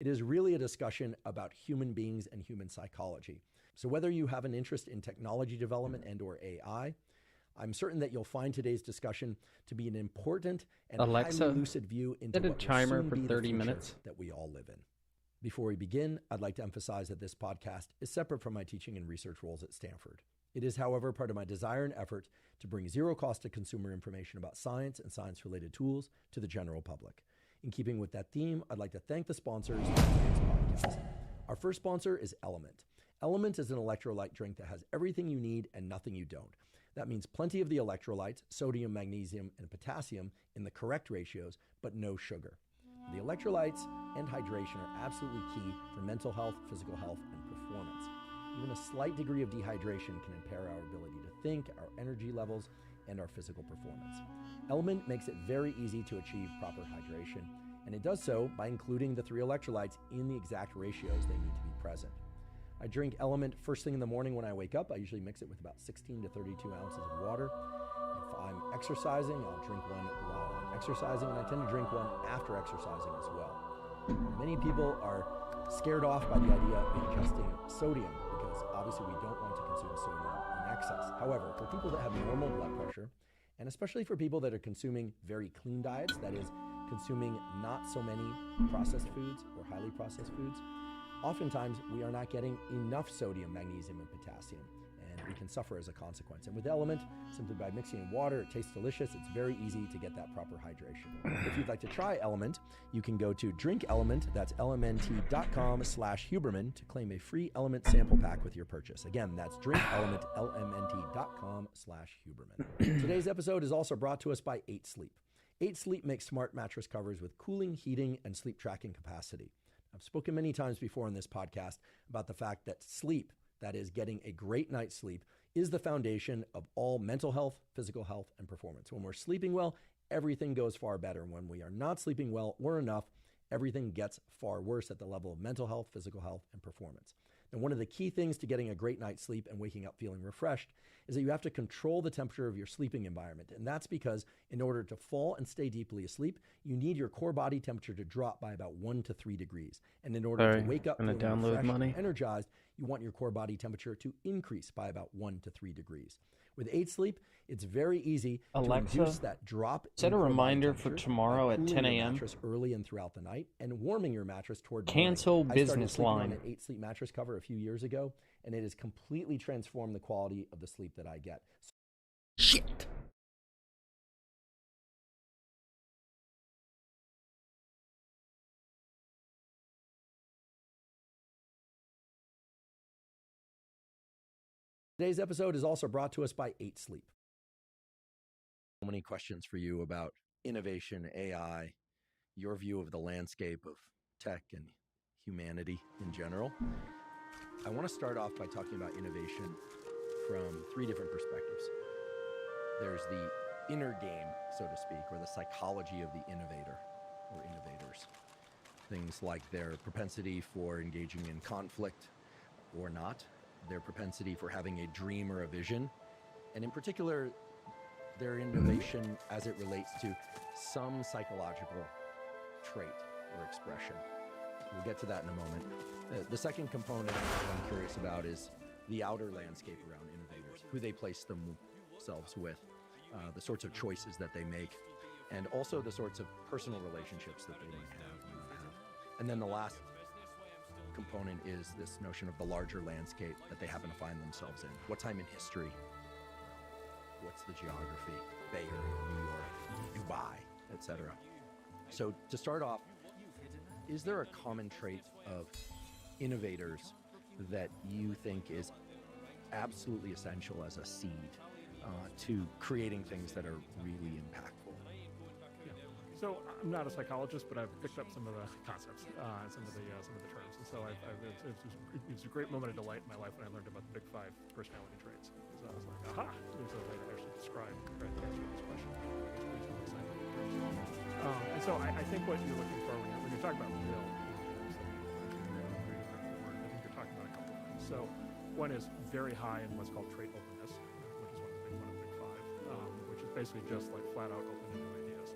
It is really a discussion about human beings and human psychology. So whether you have an interest in technology development and or AI, I'm certain that you'll find today's discussion to be an important and Alexa, highly lucid view into set a what will timer soon for be the 30 future minutes. that we all live in. Before we begin, I'd like to emphasize that this podcast is separate from my teaching and research roles at Stanford. It is, however, part of my desire and effort to bring zero cost to consumer information about science and science-related tools to the general public. In keeping with that theme, I'd like to thank the sponsors of today's podcast. Our first sponsor is Element. Element is an electrolyte drink that has everything you need and nothing you don't. That means plenty of the electrolytes, sodium, magnesium, and potassium in the correct ratios, but no sugar. The electrolytes and hydration are absolutely key for mental health, physical health, and performance. Even a slight degree of dehydration can impair our ability to think, our energy levels, and our physical performance. Element makes it very easy to achieve proper hydration, and it does so by including the 3 electrolytes in the exact ratios they need to be present. I drink Element first thing in the morning when I wake up. I usually mix it with about 16 to 32 ounces of water. If I'm exercising, I'll drink one while I'm exercising, and I tend to drink one after exercising as well. Many people are scared off by the idea of ingesting sodium because obviously we don't want to consume sodium in excess. However, for people that have normal blood pressure, and especially for people that are consuming very clean diets, that is, consuming not so many processed foods or highly processed foods, oftentimes we are not getting enough sodium, magnesium, and potassium, and we can suffer as a consequence. And with Element, simply by mixing in water, it tastes delicious. It's very easy to get that proper hydration. If you'd like to try Element, you can go to DrinkElement, that's lmnt.com/Huberman, to claim a free Element sample pack with your purchase. Again, that's DrinkElement, lmnt.com/Huberman. Today's episode is also brought to us by 8 Sleep. 8 Sleep makes smart mattress covers with cooling, heating, and sleep tracking capacity. I've spoken many times before in this podcast about the fact that sleep, that is getting a great night's sleep, is the foundation of all mental health, physical health, and performance. When we're sleeping well, everything goes far better. When we are not sleeping well or enough, everything gets far worse at the level of mental health, physical health, and performance. And one of the key things to getting a great night's sleep and waking up feeling refreshed is that you have to control the temperature of your sleeping environment. And that's because in order to fall and stay deeply asleep, you need your core body temperature to drop by about 1 to 3 degrees. And in order to wake up feeling refreshed and energized, you want your core body temperature to increase by about 1 to 3 degrees. With 8 Sleep, it's very easy Alexa, to induce that drop. Set a reminder for tomorrow at 10 a.m. early and throughout the night, and warming your mattress toward Cancel morning. business line. I started sleeping on an 8 Sleep mattress cover a few years ago, and it has completely transformed the quality of the sleep that I get. Shit. Today's episode is also brought to us by 8 Sleep. So many questions for you about innovation, AI, your view of the landscape of tech and humanity in general. I want to start off by talking about innovation from 3 different perspectives. There's the inner game, so to speak, or the psychology of the innovator or innovators. Things like their propensity for engaging in conflict or not, their propensity for having a dream or a vision, and in particular, their innovation as it relates to some psychological trait or expression. We'll get to that in a moment. The second component I'm curious about is the outer landscape around innovators, who they place themselves with, the sorts of choices that they make, and also the sorts of personal relationships that they might have. And then the last component is this notion of the larger landscape that they happen to find themselves in. What time in history? What's the geography? Bay Area, New York, Dubai, etc. So to start off, is there a common trait of innovators that you think is absolutely essential as a seed to creating things that are really impactful? So I'm not a psychologist, but I've picked up some of the concepts, some of the terms, and so it's a great moment of delight in my life when I learned about the big 5 personality traits. So I was like, aha! There's a way to actually describe the answer to this question. And so I think what you're looking for when you're talking about will, I think you're talking about a couple of things. So one is very high in what's called trait openness, which is one of the big 5, which is basically just like flat out open to new ideas.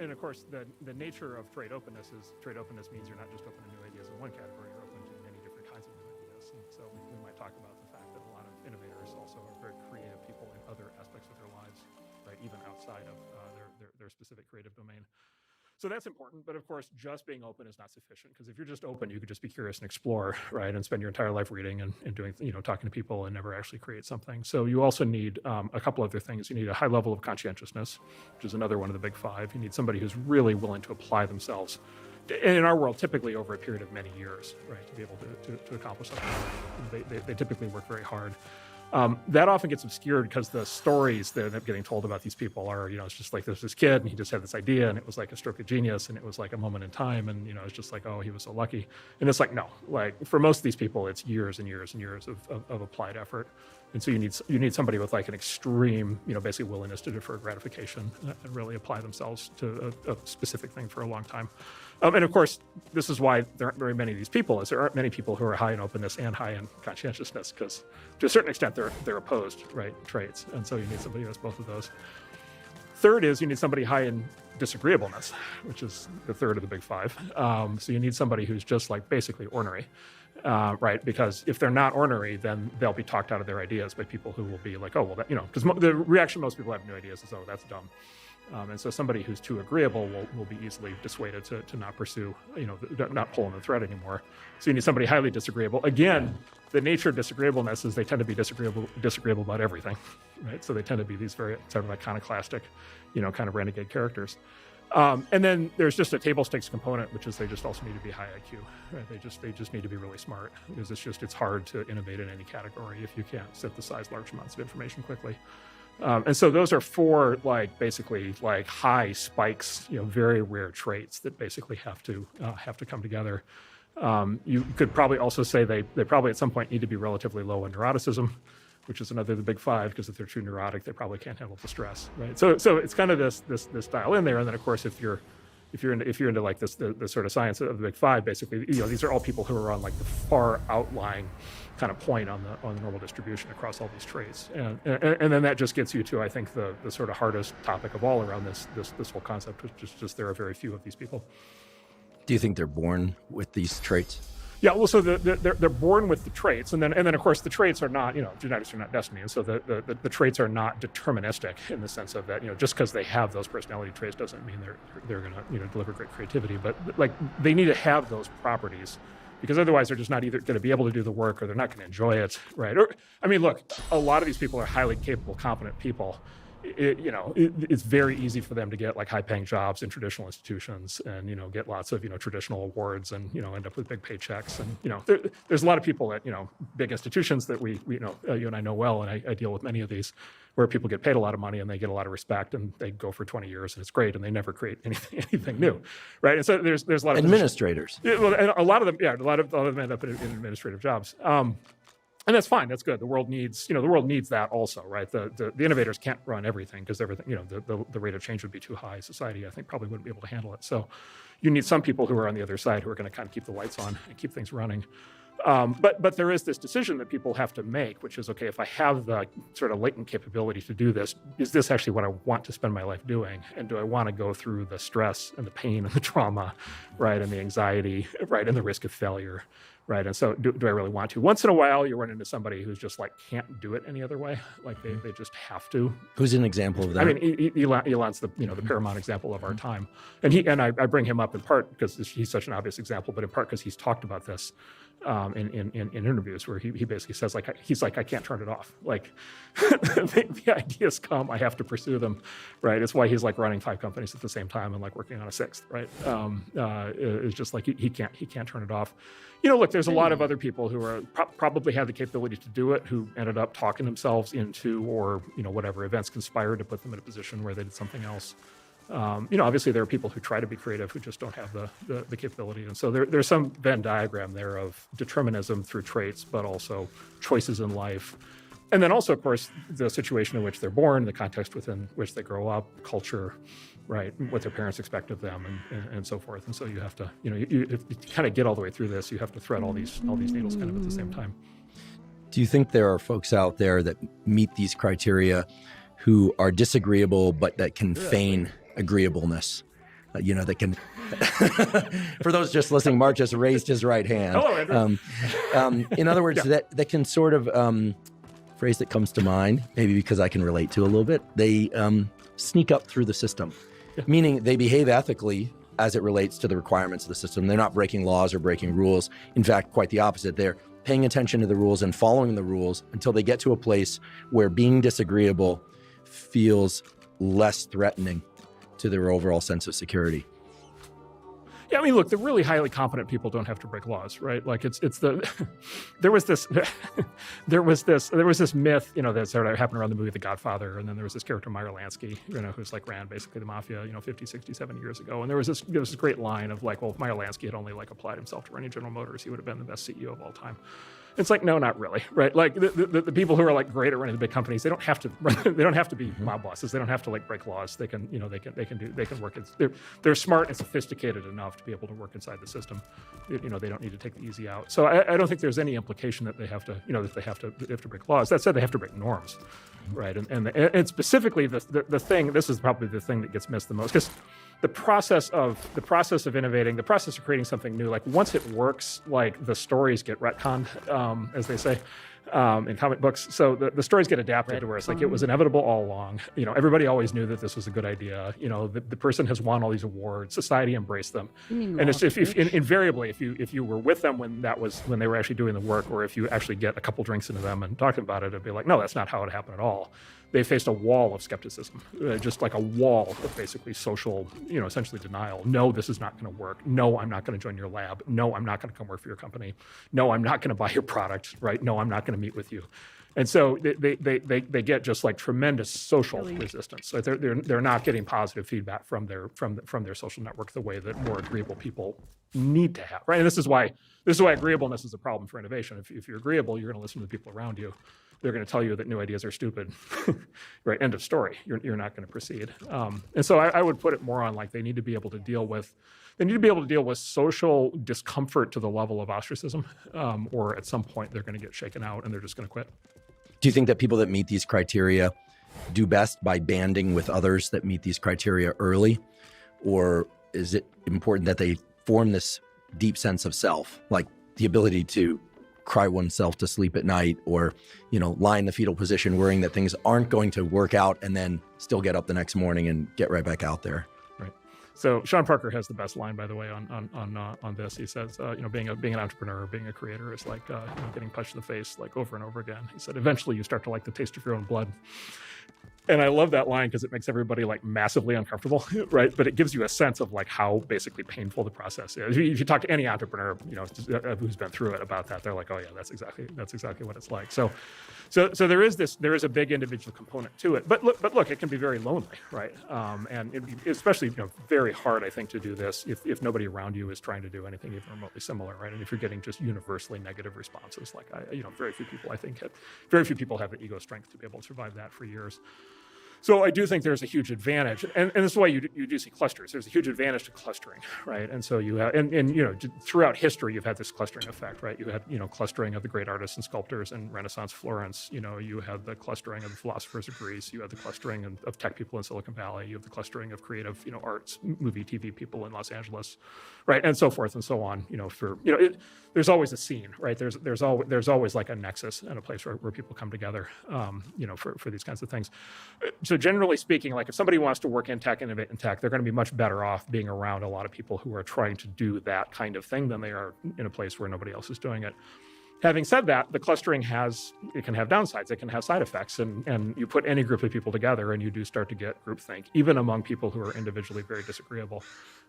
And of course, the nature of trade openness means you're not just open to new ideas in one category, you're open to many different kinds of new ideas. And so we might talk about the fact that a lot of innovators also are very creative people in other aspects of their lives, right, even outside of their specific creative domain. So that's important, but of course, just being open is not sufficient, because if you're just open, you could just be curious and explore, right, and spend your entire life reading and doing, talking to people and never actually create something. So you also need a couple other things. You need a high level of conscientiousness, which is another one of the big five. You need somebody who's really willing to apply themselves, and in our world, typically over a period of many years, right, to be able to accomplish something. They typically work very hard. That often gets obscured because the stories that end up getting told about these people are, it's just like there's this kid and he just had this idea and it was like a stroke of genius and it was like a moment in time and, it's just like, oh, he was so lucky. And it's like, no, like for most of these people, it's years and years and years of applied effort. And so you need somebody with like an extreme, basically willingness to defer gratification and really apply themselves to a specific thing for a long time. And of course, this is why there aren't very many of these people, is there aren't many people who are high in openness and high in conscientiousness, because to a certain extent, they're opposed, right, traits. And so you need somebody who has both of those. Third is you need somebody high in disagreeableness, which is the third of the big five. So you need somebody who's just like basically ornery. Right, because if they're not ornery, then they'll be talked out of their ideas by people who will be like, oh, well, that, because the reaction most people have new ideas is, oh, that's dumb. And so somebody who's too agreeable will be easily dissuaded to not pursue, not pull in the thread anymore. So you need somebody highly disagreeable. Again, the nature of disagreeableness is they tend to be disagreeable about everything, right? So they tend to be these very sort of iconoclastic, kind of renegade characters. And then there's just a table stakes component, which is they just also need to be high IQ, right? They just need to be really smart, because it's hard to innovate in any category if you can't synthesize large amounts of information quickly. And so those are four basically high spikes, very rare traits that basically have to come together. You could probably also say they probably at some point need to be relatively low in neuroticism, which is another of the big five, because if they're too neurotic, they probably can't handle the stress, right? So it's kind of this dial in there, and then of course if you're into like this the sort of science of the big five, basically, these are all people who are on like the far outlying kind of point on the normal distribution across all these traits, and then that just gets you to, I think, the sort of hardest topic of all around this whole concept, which is just there are very few of these people. Do you think they're born with these traits? Yeah, well, so they're born with the traits, and then of course the traits are not, genetics are not destiny, and so the traits are not deterministic in the sense of that, just because they have those personality traits doesn't mean they're going to deliver great creativity, but like they need to have those properties, because otherwise they're just not either going to be able to do the work or they're not going to enjoy it, right? Or I mean, look, a lot of these people are highly capable, competent people. It's very easy for them to get like high-paying jobs in traditional institutions and, get lots of, traditional awards and, end up with big paychecks. And, there's a lot of people at, big institutions that we you and I know well, and I deal with many of these, where people get paid a lot of money and they get a lot of respect and they go for 20 years and it's great and they never create anything new, right? And so there's a lot of administrators. Well, and a lot of them end up in administrative jobs. And that's fine. That's good. The world needs that also, right? The innovators can't run everything, because everything, the rate of change would be too high. Society, I think, probably wouldn't be able to handle it. So you need some people who are on the other side who are going to kind of keep the lights on and keep things running. But there is this decision that people have to make, which is, okay, if I have the sort of latent capability to do this, is this actually what I want to spend my life doing? And do I want to go through the stress and the pain and the trauma, right, and the anxiety, right, and the risk of failure, right? And so do I really want to? Once in a while, you run into somebody who's just like can't do it any other way. Like they just have to. Who's an example of that? I mean, Elon's the paramount example of our time. And I bring him up in part because he's such an obvious example, but in part because he's talked about this in interviews where he basically says, like, he's like, I can't turn it off. Like the ideas come, I have to pursue them, right? It's why he's like running 5 companies at the same time and like working on a 6th, right? It's just like he can't turn it off. Look, there's a lot of other people who are probably have the capability to do it, who ended up talking themselves into, or whatever events conspired to put them in a position where they did something else. Obviously there are people who try to be creative who just don't have the capability. And so there's some Venn diagram there of determinism through traits, but also choices in life. And then also, of course, the situation in which they're born, the context within which they grow up, culture, right, what their parents expect of them, and so forth. And so you have to, you kind of get all the way through this, you have to thread all these needles kind of at the same time. Do you think there are folks out there that meet these criteria who are disagreeable, but that can feign agreeableness. That can, for those just listening, Mark just raised his right hand. Hello, Andrew. In other words, that can sort of, phrase that comes to mind, maybe because I can relate to a little bit, they sneak up through the system, meaning they behave ethically as it relates to the requirements of the system. They're not breaking laws or breaking rules. In fact, quite the opposite. They're paying attention to the rules and following the rules until they get to a place where being disagreeable feels less threatening to their overall sense of security. Yeah, I mean, look, the really highly competent people don't have to break laws, right? Like it's the there was this myth, that sort of happened around the movie The Godfather, and then there was this character Meyer Lansky, who's like ran basically the mafia, 50, 60, 70 years ago, and there was this great line of like, well, if Meyer Lansky had only like applied himself to running General Motors, he would have been the best CEO of all time. It's like, no, not really, right? Like the people who are like great at running the big companies, they don't have to be mob bosses. They don't have to like break laws. They can work. They're smart and sophisticated enough to be able to work inside the system. They don't need to take the easy out. So I don't think there's any implication that they have to break laws. That said, they have to break norms, right? And specifically the thing. This is probably the thing that gets missed the most, because the process of innovating, the process of creating something new, like once it works, like the stories get retconned, as they say, in comic books. So the stories get adapted to where it's like it was inevitable all along. Everybody always knew that this was a good idea. The person has won all these awards. Society embraced them. And it's invariably, if you were with them when they were actually doing the work, or if you actually get a couple drinks into them and talking about it, it'd be like, no, that's not how it happened at all. They faced a wall of skepticism, just like a wall of basically social, essentially denial. No, this is not going to work. No, I'm not going to join your lab. No, I'm not going to come work for your company. No, I'm not going to buy your product, right? No, I'm not going to meet with you. And so they get just like tremendous social resistance. So they're not getting positive feedback from their social network the way that more agreeable people need to have, right? And this is why agreeableness is a problem for innovation. If you're agreeable, you're going to listen to the people around you. They're going to tell you that new ideas are stupid, right? End of story. You're not going to proceed. And so I would put it more on like they need to be able to deal with social discomfort to the level of ostracism, or at some point they're going to get shaken out and they're just going to quit. Do you think that people that meet these criteria do best by banding with others that meet these criteria early? Or is it important that they form this deep sense of self, like the ability to cry oneself to sleep at night, or, lie in the fetal position worrying that things aren't going to work out and then still get up the next morning and get right back out there? Right. So Sean Parker has the best line, by the way, on this. He says, being an entrepreneur, being a creator is like getting punched in the face like over and over again. He said, eventually you start to like the taste of your own blood. And I love that line because it makes everybody like massively uncomfortable, right? But it gives you a sense of like how basically painful the process is. If you talk to any entrepreneur, who's been through it about that, they're like, oh yeah, that's exactly what it's like. So there is a big individual component to it. But look, it can be very lonely, right? And especially very hard, I think, to do this if nobody around you is trying to do anything even remotely similar, right? And if you're getting just universally negative responses, like very few people have the ego strength to be able to survive that for years. So I do think there's a huge advantage, and this is why you do see clusters. There's a huge advantage to clustering, right? And so you have, and throughout history, you've had this clustering effect, right? You had, clustering of the great artists and sculptors in Renaissance Florence. You had the clustering of the philosophers of Greece. You had the clustering of tech people in Silicon Valley. You have the clustering of creative, arts, movie, TV people in Los Angeles, right? And so forth and so on. There's always a scene, right? There's always like a nexus and a place where people come together, for these kinds of things. So generally speaking, like if somebody wants to work in tech, innovate in tech, they're going to be much better off being around a lot of people who are trying to do that kind of thing than they are in a place where nobody else is doing it. Having said that, the clustering can have downsides. It can have side effects, and you put any group of people together and you do start to get groupthink, even among people who are individually very disagreeable.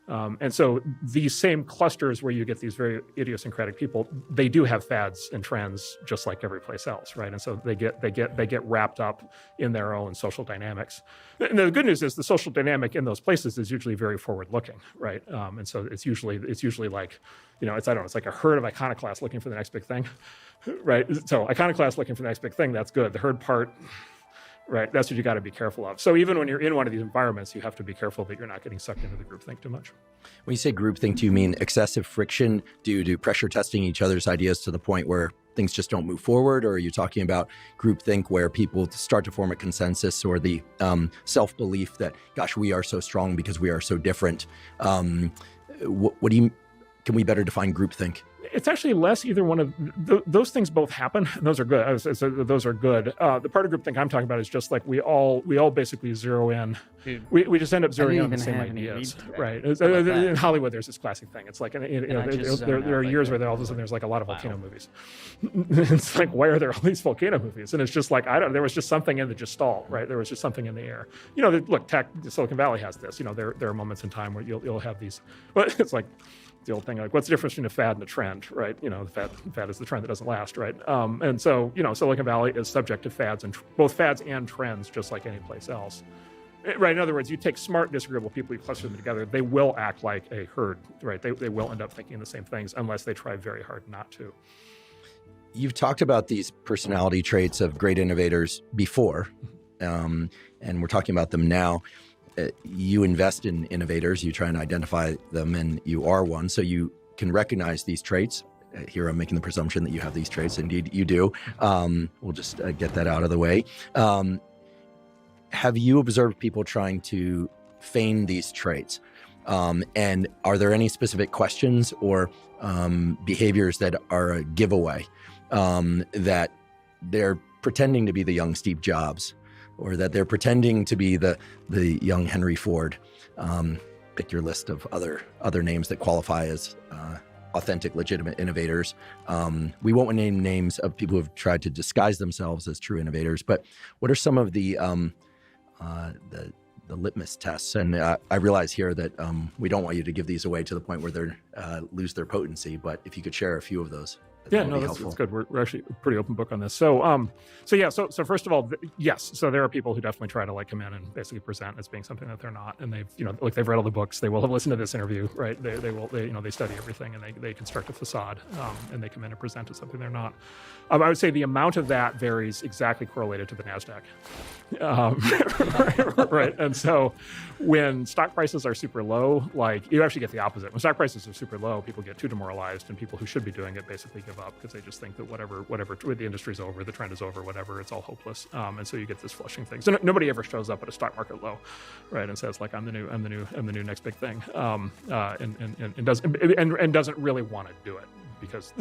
And so these same clusters where you get these very idiosyncratic people, they do have fads and trends just like every place else, right? And so they get wrapped up in their own social dynamics. And the good news is the social dynamic in those places is usually very forward-looking, right? And so it's usually like, it's like a herd of iconoclasts looking for the next big thing, right? So iconoclasts looking for the next big thing, that's good. The herd part, right, that's what you got to be careful of. So even when you're in one of these environments, you have to be careful that you're not getting sucked into the groupthink too much. When you say groupthink, do you mean excessive friction due to pressure testing each other's ideas to the point where things just don't move forward? Or are you talking about groupthink where people start to form a consensus, or the self-belief that, gosh, we are so strong because we are so different? What do you, can we better define groupthink? It's actually less either one of those things. Both happen, and those are good. Those are good. The part of groupthink I'm talking about is just like we all basically zero in. Dude, we just end up zeroing in on the same ideas, right? In Hollywood, there's this classic thing. It's like there are years where all of a sudden there's like a lot of volcano movies. It's like, why are there all these volcano movies? And it's just like, there was just something in that just stalled, right? There was just something in the air. Look, Silicon Valley has this. There are moments in time where you'll have these. But it's like the old thing, like, what's the difference between a fad and a trend, right? The fad is the trend that doesn't last, right? And so, Silicon Valley is subject to fads, and both fads and trends, just like any place else. Right. In other words, you take smart, disagreeable people, you cluster them together, they will act like a herd, right? They will end up thinking the same things unless they try very hard not to. You've talked about these personality traits of great innovators before, and we're talking about them now. You invest in innovators, you try and identify them, and you are one, so you can recognize these traits. Here I'm making the presumption that you have these traits. Indeed, you do. We'll just get that out of the way. Have you observed people trying to feign these traits? And are there any specific questions or behaviors that are a giveaway, that they're pretending to be the young Steve Jobs, or that they're pretending to be the young Henry Ford? Pick your list of other names that qualify as authentic, legitimate innovators. We won't name names of people who have tried to disguise themselves as true innovators, but what are some of the litmus tests? And I realize here that we don't want you to give these away to the point where they lose their potency, but if you could share a few of those. Yeah, no, that's good. We're actually a pretty open book on this. So first of all, yes. So there are people who definitely try to come in and basically present as being something that they're not, and they've read all the books. They will have listened to this interview, right? They study everything, and they construct a facade, and they come in and present as something they're not. I would say the amount of that varies exactly correlated to the NASDAQ, right? And so when stock prices are super low, you actually get the opposite. When stock prices are super low, people get too demoralized, and people who should be doing it basically give up because they just think that whatever the industry's over, the trend is over, whatever, it's all hopeless. And so you get this flushing thing. So nobody ever shows up at a stock market low, right, and says I'm the new next big thing, and doesn't really want to do it.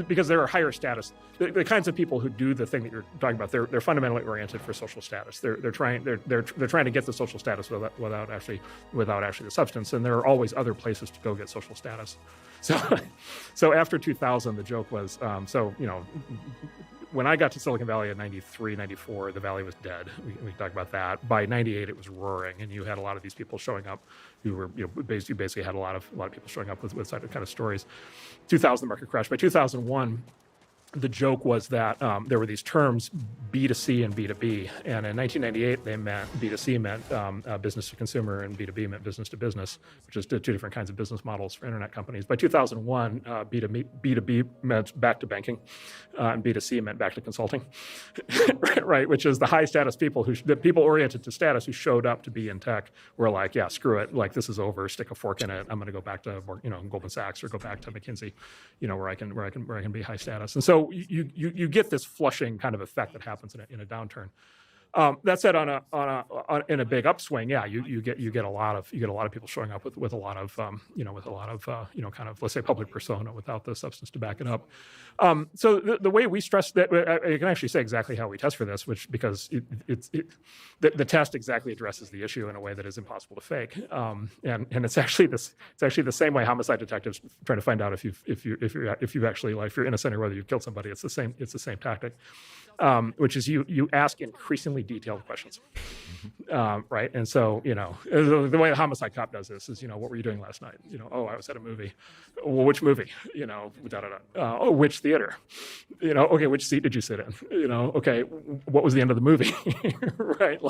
Because there are higher status, the kinds of people who do the thing that you're talking about, they're fundamentally oriented for social status. They're trying to get the social status without actually the substance. And there are always other places to go get social status. So after 2000, the joke was, when I got to Silicon Valley in 93, 94, the valley was dead. We talked about that. By 98, it was roaring, and you had a lot of these people showing up who were, basically had a lot of people showing up with kind of stories. 2000, the market crashed. By 2001, the joke was that there were these terms B2C and B2B, and in 1998 B2C meant business to consumer, and B2B meant business to business, which is two different kinds of business models for internet companies. By 2001, B2B meant back to banking, and B2C meant back to consulting, right? Which is the high status people the people oriented to status who showed up to be in tech were like, yeah, screw it, this is over, stick a fork in it. I'm going to go back to Goldman Sachs or go back to McKinsey, where I can be high status. And so you get this flushing kind of effect that happens in a downturn. That said, in a big upswing, yeah, you get a lot of people showing up with a lot of kind of, let's say, public persona without the substance to back it up. So the way we stress that, I can actually say exactly how we test for this, because the test exactly addresses the issue in a way that is impossible to fake. And it's actually the same way homicide detectives try to find out if you're innocent or whether you've killed somebody. It's the same tactic. Which is you ask increasingly detailed questions, right? And so, the way the homicide cop does this is, what were you doing last night? Oh, I was at a movie. Well, which movie? Oh, which theater? Okay, which seat did you sit in? Okay, what was the end of the movie? Right?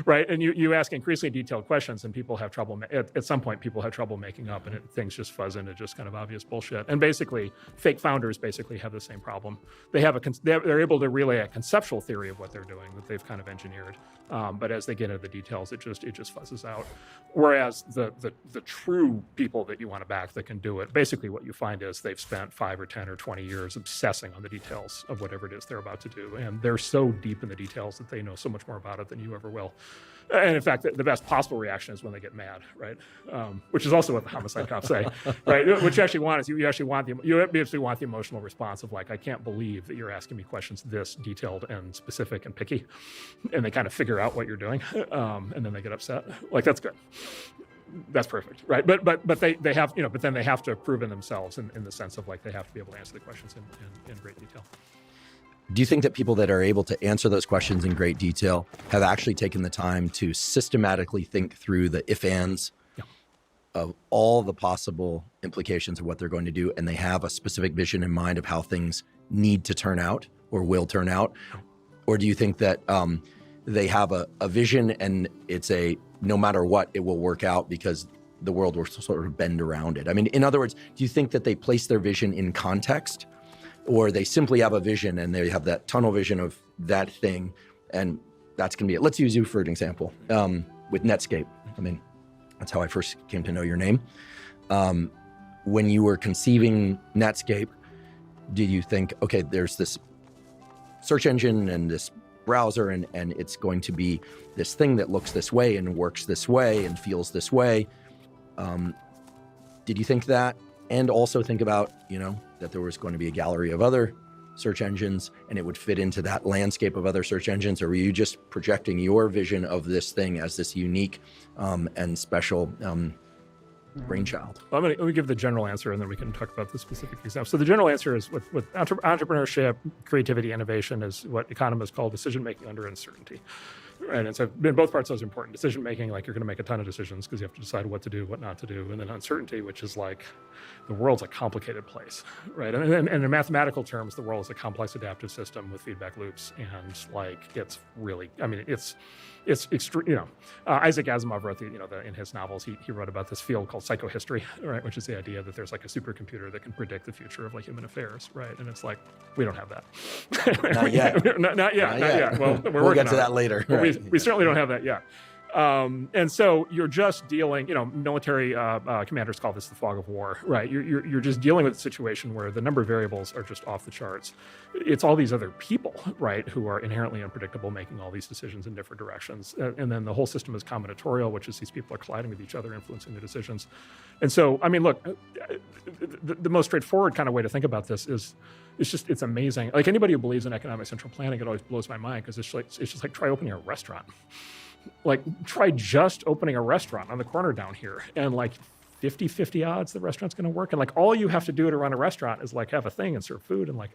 Right? And you ask increasingly detailed questions, and people have trouble, at some point, people have trouble making up, and things just fuzz into just kind of obvious bullshit. And basically, fake founders basically have the same problem. They're able to relay clearly a conceptual theory of what they're doing that they've kind of engineered. But as they get into the details, it just fuzzes out. Whereas the true people that you want to back that can do it, basically what you find is they've spent 5 or 10 or 20 years obsessing on the details of whatever it is they're about to do. And they're so deep in the details that they know so much more about it than you ever will. And in fact, the best possible reaction is when they get mad, right? Which is also what the homicide cops say, right? What you actually want is you actually want the emotional response of like, I can't believe that you're asking me questions this detailed and specific and picky, and they kind of figure out what you're doing, and then they get upset. Like, that's good. That's perfect, right? But they have, but then they have to prove in themselves in the sense of like they have to be able to answer the questions in great detail. Do you think that people that are able to answer those questions in great detail have actually taken the time to systematically think through the if-ands of all the possible implications of what they're going to do, and they have a specific vision in mind of how things need to turn out or will turn out? Or do you think that they have a vision and it's no matter what, it will work out because the world will sort of bend around it? I mean, in other words, do you think that they place their vision in context, or they simply have a vision and they have that tunnel vision of that thing, and that's going to be it? Let's use you for an example with Netscape. I mean, that's how I first came to know your name. When you were conceiving Netscape, did you think, okay, there's this search engine and this browser, and it's going to be this thing that looks this way and works this way and feels this way? Did you think that, and also think about, that there was going to be a gallery of other search engines and it would fit into that landscape of other search engines? Or were you just projecting your vision of this thing as this unique and special brainchild? Well, let me give the general answer, and then we can talk about the specific example. So the general answer is with entrepreneurship, creativity, innovation is what economists call decision-making under uncertainty. Right, and so in both parts, those are important. Decision-making, like you're going to make a ton of decisions because you have to decide what to do, what not to do. And then uncertainty, which is like the world's a complicated place, right? And in mathematical terms, the world is a complex adaptive system with feedback loops. And like, it's really, it's extreme. Isaac Asimov wrote in his novels, he wrote about this field called psychohistory, right? Which is the idea that there's like a supercomputer that can predict the future of like human affairs, right? And it's like, we don't have that. Not yet. Not yet. Well, we'll get to that later. Right. We certainly don't have that yet. And so you're just dealing, military commanders call this the fog of war, right? You're just dealing with a situation where the number of variables are just off the charts. It's all these other people, right, who are inherently unpredictable, making all these decisions in different directions. And then the whole system is combinatorial, which is these people are colliding with each other, influencing the decisions. And so, look, the most straightforward kind of way to think about this is, it's amazing. Like, anybody who believes in economic central planning, it always blows my mind, because it's just like try opening a restaurant. Like, try just opening a restaurant on the corner down here, and like 50-50 odds the restaurant's going to work. And like, all you have to do to run a restaurant is like have a thing and serve food, and like,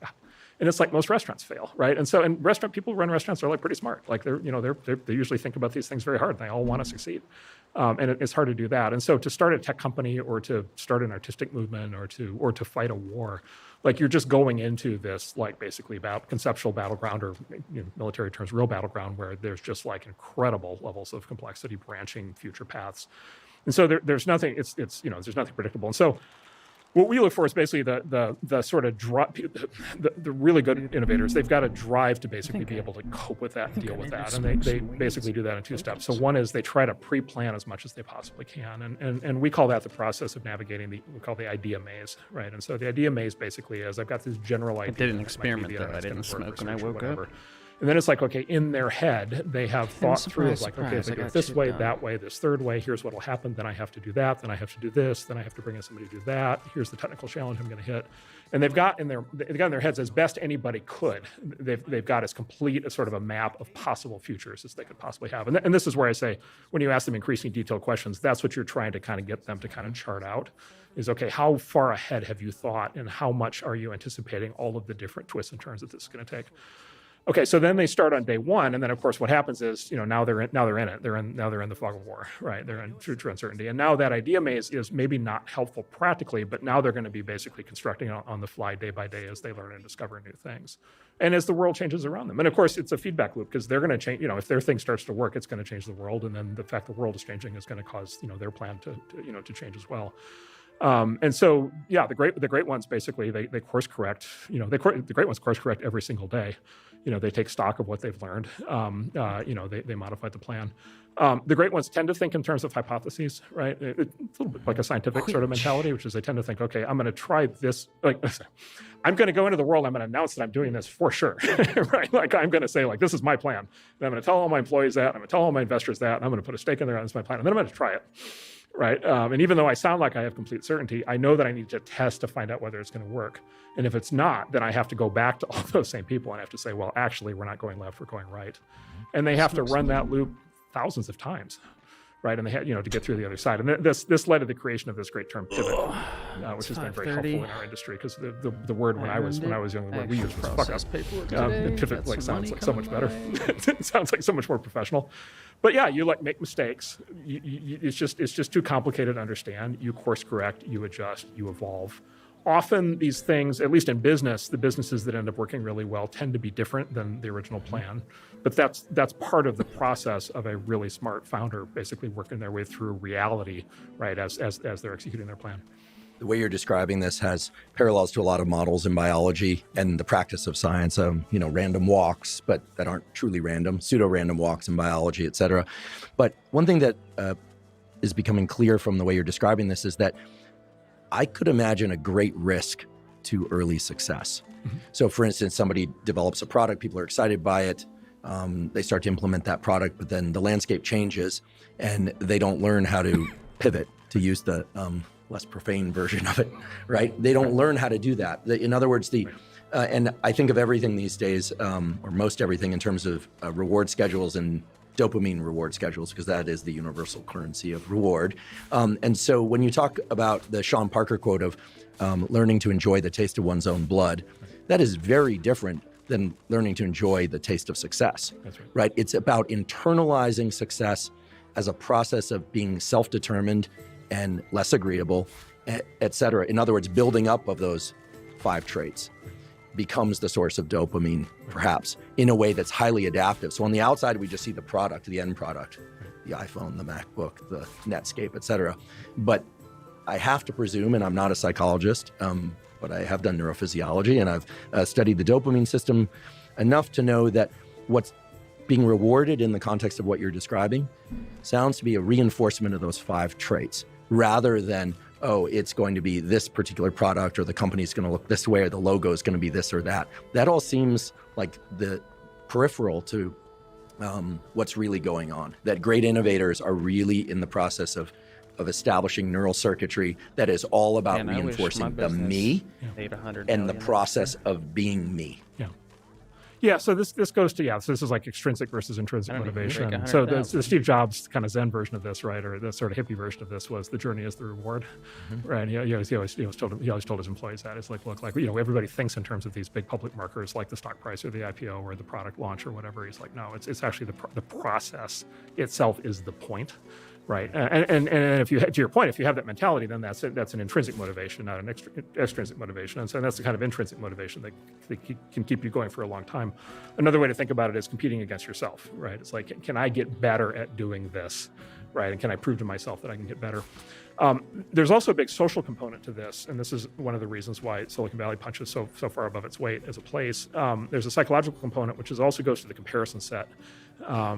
and it's like most restaurants fail, right? And so, and people who run restaurants are like pretty smart. Like, they usually think about these things very hard, and they all want to succeed. And it's hard to do that. And so, to start a tech company, or to start an artistic movement, or to fight a war, like, you're just going into this, like, basically conceptual battleground, or military terms, real battleground, where there's just like incredible levels of complexity, branching future paths. And so there's nothing, there's nothing predictable. And so what we look for is basically the sort of the really good innovators. They've got a drive to basically be able to cope with that and deal with that. And they basically do that in 2 steps. So one is they try to pre-plan as much as they possibly can. And we call that the process of navigating we call the idea maze, right? And so the idea maze basically is, I've got this general idea. I did an experiment though. I didn't smoke when I woke up. And then it's like, okay, in their head, they have thought through, like, okay, if I go this way, that way, this third way, here's what will happen. Then I have to do that. Then I have to do this. Then I have to bring in somebody to do that. Here's the technical challenge I'm going to hit. And they've got in their heads, as best anybody could, they've got as complete a sort of a map of possible futures as they could possibly have. And this is where I say, when you ask them increasingly detailed questions, that's what you're trying to kind of get them to kind of chart out. Is, okay, how far ahead have you thought, and how much are you anticipating all of the different twists and turns that this is going to take? Okay, so then they start on day one, and then of course what happens is, now they're in it. Now they're in the fog of war, right? They're in true uncertainty, and now that idea maze is maybe not helpful practically, but now they're going to be basically constructing on the fly, day by day, as they learn and discover new things, and as the world changes around them. And of course, it's a feedback loop, because they're going to change. If their thing starts to work, it's going to change the world, and then the fact the world is changing is going to cause their plan to change as well. And so, yeah, the great ones basically they course correct. The great ones course correct every single day. They take stock of what they've learned. They modify the plan. The great ones tend to think in terms of hypotheses, right? It's a little bit like a scientific sort of mentality, which is they tend to think, okay, I'm going to try this. Like, I'm going to go into the world. I'm going to announce that I'm doing this for sure, right? Like I'm going to say, like, this is my plan. And I'm going to tell all my employees that. I'm going to tell all my investors that. And I'm going to put a stake in there. This is my plan. And then I'm going to try it, right? And even though I sound like I have complete certainty, I know that I need to test to find out whether it's going to work. And if it's not, then I have to go back to all those same people and I have to say, well, actually, we're not going left, we're going right. And they have to run that loop thousands of times, right? And they had, to get through the other side. And this led to the creation of this great term pivot, which has been very helpful in our industry because the word when I was young, the word we used was fuck up. Pivot sounds like so much better. It sounds like so much more professional. But yeah, you make mistakes. It's just too complicated to understand. You course correct, you adjust, you evolve. Often these things, at least in business, the businesses that end up working really well tend to be different than the original plan. But that's part of the process of a really smart founder basically working their way through reality, right, as they're executing their plan. The way you're describing this has parallels to a lot of models in biology and the practice of science, random walks, but that aren't truly random, pseudo-random walks in biology, et cetera. But one thing that is becoming clear from the way you're describing this is that I could imagine a great risk to early success. Mm-hmm. So for instance, somebody develops a product, people are excited by it, they start to implement that product, but then the landscape changes and they don't learn how to pivot, to use the less profane version of it, right? They don't learn how to do that. In other words, and I think of everything these days, or most everything in terms of reward schedules and dopamine reward schedules, because that is the universal currency of reward. And so when you talk about the Sean Parker quote of learning to enjoy the taste of one's own blood, that is very different than learning to enjoy the taste of success. That's right. Right? It's about internalizing success as a process of being self-determined and less agreeable, et cetera. In other words, building up of those 5 traits becomes the source of dopamine, perhaps, in a way that's highly adaptive. So on the outside, we just see the product, the end product, the iPhone, the MacBook, the Netscape, et cetera. But I have to presume, and I'm not a psychologist, but I have done neurophysiology, and I've studied the dopamine system enough to know that what's being rewarded in the context of what you're describing sounds to be a reinforcement of those 5 traits, rather than, oh, it's going to be this particular product, or the company's going to look this way, or the logo is going to be this or that. That all seems like the peripheral to what's really going on. That great innovators are really in the process of establishing neural circuitry that is all about reinforcing the me and the process of being me. Yeah, so this goes to, so this is like extrinsic versus intrinsic motivation. So the Steve Jobs kind of Zen version of this, right, or the sort of hippie version of this was the journey is the reward, right? He always told his employees that. It's like, look, everybody thinks in terms of these big public markers like the stock price or the IPO or the product launch or whatever. He's like, no, it's actually the process itself is the point. Right, and if you, to your point, if you have that mentality, then that's an intrinsic motivation, not an extrinsic motivation, and so that's the kind of intrinsic motivation that can keep you going for a long time. Another way to think about it is competing against yourself, right? It's like, can I get better at doing this, right? And can I prove to myself that I can get better? There's also a big social component to this, and this is one of the reasons why Silicon Valley punches so far above its weight as a place. There's a psychological component, which also goes to the comparison set.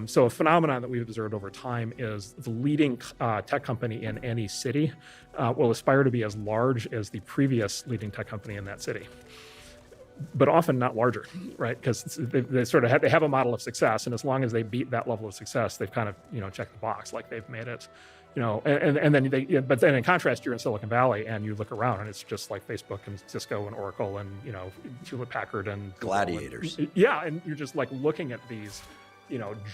So a phenomenon that we've observed over time is the leading tech company in any city will aspire to be as large as the previous leading tech company in that city, but often not larger, right? Because they sort of have a model of success, and as long as they beat that level of success, they've kind of checked the box, like they've made it. And then but then in contrast, you're in Silicon Valley and you look around and it's just like Facebook and Cisco and Oracle and Hewlett Packard and gladiators. And you're just like looking at these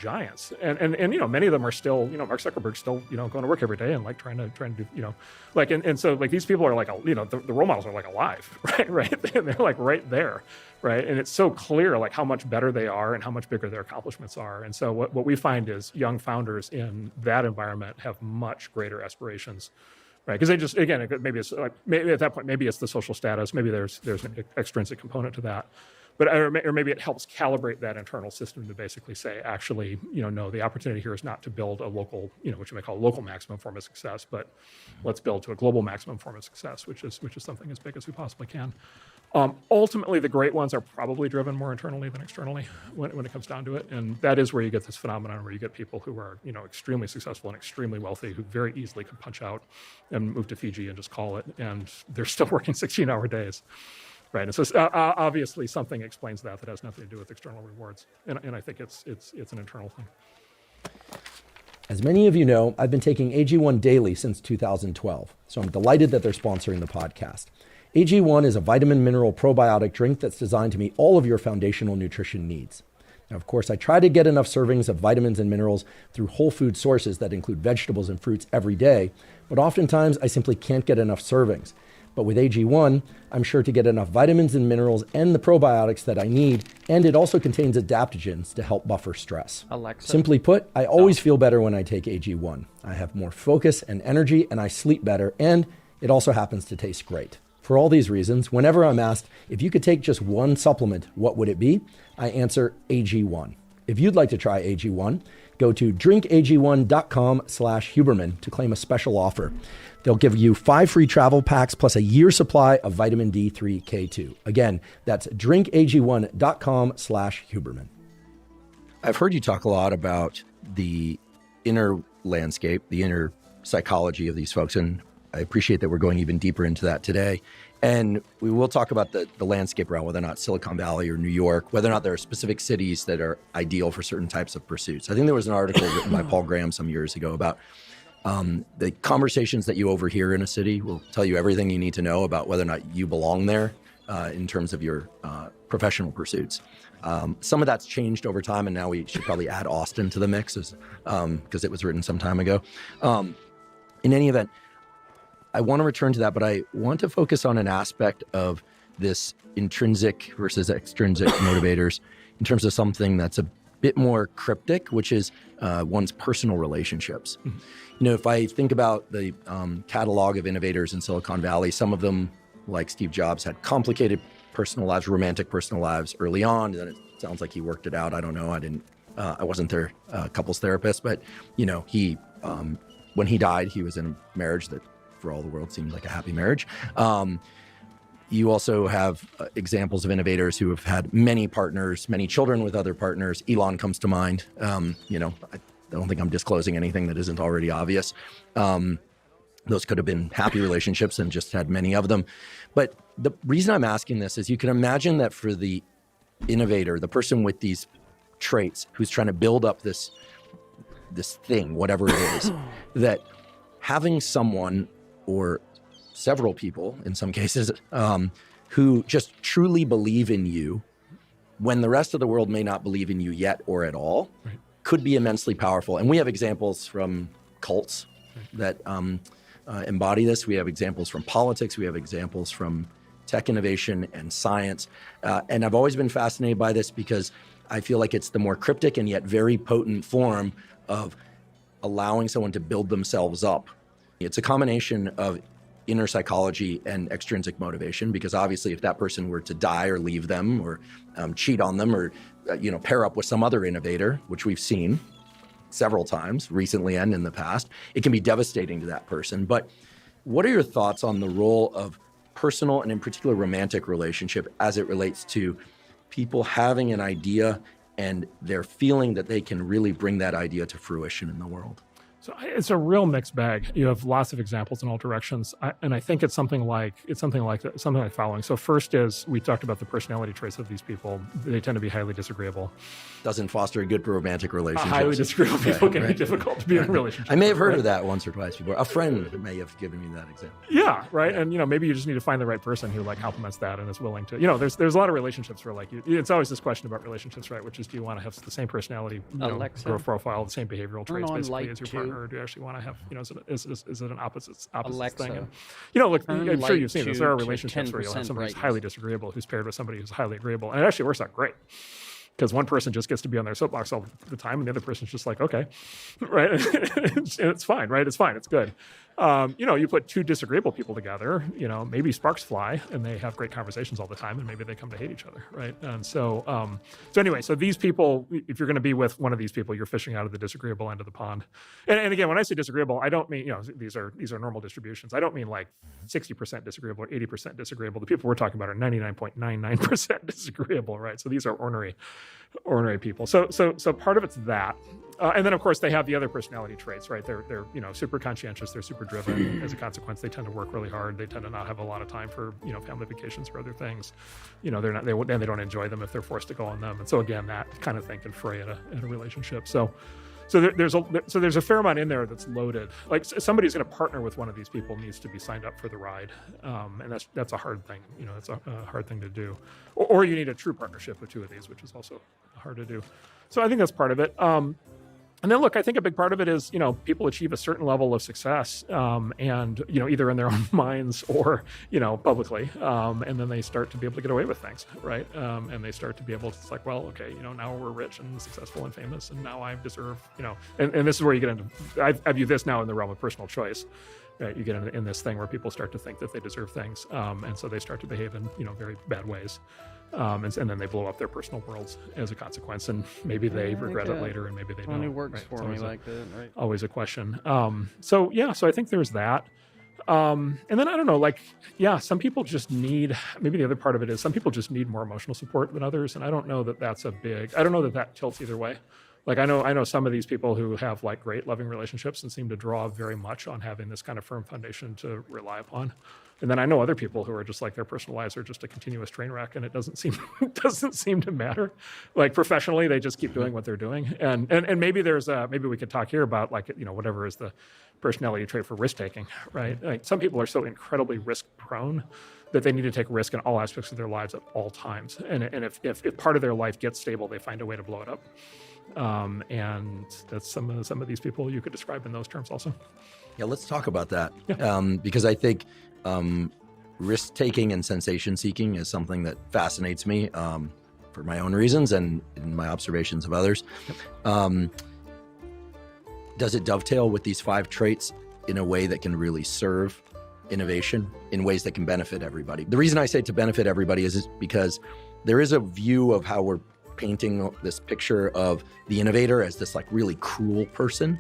giants, and many of them are still, Mark Zuckerberg's still, going to work every day and like trying to do, and so like these people are like, the role models are like alive, right? They're like right there, right? And it's so clear like how much better they are and how much bigger their accomplishments are. And so what we find is young founders in that environment have much greater aspirations, right? Because they just, again, maybe at that point, maybe it's the social status, maybe there's an extrinsic component to that. but or maybe it helps calibrate that internal system to basically say, actually, no, the opportunity here is not to build a local, what you might call a local maximum form of success, but let's build to a global maximum form of success, which is something as big as we possibly can. Ultimately, the great ones are probably driven more internally than externally when it comes down to it. And that is where you get this phenomenon where you get people who are, extremely successful and extremely wealthy, who very easily can punch out and move to Fiji and just call it. And they're still working 16-hour days. Right. And so obviously something explains that has nothing to do with external rewards. And I think it's an internal thing. As many of you know, I've been taking AG1 daily since 2012. So I'm delighted that they're sponsoring the podcast. AG1 is a vitamin mineral probiotic drink that's designed to meet all of your foundational nutrition needs. Now, of course, I try to get enough servings of vitamins and minerals through whole food sources that include vegetables and fruits every day, but oftentimes I simply can't get enough servings. But with AG1, I'm sure to get enough vitamins and minerals and the probiotics that I need, and it also contains adaptogens to help buffer stress. Alexa. Simply put, I always feel better when I take AG1. I have more focus and energy, and I sleep better, and it also happens to taste great. For all these reasons, whenever I'm asked, if you could take just one supplement, what would it be? I answer AG1. If you'd like to try AG1, go to drinkag1.com/Huberman to claim a special offer. They'll give you 5 free travel packs plus a year's supply of vitamin D3K2. Again, that's drinkag1.com/Huberman. I've heard you talk a lot about the inner landscape, the inner psychology of these folks, and I appreciate that we're going even deeper into that today. And we will talk about the landscape around whether or not Silicon Valley or New York, whether or not there are specific cities that are ideal for certain types of pursuits. I think there was an article written by Paul Graham some years ago about the conversations that you overhear in a city will tell you everything you need to know about whether or not you belong there in terms of your professional pursuits. Some of that's changed over time, and now we should probably add Austin to the mix because it was written some time ago. In any event, I want to return to that, but I want to focus on an aspect of this intrinsic versus extrinsic motivators in terms of something that's a bit more cryptic, which is one's personal relationships. Mm-hmm. If I think about the catalog of innovators in Silicon Valley, some of them, like Steve Jobs, had complicated personal lives, romantic personal lives early on. And then it sounds like he worked it out. I don't know. I wasn't their couples therapist, but he when he died, he was in a marriage that for all the world seemed like a happy marriage. You also have examples of innovators who have had many partners, many children with other partners. Elon comes to mind. I don't think I'm disclosing anything that isn't already obvious. Those could have been happy relationships and just had many of them. But the reason I'm asking this is you can imagine that for the innovator, the person with these traits who's trying to build up this thing, whatever it is, that having someone or several people in some cases who just truly believe in you when the rest of the world may not believe in you yet or at all, right, could be immensely powerful. And we have examples from cults that embody this. We have examples from politics. We have examples from tech innovation and science. And I've always been fascinated by this because I feel like it's the more cryptic and yet very potent form of allowing someone to build themselves up. It's a combination of inner psychology and extrinsic motivation, because obviously if that person were to die or leave them or cheat on them or pair up with some other innovator, which we've seen several times recently and in the past, it can be devastating to that person. But what are your thoughts on the role of personal and in particular romantic relationship as it relates to people having an idea and they're feeling that they can really bring that idea to fruition in the world? So it's a real mixed bag. You have lots of examples in all directions, and I think it's something like following. So first is we talked about the personality traits of these people. They tend to be highly disagreeable. Doesn't foster a good romantic relationship. Highly disagreeable people can be difficult to be in a relationship. I may have heard of that once or twice before. A friend may have given me that example. Yeah, right. And maybe you just need to find the right person who complements that and is willing to. There's a lot of relationships where it's always this question about relationships, right? Which is, do you want to have the same personality, growth profile, the same behavioral traits basically as your partner? Or do you actually want to have, is it an opposite Alexa, thing? And, look, I'm sure you've seen this. There are relationships where you'll have somebody who's highly disagreeable who's paired with somebody who's highly agreeable. And it actually works out great. Because one person just gets to be on their soapbox all the time, and the other person's just like, okay, right? And it's fine, right? It's fine. It's good. You put two disagreeable people together, maybe sparks fly and they have great conversations all the time, and maybe they come to hate each other, right? And so anyway, so these people, if you're going to be with one of these people, you're fishing out of the disagreeable end of the pond. And again, when I say disagreeable, I don't mean, these are normal distributions. I don't mean like 60% disagreeable or 80% disagreeable. The people we're talking about are 99.99% disagreeable, right? So these are ornery people. So part of it's that. And then, of course, they have the other personality traits, right? They're super conscientious. They're super driven. As a consequence, they tend to work really hard. They tend to not have a lot of time for, family vacations or other things. They don't enjoy them if they're forced to go on them. And so again, that kind of thing can fray at a relationship. So there's a fair amount in there that's loaded. Like somebody who's going to partner with one of these people needs to be signed up for the ride, and that's a hard thing. It's a hard thing to do. Or you need a true partnership with two of these, which is also hard to do. So I think that's part of it. And then look, I think a big part of it is, people achieve a certain level of success, and, either in their own minds or, publicly. And then they start to be able to get away with things, right? And they start to be able to, it's like, well, okay, now we're rich and successful and famous, and now I deserve, and this is where you get into, I view this now in the realm of personal choice. Right? You get in this thing where people start to think that they deserve things. And so they start to behave in, very bad ways. And then they blow up their personal worlds as a consequence, and maybe they regret it later, and maybe they don't. Only works right? for me like that, right? Always a question. So I think there's that. And then I don't know, some people just need, maybe the other part of it is some people just need more emotional support than others, and I don't know that I don't know that tilts either way. Like I know some of these people who have like great loving relationships and seem to draw very much on having this kind of firm foundation to rely upon. And then I know other people who are just like their personal lives are just a continuous train wreck, and it doesn't seem to matter. Like professionally, they just keep doing what they're doing. And maybe maybe we could talk here about whatever is the personality trait for risk taking, right? Like some people are so incredibly risk prone that they need to take risk in all aspects of their lives at all times. And if part of their life gets stable, they find a way to blow it up. And that's some of these people you could describe in those terms also. Yeah, let's talk about that. Yeah. Because I think risk-taking and sensation-seeking is something that fascinates me for my own reasons and in my observations of others. Yep. Does it dovetail with these 5 traits in a way that can really serve innovation in ways that can benefit everybody? The reason I say to benefit everybody is because there is a view of how we're painting this picture of the innovator as this like really cruel person.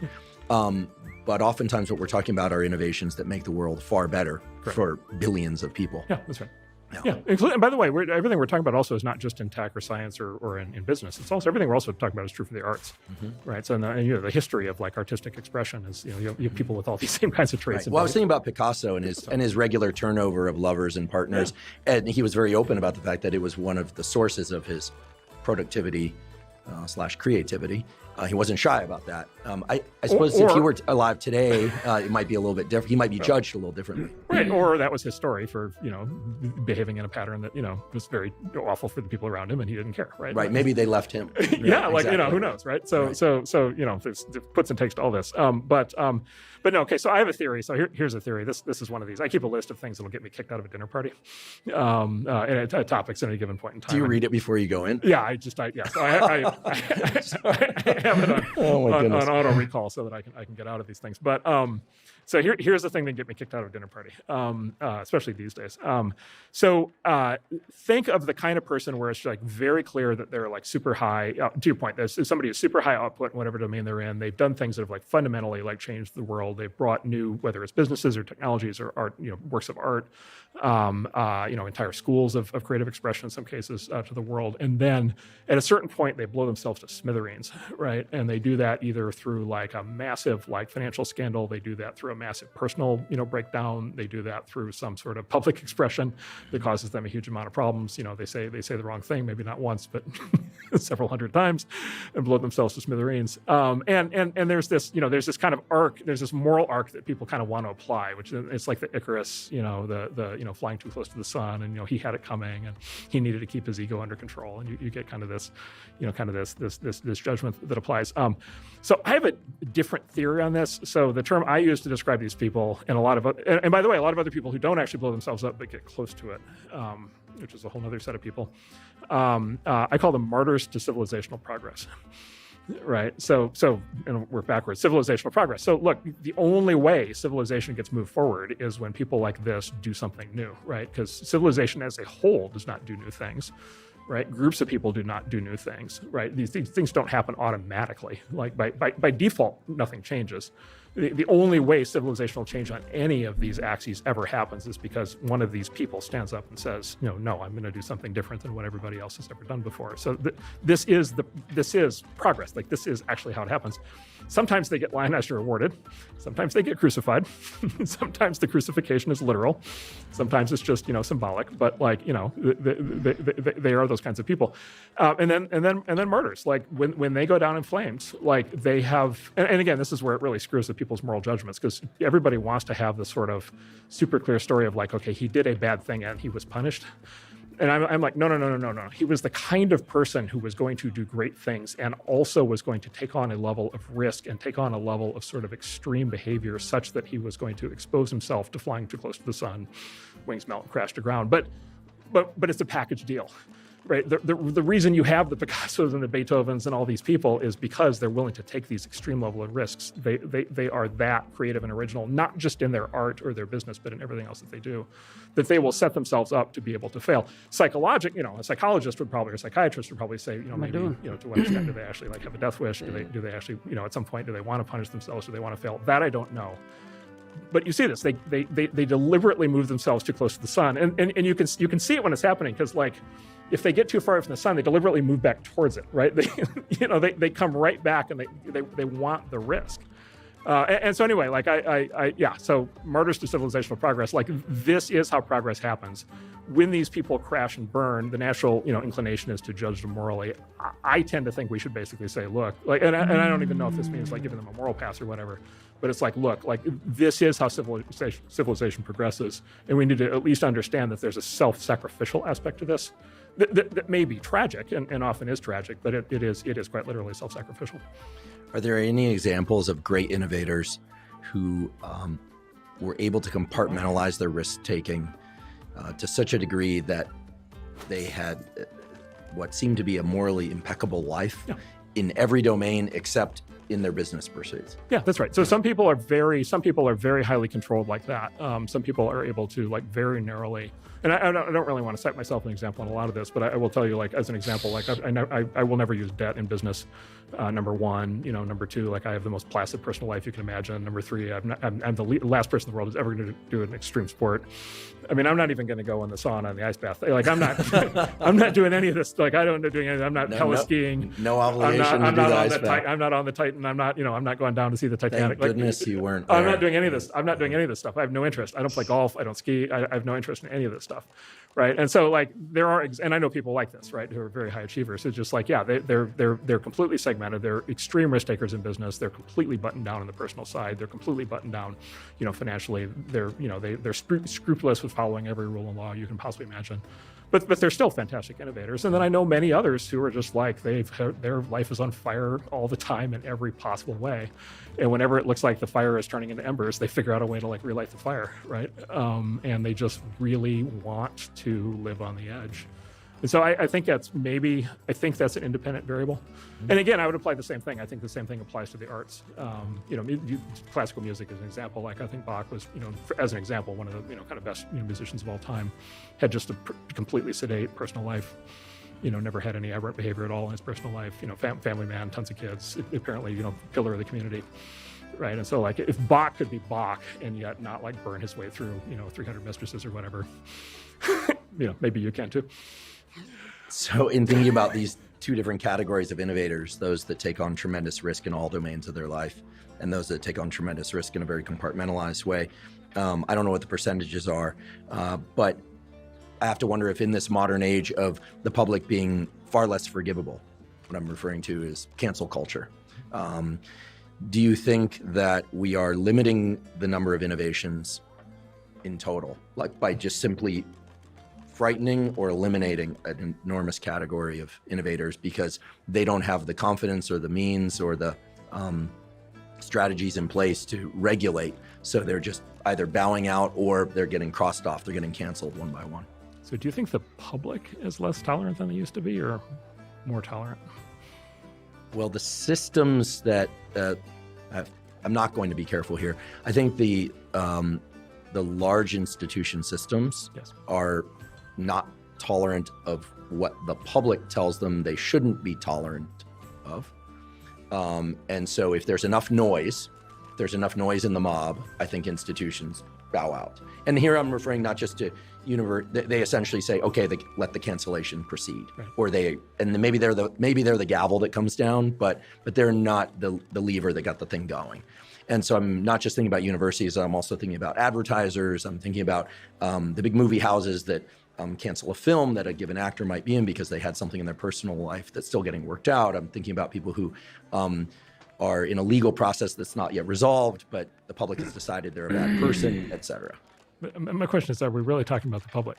But oftentimes what we're talking about are innovations that make the world far better for billions of people. Yeah, that's right. Yeah. And by the way, everything we're talking about also is not just in tech or science or in business. It's also everything we're also talking about is true for the arts, right? So the history of like artistic expression is you have people with all these same kinds of traits. Right. Well, I was thinking about Picasso and his regular turnover of lovers and partners, and he was very open about the fact that it was one of the sources of his productivity / creativity. He wasn't shy about that. I suppose if he were alive today, it might be a little bit different. He might be judged a little differently. Right, or that was his story for, behaving in a pattern that, was very awful for the people around him and he didn't care, right? Right, maybe they left him. Yeah, exactly. Who knows, right? So, there's puts and takes to all this. But no, okay, so I have a theory. So here's a theory. This is one of these. I keep a list of things that'll get me kicked out of a dinner party, and topics at any given point in time. Do you read it before you go in? Yeah, So I have it on auto recall so that I can get out of these things. But so here's the thing that get me kicked out of a dinner party, especially these days. So think of the kind of person where it's like very clear that they're like super high. To your point, there's somebody who's super high output in whatever domain they're in. They've done things that have like fundamentally like changed the world. They've brought new, whether it's businesses or technologies or art, works of art, entire schools of creative expression in some cases to the world. And then at a certain point, they blow themselves to smithereens, right? And they do that either through like a massive like financial scandal. They do that through a massive personal, breakdown. They do that through some sort of public expression that causes them a huge amount of problems. They say the wrong thing, maybe not once, but several hundred times, and blow themselves to smithereens. And there's this, there's this kind of arc, there's this moral arc that people kind of want to apply, which it's like the Icarus, the flying too close to the sun, and he had it coming, and he needed to keep his ego under control, and you get kind of this, this judgment that applies. So I have a different theory on this. So the term I use to describe these people, and and by the way, a lot of other people who don't actually blow themselves up but get close to it, which is a whole other set of people, I call them martyrs to civilizational progress. right? So and we're backwards, civilizational progress. So look, the only way civilization gets moved forward is when people like this do something new, right? Because civilization as a whole does not do new things, right? Groups of people do not do new things, right? These things don't happen automatically. Like by default, nothing changes. The only way civilizational change on any of these axes ever happens is because one of these people stands up and says, no, I'm going to do something different than what everybody else has ever done before. So this is progress. Like, this is actually how it happens. Sometimes they get lionized or rewarded. Sometimes they get crucified. Sometimes the crucifixion is literal. Sometimes it's just, symbolic. But they are those kinds of people. And then murders. Like when they go down in flames, like they have, and again, this is where it really screws with people's moral judgments, because everybody wants to have this sort of super clear story of like, okay, he did a bad thing and he was punished. And I'm like, no. He was the kind of person who was going to do great things and also was going to take on a level of risk and take on a level of sort of extreme behavior such that he was going to expose himself to flying too close to the sun, wings melt and crash to ground. But it's a package deal, right? The reason you have the Picassos and the Beethovens and all these people is because they're willing to take these extreme level of risks. They are that creative and original, not just in their art or their business, but in everything else that they do, that they will set themselves up to be able to fail. A psychologist would probably, or a psychiatrist would probably say, maybe, to what extent do they actually like have a death wish? Do they actually, at some point, do they want to punish themselves? Do they want to fail? That I don't know. But you see this, they deliberately move themselves too close to the sun. And you can see it when it's happening, because like, if they get too far from the sun, they deliberately move back towards it, right? They come right back and they want the risk. And so anyway, like so murders to civilizational progress, like this is how progress happens. When these people crash and burn, the natural, inclination is to judge them morally. I tend to think we should basically say, look, like, and I don't even know if this means like giving them a moral pass or whatever, but it's like, look, like this is how civilization progresses. And we need to at least understand that there's a self-sacrificial aspect to this that may be tragic and often is tragic, but it is quite literally self-sacrificial. Are there any examples of great innovators who were able to compartmentalize their risk-taking to such a degree that they had what seemed to be a morally impeccable life in every domain except in their business pursuits? Yeah, that's right. So some people are very highly controlled like that. Some people are able to like very narrowly. And I don't really want to cite myself an example in a lot of this, but I will tell you, like, as an example, like I will never use debt in business. Number one, number two, like I have the most placid personal life you can imagine. Number three, I'm the last person in the world who's ever going to do an extreme sport. I mean, I'm not even going to go in the sauna and the ice bath. Like I'm not doing any of this. Like I don't do anything. I'm not skiing. No obligation to do the ice bath. I'm not on the Titan. I'm not going down to see the Titanic. Thank goodness you weren't there. I'm not doing any of this. I'm not doing any of this stuff. I have no interest. I don't play golf. I don't ski. I have no interest in any of this stuff. Right. And so like there are, and I know people like this, right, who are very high achievers. It's just like, yeah, they're completely segmented. They're extreme risk takers in business. They're completely buttoned down on the personal side. They're completely buttoned down, financially. They're scrupulous with following every rule and law you can possibly imagine. But they're still fantastic innovators. And then I know many others who are just like, their life is on fire all the time in every possible way. And whenever it looks like the fire is turning into embers, they figure out a way to like relight the fire, right? And they just really want to live on the edge. And so I think that's an independent variable. Mm-hmm. And again, I would apply the same thing. I think the same thing applies to the arts. Classical music is an example. Like I think Bach was, as an example, one of the, kind of best musicians of all time, had just a completely sedate personal life. Never had any aberrant behavior at all in his personal life. Family man, tons of kids. Apparently, pillar of the community. Right. And so like if Bach could be Bach and yet not like burn his way through, 300 mistresses or whatever, maybe you can too. So in thinking about these two different categories of innovators, those that take on tremendous risk in all domains of their life and those that take on tremendous risk in a very compartmentalized way, I don't know what the percentages are, but I have to wonder if in this modern age of the public being far less forgivable, what I'm referring to is cancel culture. Do you think that we are limiting the number of innovations in total, like by just simply frightening or eliminating an enormous category of innovators because they don't have the confidence or the means or the strategies in place to regulate? So they're just either bowing out or they're getting crossed off, they're getting canceled one by one. So do you think the public is less tolerant than they used to be or more tolerant? Well, the systems that I'm not going to be careful here. I think the large institution systems are not tolerant of what the public tells them they shouldn't be tolerant of. And so if there's enough noise in the mob, I think institutions bow out. And here I'm referring not just to they essentially say, okay, let the cancellation proceed, right. Or maybe they're the gavel that comes down, but they're not the lever that got the thing going. And so I'm not just thinking about universities, I'm also thinking about advertisers. I'm thinking about the big movie houses that cancel a film that a given actor might be in because they had something in their personal life that's still getting worked out. I'm thinking about people who are in a legal process that's not yet resolved, but the public has decided they're a bad person, et cetera. My question is, are we really talking about the public?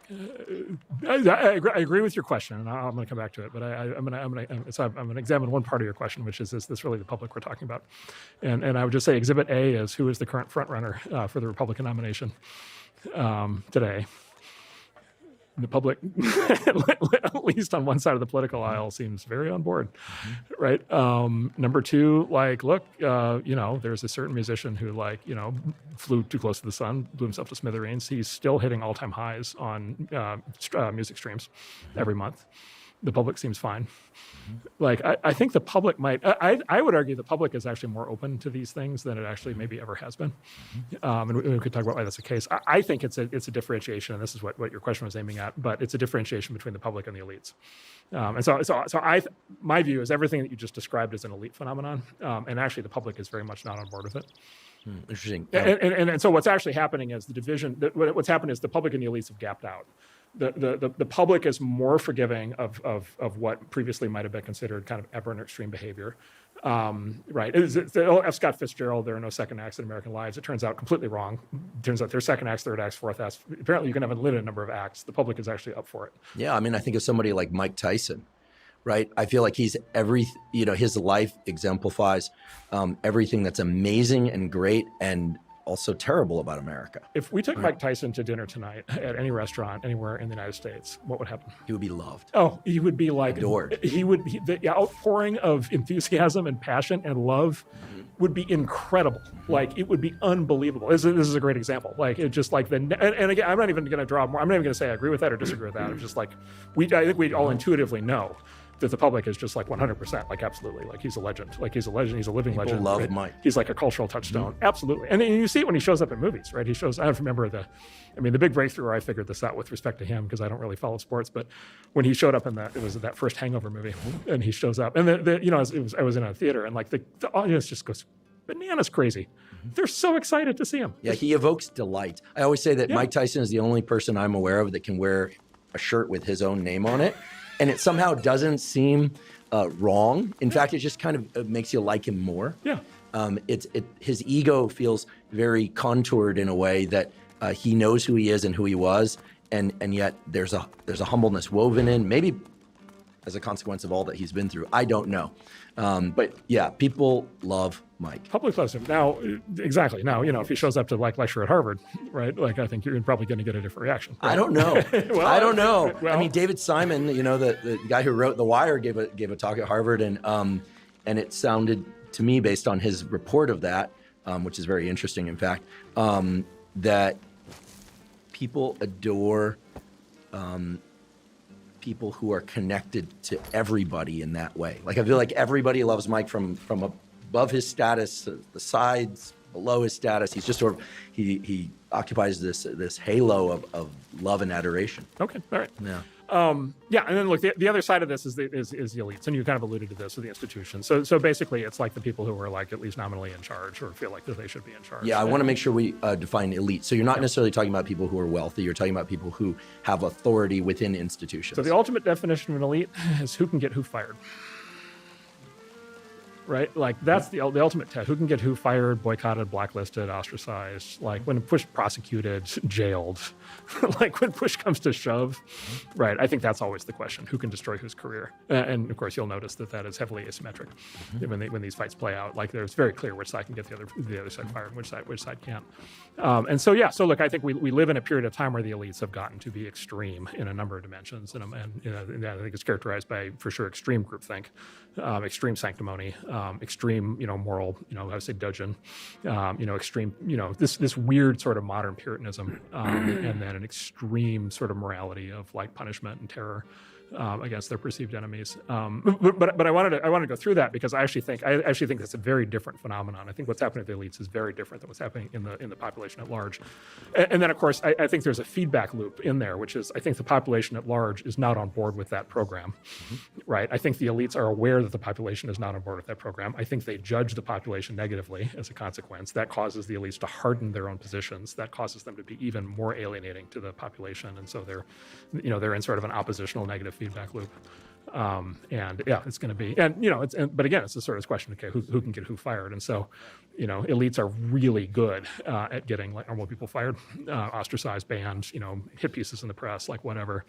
I agree with your question, and I'm going to come back to it. But I'm going to examine one part of your question, which is this really the public we're talking about? And I would just say Exhibit A is who is the current front runner for the Republican nomination today. The public, at least on one side of the political aisle, seems very on board, right? Number two, look, there's a certain musician who, flew too close to the sun, blew himself to smithereens. He's still hitting all-time highs on music streams every month. The public seems fine. I think the public might, I would argue the public is actually more open to these things than it actually maybe ever has been. And we could talk about why that's the case. I think it's a differentiation, and this is what your question was aiming at, but it's a differentiation between the public and the elites. And so my view is everything that you just described is an elite phenomenon, and actually the public is very much not on board with it. Interesting. And so what's actually happening is the division, what's happened is the public and the elites have gapped out. The public is more forgiving of what previously might have been considered kind of aberrant or extreme behavior, right? F. Scott Fitzgerald, there are no second acts in American lives. It turns out completely wrong. It turns out there's second acts, third acts, fourth acts. Apparently you can have a limited number of acts. The public is actually up for it. Yeah, I mean, I think of somebody like Mike Tyson, right? I feel like his life exemplifies everything that's amazing and great and also terrible about America. If we took Mike Tyson to dinner tonight at any restaurant anywhere in the United States, what would happen? He would be loved. Oh, he would be adored. The outpouring of enthusiasm and passion and love would be incredible. It would be unbelievable. This is a great example. It just and again, I'm not even going to draw more. I'm not even going to say I agree with that or disagree with that. It's just I think we all intuitively know that the public is just 100%, absolutely. He's a legend. He's a legend. He's a living legend. People love right? Mike. He's a cultural touchstone. Absolutely. And you see it when he shows up in movies, right? I don't remember the big breakthrough where I figured this out with respect to him, because I don't really follow sports, but when he showed up it was that first Hangover movie, and he shows up, and I was in a theater, and the audience just goes bananas crazy. They're so excited to see him. Yeah, he evokes delight. I always say that Mike Tyson is the only person I'm aware of that can wear a shirt with his own name on it, and it somehow doesn't seem wrong. In fact, it just kind of makes you like him more. Yeah. His ego feels very contoured in a way that he knows who he is and who he was, and yet there's a humbleness woven in, maybe as a consequence of all that he's been through. I don't know. But yeah, people love Mike. Public loves him. Now, exactly. Now, if he shows up to lecture at Harvard, right? I think you're probably going to get a different reaction. Right? I don't know. I don't know. Well, David Simon, the guy who wrote The Wire, gave a talk at Harvard, and it sounded to me, based on his report of that, which is very interesting, in fact, that people adore people who are connected to everybody in that way. I feel like everybody loves Mike from above his status, the sides, below his status. He's just he occupies this halo of love and adoration. Okay, all right. Yeah. And then look, the other side of this is the elites, and you kind of alluded to this with the institutions. So basically, it's the people who are at least nominally in charge, or feel like that they should be in charge. Yeah, I want to make sure we define elite. So you're not necessarily talking about people who are wealthy. You're talking about people who have authority within institutions. So the ultimate definition of an elite is who can get who fired. right? Like that's the ultimate test. Who can get who fired, boycotted, blacklisted, ostracized? Like when push, prosecuted, jailed. Like when push comes to shove, right? I think that's always the question: who can destroy whose career? And of course, you'll notice that is heavily asymmetric when these fights play out. Like there's very clear which side can get the other side fired, and which side can't. And so yeah, so look, I think we live in a period of time where the elites have gotten to be extreme in a number of dimensions, and I think it's characterized by, for sure, extreme groupthink, extreme sanctimony, extreme, moral, I would say dudgeon, extreme, this weird sort of modern Puritanism, and then an extreme sort of morality of like punishment and terror against their perceived enemies. But I wanted to go through that because I actually think that's a very different phenomenon. I think what's happening to the elites is very different than what's happening in the population at large. And then of course I think there's a feedback loop in there, which is I think the population at large is not on board with that program, right? I think the elites are aware that the population is not on board with that program. I think they judge the population negatively as a consequence. That causes the elites to harden their own positions. That causes them to be even more alienating to the population, and so they're in sort of an oppositional negative feedback loop. And yeah, it's going to be, but again, it's a sort of question, okay, who can get who fired? And so, elites are really good at getting like normal people fired, ostracized, banned, hit pieces in the press, like whatever.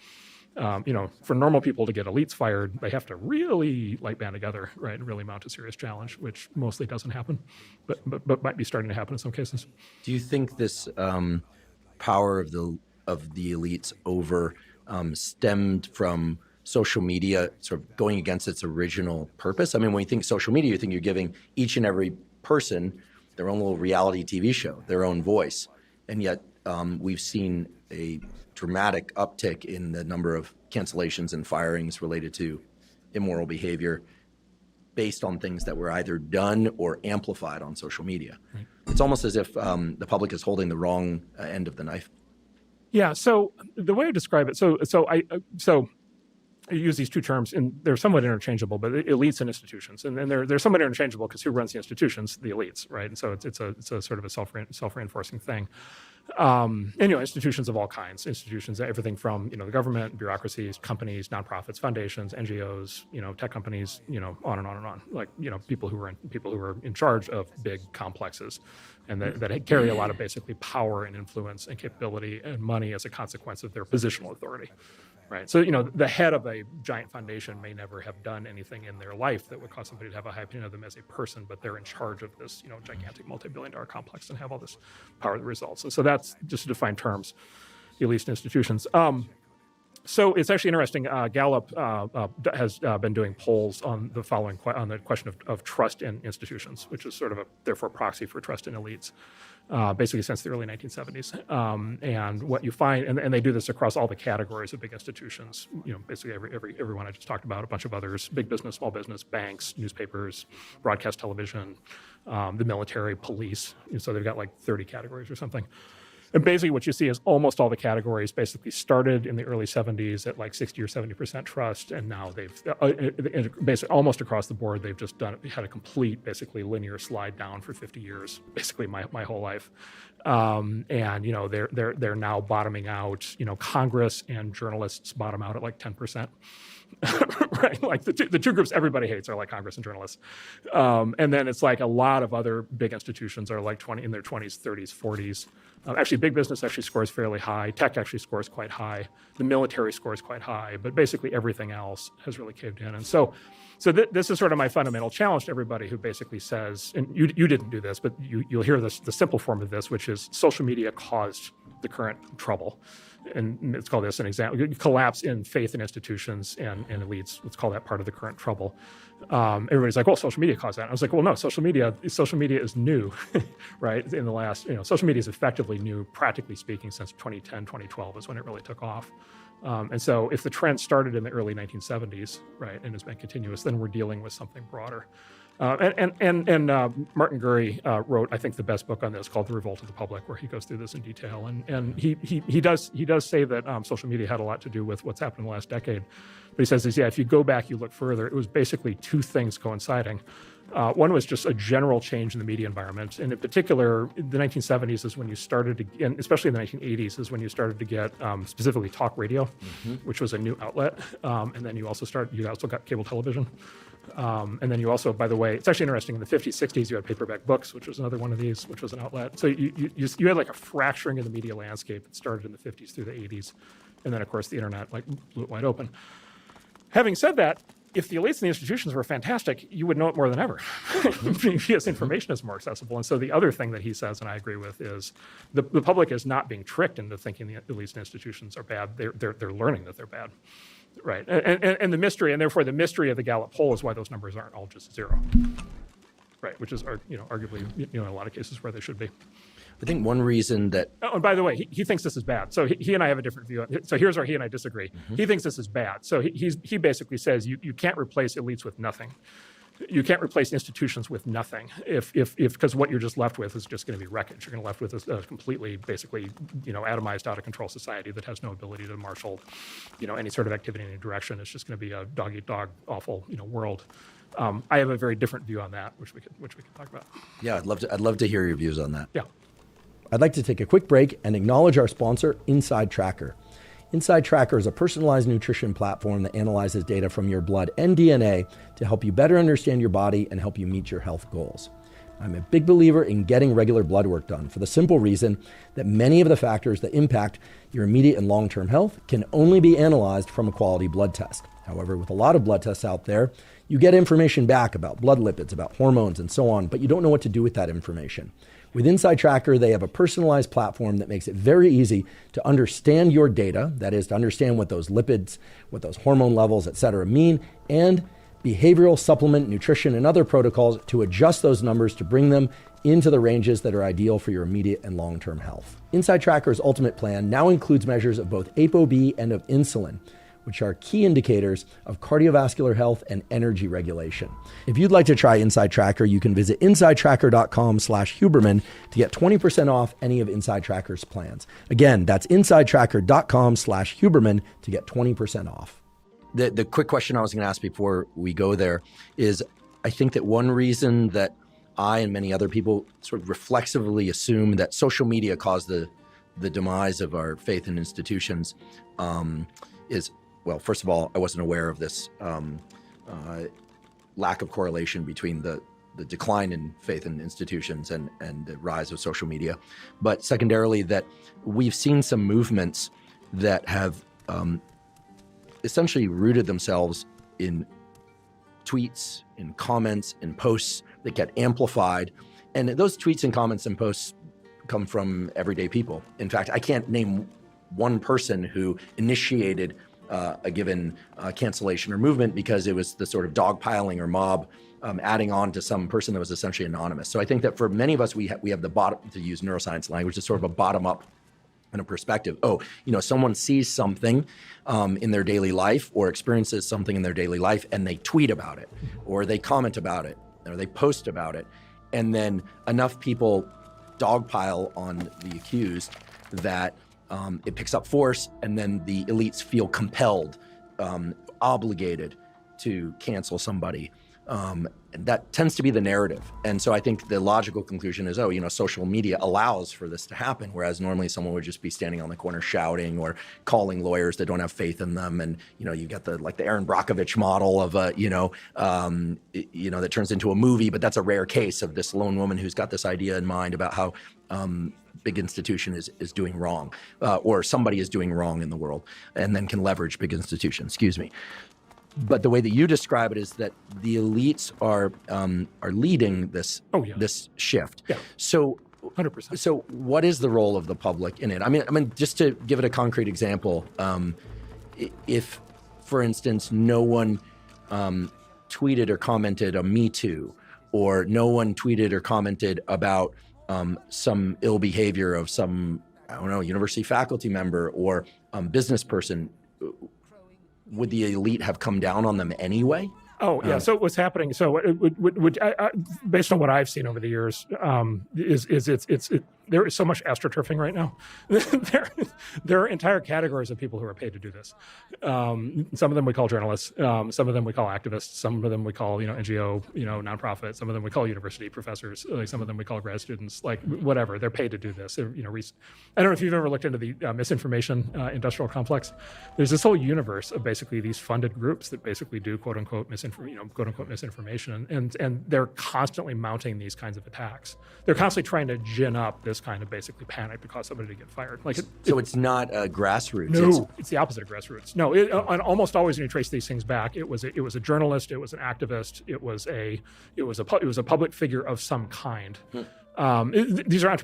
For normal people to get elites fired, they have to really like band together, right, and really mount a serious challenge, which mostly doesn't happen, but might be starting to happen in some cases. Do you think this power of the elites over stemmed from social media sort of going against its original purpose? I mean, when you think social media, you think you're giving each and every person their own little reality TV show, their own voice. And yet we've seen a dramatic uptick in the number of cancellations and firings related to immoral behavior based on things that were either done or amplified on social media. Right. It's almost as if the public is holding the wrong end of the knife. Yeah. So the way I describe it, so I use these two terms, and they're somewhat interchangeable, but elites and institutions, and they're somewhat interchangeable because who runs the institutions? The elites, right? And so it's a sort of a self-reinforcing thing. Institutions of all kinds, institutions, everything from the government, bureaucracies, companies, nonprofits, foundations, NGOs, tech companies, on and on and on. Like people who are in charge of big complexes, and that carry a lot of basically power and influence and capability and money as a consequence of their positional authority. Right. So, the head of a giant foundation may never have done anything in their life that would cause somebody to have a high opinion of them as a person, but they're in charge of this, gigantic multi-billion-dollar complex and have all this power that results. And so that's just to define terms, at least institutions. So it's actually interesting. Gallup has been doing polls on on the question of trust in institutions, which is sort of therefore proxy for trust in elites, basically since the early 1970s. And what you find, and they do this across all the categories of big institutions. Basically everyone I just talked about, a bunch of others: big business, small business, banks, newspapers, broadcast television, the military, police. So they've got like 30 categories or something. And basically what you see is almost all the categories basically started in the early 70s at like 60 or 70% trust. And now they've basically almost across the board, they've just had a complete basically linear slide down for 50 years, basically my whole life. And they're now bottoming out, Congress and journalists bottom out at like 10%. Right, like the two groups everybody hates are like Congress and journalists, and then it's like a lot of other big institutions are like in their 20s, 30s, 40s. Actually, big business actually scores fairly high. Tech actually scores quite high. The military scores quite high, but basically everything else has really caved in. And so this is sort of my fundamental challenge to everybody who basically says, and you didn't do this, but you'll hear this, the simple form of this, which is social media caused the current trouble. And let's call this an example: collapse in faith in institutions and elites. Let's call that part of the current trouble. Everybody's like, well, social media caused that. I was like, well, no, social media is new, right? In the last, social media is effectively new, practically speaking, since 2010, 2012 is when it really took off. And so if the trend started in the early 1970s, right, and has been continuous, then we're dealing with something broader. And Martin Gurry wrote, I think, the best book on this called The Revolt of the Public, where he goes through this in detail. And he does say that social media had a lot to do with what's happened in the last decade. But he says, if you go back, you look further, it was basically two things coinciding. One was just a general change in the media environment. And in particular, the 1970s is when you started to, and especially in the 1980s, is when you started to get specifically talk radio, which was a new outlet. And then you also got cable television. And then you also, by the way, it's actually interesting, in the 50s, 60s, you had paperback books, which was another one of these, which was an outlet. So you had like a fracturing of the media landscape that started in the 50s through the 80s. And then, of course, the internet like blew it wide open. Having said that, if the elites and the institutions were fantastic, you would know it more than ever because information is more accessible. And so the other thing that he says, and I agree with, is the public is not being tricked into thinking the elites and institutions are bad. They're learning that they're bad. Right. And the mystery, and therefore the mystery of the Gallup poll is why those numbers aren't all just zero. Right. Which is, arguably, in a lot of cases where they should be. I think one reason that... Oh, and by the way, he thinks this is bad. So he and I have a different view. So here's where he and I disagree. He thinks this is bad. So he basically says you can't replace elites with nothing. You can't replace institutions with nothing because what you're just left with is just going to be wreckage. You're going to left with a completely, basically, atomized, out of control society that has no ability to marshal, any sort of activity in any direction. It's just going to be a dog-eat-dog, awful, world. I have a very different view on that, which we could talk about. Yeah, I'd love to hear your views on that. Yeah. I'd like to take a quick break and acknowledge our sponsor, Inside Tracker. Inside Tracker is a personalized nutrition platform that analyzes data from your blood and DNA to help you better understand your body and help you meet your health goals. I'm a big believer in getting regular blood work done for the simple reason that many of the factors that impact your immediate and long-term health can only be analyzed from a quality blood test. However, with a lot of blood tests out there, you get information back about blood lipids, about hormones, and so on, but you don't know what to do with that information. With Inside Tracker, they have a personalized platform that makes it very easy to understand your data, that is, to understand what those lipids, what those hormone levels, et cetera, mean, and behavioral, supplement, nutrition, and other protocols to adjust those numbers to bring them into the ranges that are ideal for your immediate and long-term health. Inside Tracker's ultimate plan now includes measures of both ApoB and of insulin, which are key indicators of cardiovascular health and energy regulation. If you'd like to try Inside Tracker, you can visit insidetracker.com/Huberman to get 20% off any of Inside Tracker's plans. Again, that's insidetracker.com/Huberman to get 20% off. The quick question I was going to ask before we go there is, I think that one reason that I and many other people sort of reflexively assume that social media caused the demise of our faith in institutions is, well, first of all, I wasn't aware of this lack of correlation between the decline in faith in institutions and the rise of social media. But secondarily, that we've seen some movements that have essentially rooted themselves in tweets, in comments, in posts that get amplified. And those tweets and comments and posts come from everyday people. In fact, I can't name one person who initiated a given cancellation or movement because it was the sort of dogpiling or mob adding on to some person that was essentially anonymous. So I think that for many of us, we have the bottom, to use neuroscience language, it's sort of a bottom-up kind of perspective. Someone sees something in their daily life or experiences something in their daily life and they tweet about it, or they comment about it, or they post about it. And then enough people dogpile on the accused that it picks up force, and then the elites feel compelled, obligated to cancel somebody. And that tends to be the narrative. And so I think the logical conclusion is, social media allows for this to happen, whereas normally someone would just be standing on the corner shouting or calling lawyers that don't have faith in them. And, you get the Aaron Brockovich model of, that turns into a movie, but that's a rare case of this lone woman who's got this idea in mind about how big institution is doing wrong, or somebody is doing wrong in the world, and then can leverage big institution, But the way that you describe it is that the elites are leading this this shift. Yeah. So 100%. So what is the role of the public in it? I mean, just to give it a concrete example, if, for instance, no one tweeted or commented a Me Too, or no one tweeted or commented about some ill behavior of some, university faculty member or business person, would the elite have come down on them anyway? Oh, yeah. So what's happening? So based on what I've seen over the years, is there is so much astroturfing right now. there are entire categories of people who are paid to do this. Some of them we call journalists. Some of them we call activists. Some of them we call, NGO, nonprofit. Some of them we call university professors. Like some of them we call grad students. Like whatever, they're paid to do this. I don't know if you've ever looked into the misinformation industrial complex. There's this whole universe of basically these funded groups that basically do quote unquote misinformation, and they're constantly mounting these kinds of attacks. They're constantly trying to gin up this kind of basically panic to cause somebody to get fired. So it's not grassroots. No, it's the opposite of grassroots. No, and almost always when you trace these things back, it was a journalist, it was an activist, it was a public figure of some kind. These are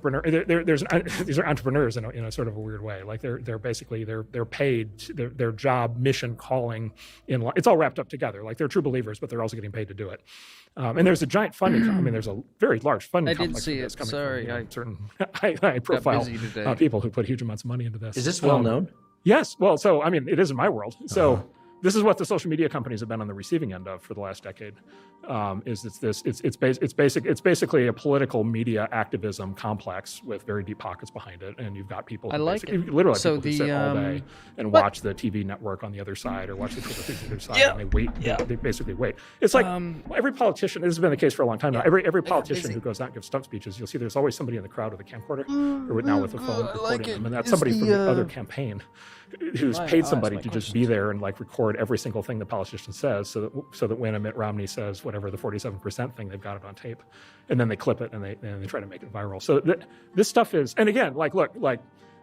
these are entrepreneurs in a sort of a weird way. Like they're basically they're paid their job, mission, calling it's all wrapped up together. Like they're true believers, but they're also getting paid to do it. And there's a giant funding. There's a very large funding complex. I did see it. Sorry, from, certain high profile people who put huge amounts of money into this. Is this well known? Yes. Well, so it is in my world. So. This is what the social media companies have been on the receiving end of for the last decade. It's basically a people media activism complex with very deep pockets behind it, and you've got people who literally so people who sit all day and watch the TV network on the other side or watch the Twitter feed on the other side, and they wait. Yeah. They basically wait. It's like every politician. This has been the case for a long time now. Every politician who goes out and gives stump speeches, you'll see there's always somebody in the crowd with a camcorder or now with a phone recording them, and that's somebody from the other campaign who's paid somebody to just be there and record every single thing the politician says, so that when Mitt Romney says whatever the 47% thing, they've got it on tape, and then they clip it and they try to make it viral. So this stuff is, and again, look,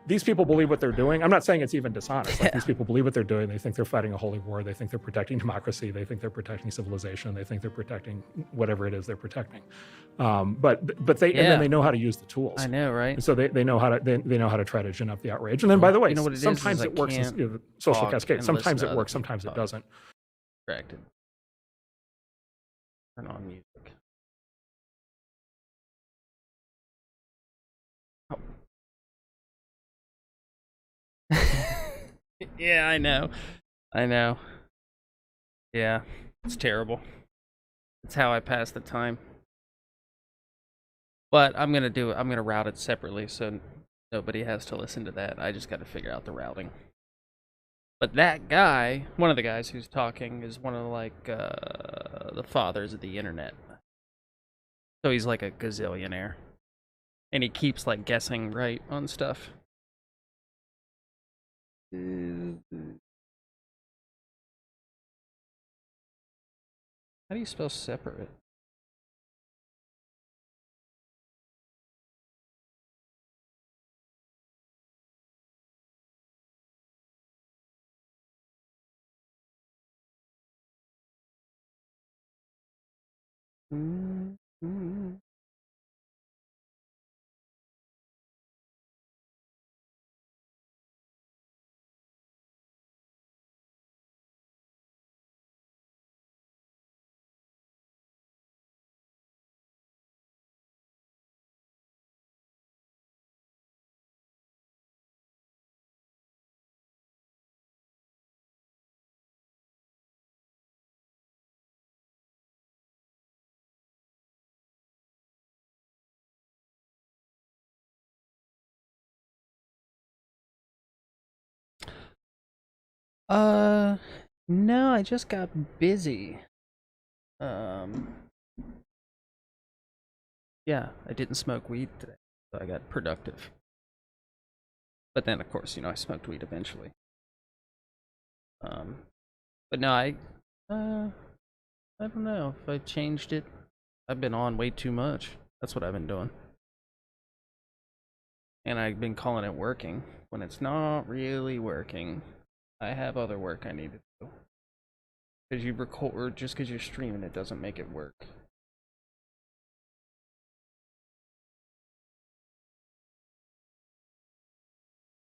these people believe what they're doing. I'm not saying it's even dishonest. These people believe what they're doing. They think they're fighting a holy war. They think they're protecting democracy. They think they're protecting civilization. They think they're protecting whatever it is they're protecting. But they and then they know how to use the tools. I know, right? And so they know how to they know how to try to gin up the outrage. And then by the way, sometimes it works in the social cascade. Sometimes it works. Sometimes it doesn't. Distracted. Turn on music. Yeah, I know. Yeah, it's terrible. It's how I pass the time. But I'm gonna route it separately so nobody has to listen to that. I just gotta figure out the routing. But that guy, one of the guys who's talking, is one of the fathers of the internet. So he's like a gazillionaire. And he keeps guessing right on stuff. How do you spell separate? No, I just got busy. Yeah, I didn't smoke weed today, so I got productive. But then, of course, I smoked weed eventually. But no, I don't know if I changed it. I've been on way too much. That's what I've been doing. And I've been calling it working when it's not really working. I have other work I need to do. Because you record, or just because you're streaming, it doesn't make it work.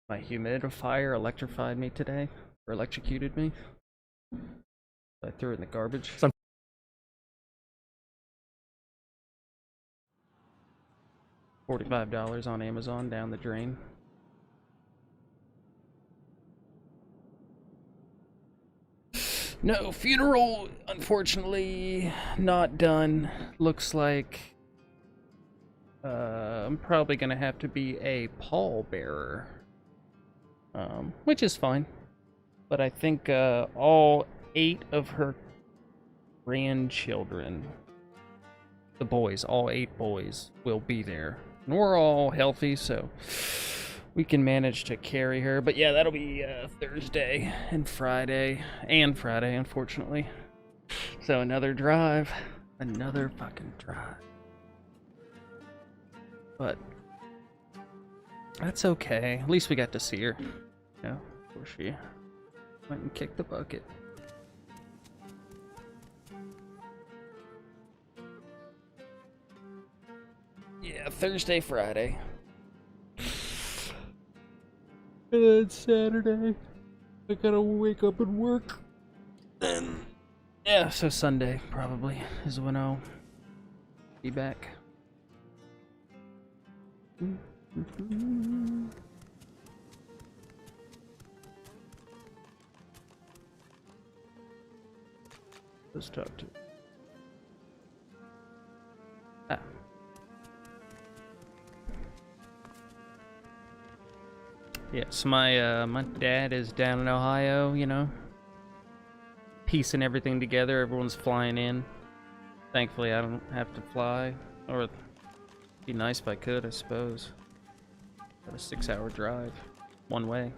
My humidifier electrified me today, or electrocuted me. I threw it in the garbage. $45 on Amazon down the drain. No, funeral, unfortunately, not done. Looks like I'm probably gonna have to be a pallbearer, which is fine. But I think all 8 of her grandchildren, the boys, all 8 boys, will be there. And we're all healthy, so we can manage to carry her. But yeah, that'll be Thursday and Friday, unfortunately. So another drive, another fucking drive. But that's okay. At least we got to see her. You know, before she went and kicked the bucket. Yeah, Thursday, Friday. And then Saturday, I gotta wake up and work. Then, yeah, so Sunday probably is when I'll be back. Let's talk to. Ah. Yes, my dad is down in Ohio, you know, piecing everything together. Everyone's flying in. Thankfully, I don't have to fly. Or, it'd be nice if I could, I suppose. Got a 6-hour drive, one way.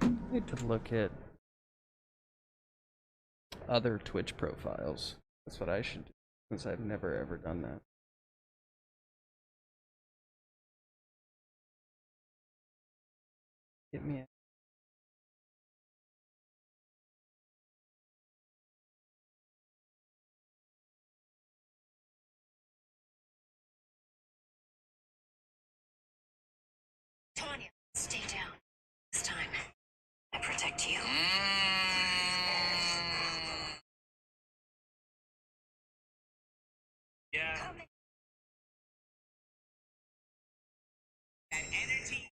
I need to look at other Twitch profiles. That's what I should do, since I've never ever done that. Get me Tanya, stay down. This time, I protect you. Yeah. That energy.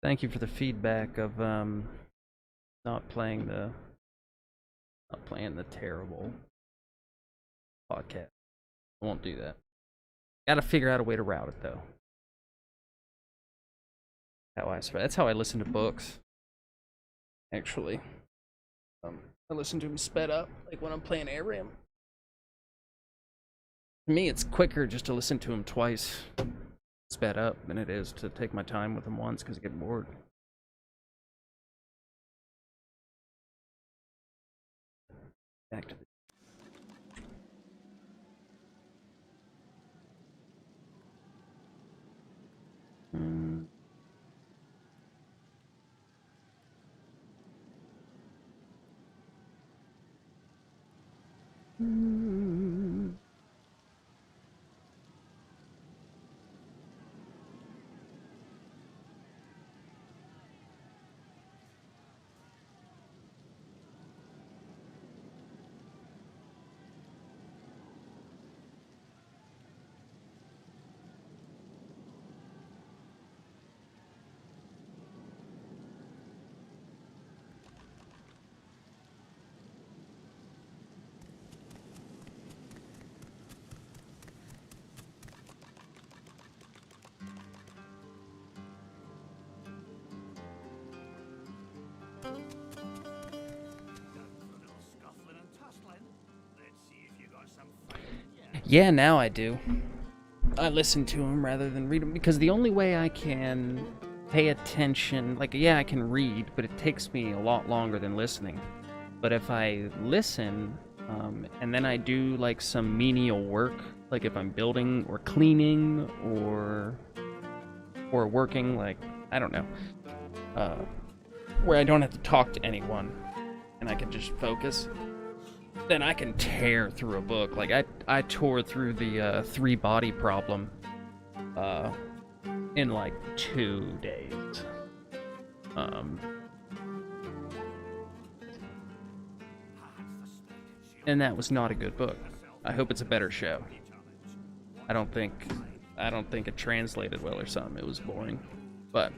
Thank you for the feedback of not playing the terrible podcast. I won't do that. Gotta figure out a way to route it though. That's how I listen to books. Actually, I listen to them sped up, like when I'm playing ARAM. For me, it's quicker just to listen to them twice, sped up, than it is to take my time with them once because I get bored. Back to the Yeah, now I do. I listen to them rather than read them because the only way I can pay attention, like, yeah, I can read, but it takes me a lot longer than listening. But if I listen, and then I do like some menial work, like if I'm building or cleaning or working, like, I don't know, where I don't have to talk to anyone and I can just focus, then I can tear through a book. Like I tore through the Three Body Problem in like 2 days. And that was not a good book. I hope it's a better show. I don't think it translated well or something. It was boring, but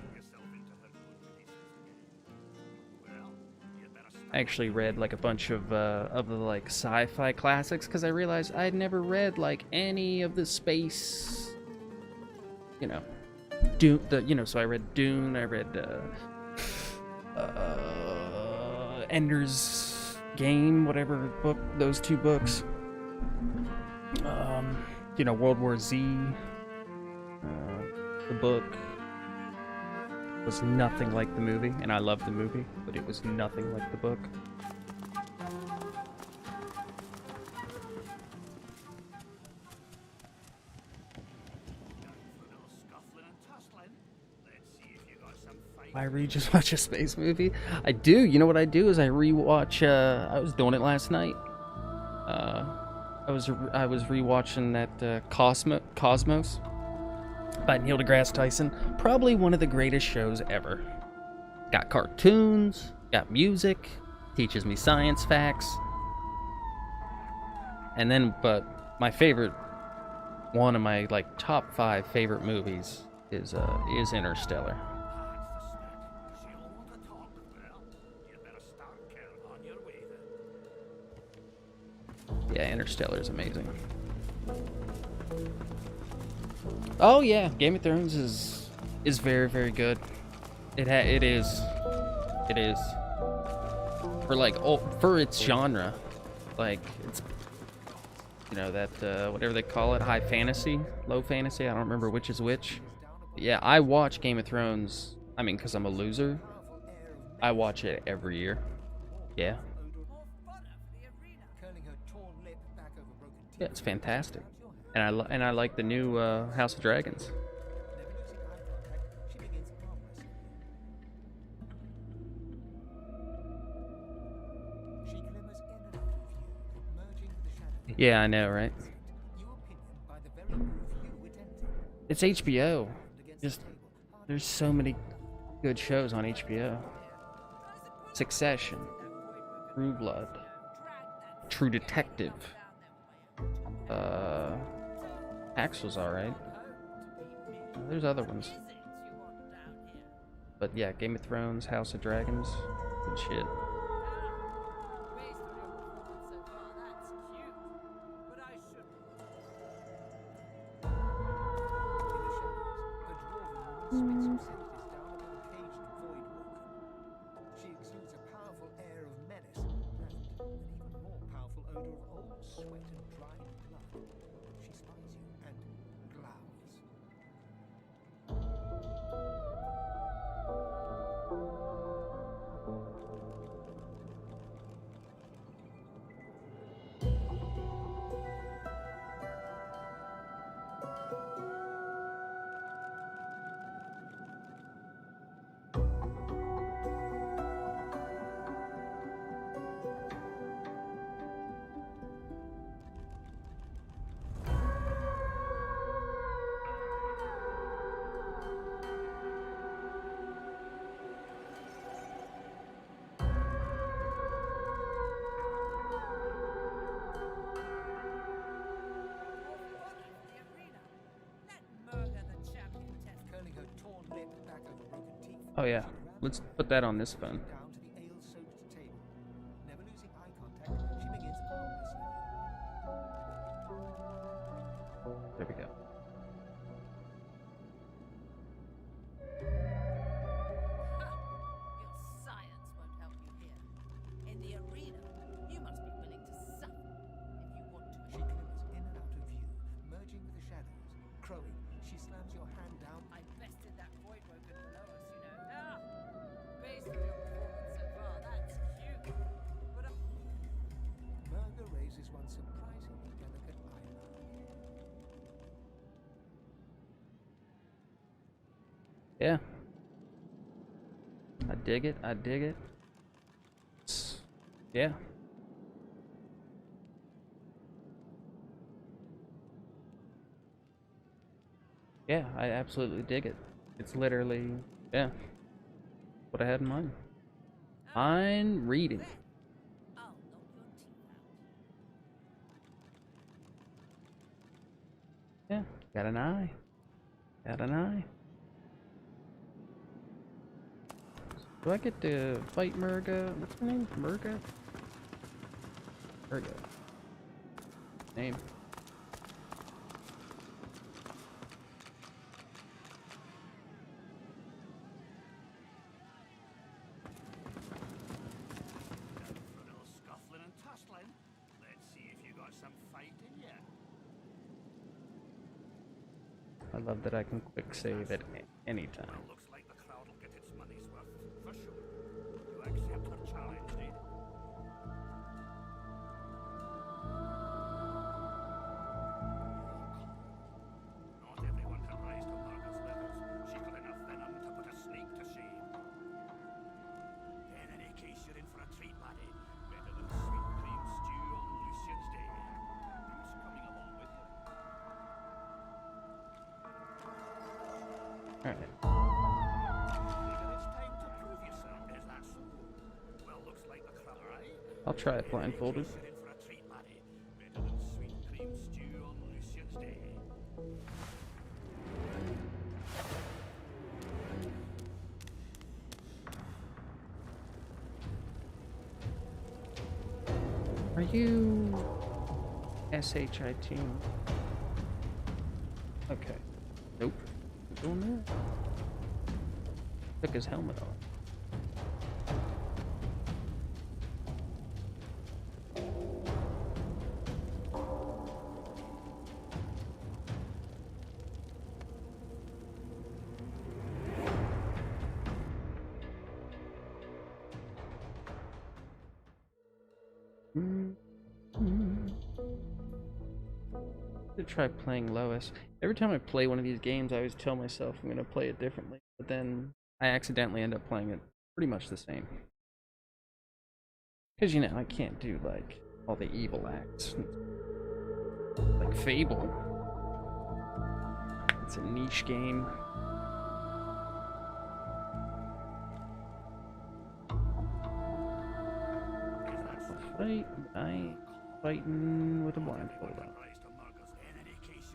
I actually read like a bunch of the like sci-fi classics because I realized I'd never read like any of the space, you know, Dune. So I read Dune. I read Ender's Game, whatever book, those 2 books. World War Z. The book was nothing like the movie, and I loved the movie, but it was nothing like the book. I just watch a space movie. I do. You know what I do is I rewatch. I was doing it last night. I was rewatching that Cosmos by Neil deGrasse Tyson. Probably one of the greatest shows ever. Got cartoons, got music, teaches me science facts. And then, but my favorite, one of my like top 5 favorite movies is Interstellar. Yeah, Interstellar is amazing. Oh yeah, Game of Thrones is very, very good. It is for its genre, like it's that whatever they call it, high fantasy, low fantasy. I don't remember which is which. But yeah, I watch Game of Thrones. I mean, because I'm a loser. I watch it every year. Yeah. Yeah, it's fantastic, and I like the new House of Dragons. Yeah, I know, right? It's HBO. Just there's so many good shows on HBO. Succession, True Blood, True Detective. Axe was alright. There's other ones. But yeah, Game of Thrones, House of Dragons, good shit. Oh yeah, let's put that on this phone. There we go. Your science won't help you here. In the arena, you must be willing to suffer if you want to. She glimmers in and out of view, merging with the shadows. Crowing, she slams your hand down. I bested that void woken below us, you know. Ah! Based on your performance so far, that's cute. But Murga raises one surprisingly delicate eyebrow. Yeah. I dig it. I dig it. Yeah. Yeah, I absolutely dig it. It's literally, yeah, what I had in mind. Fine reading. I'll knock your teeth out. Yeah, got an eye. Got an eye. Do I get to fight Murga? What's her name? Murga? Murga. Name. For a little scuffling and tussling. Let's see if you got some fight in ya. I love that I can quick save at any time. Well, looks like the crowd will get its money's worth, for sure. You accept her challenge, eh? Not everyone can rise to Margaret's levels. She got enough venom to put a snake to shame. In any case, you're in for a treat, laddie. Better than sweet cream stew on Lucian's Day. Who's coming along with you? Alright. Figure it's time to prove yourself. Is that so? Well, looks like the crowd, right? I'll try it blindfolded. You're in for a treat, laddie. Better than sweet cream stew on Lucian's Day. Are you SHIT? Okay. Nope. Not doing that. Took his helmet off. To try playing Lois. Every time I play one of these games, I always tell myself I'm gonna play it differently, but then I accidentally end up playing it pretty much the same. Because, you know, I can't do, like, all the evil acts. Like Fable. It's a niche game. Fight? I ain't fighting with a blindfold on. Rise to Margaret's. In any case,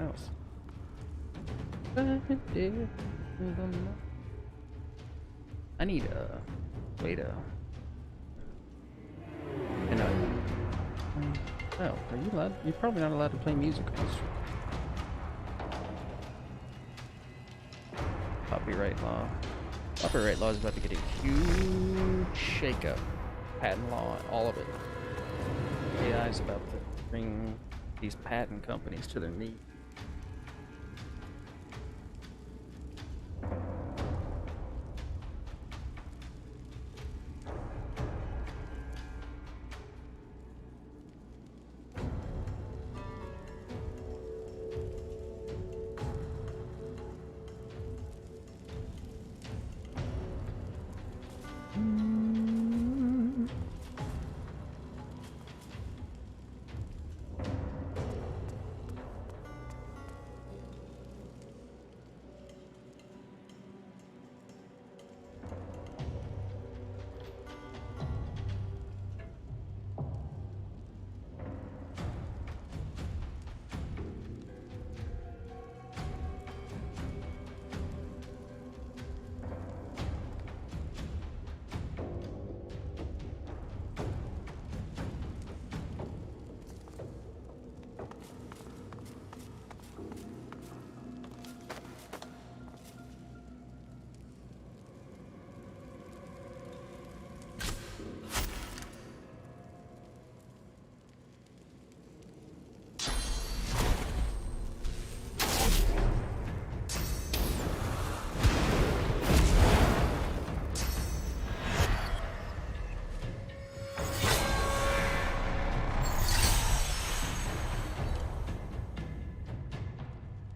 else. I need a way to. And oh, are you allowed? You're probably not allowed to play music on this. Copyright law. Copyright law is about to get a huge shakeup. Patent law, all of it. AI is about to bring these patent companies to their knees.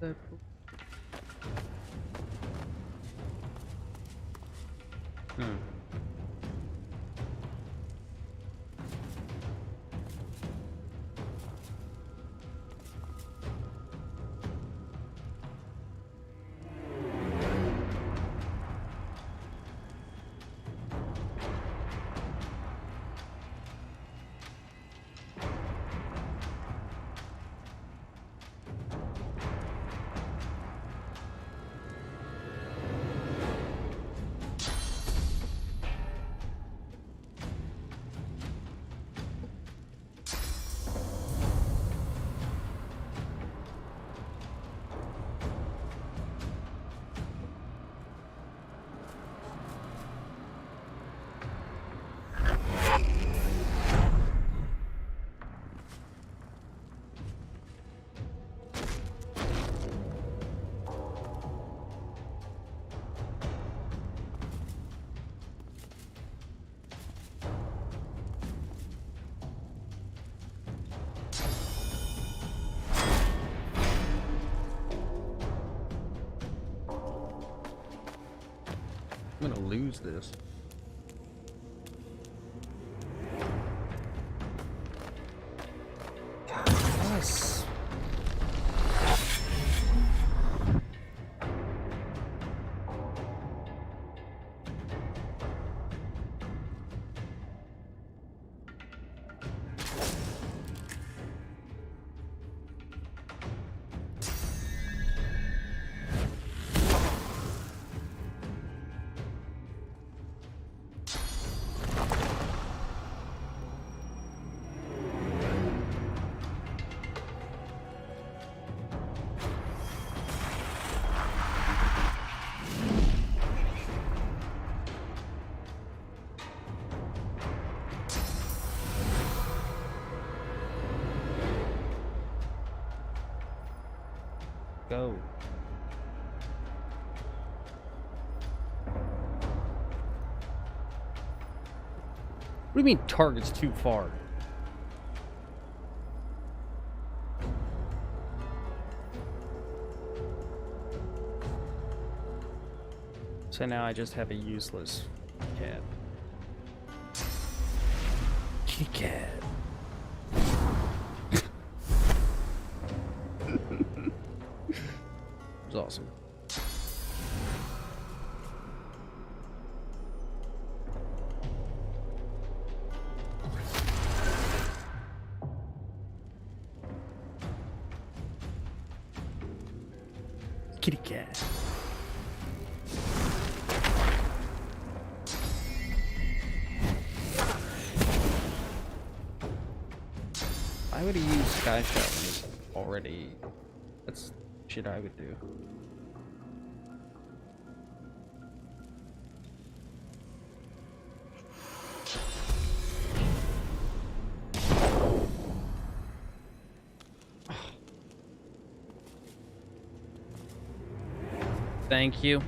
Hmm. I'm gonna lose this. Yes. Go. What do you mean target's too far? So now I just have a useless cat. Kitty cat. It was awesome. Kitty cat. Why would he use Sky Shot when he's already... That's shit I would do. Thank you.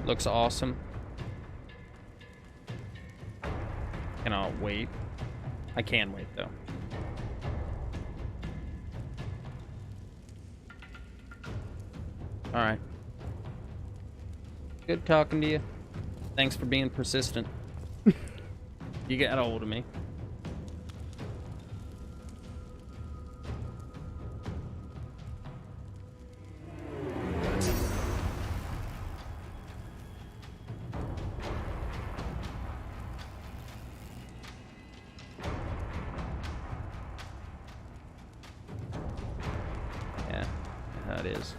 Looks awesome. Cannot wait. I can wait though. Alright. Good talking to you. Thanks for being persistent. You got a hold of me. Yeah, that is.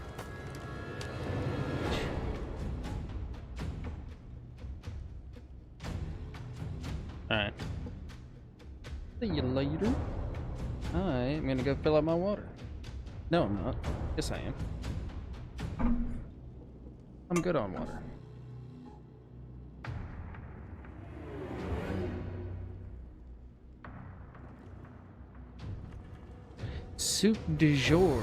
Alright. See you later. I'm gonna go fill up my water. No, I'm not. Yes, I am. I'm good on water. Soup du jour.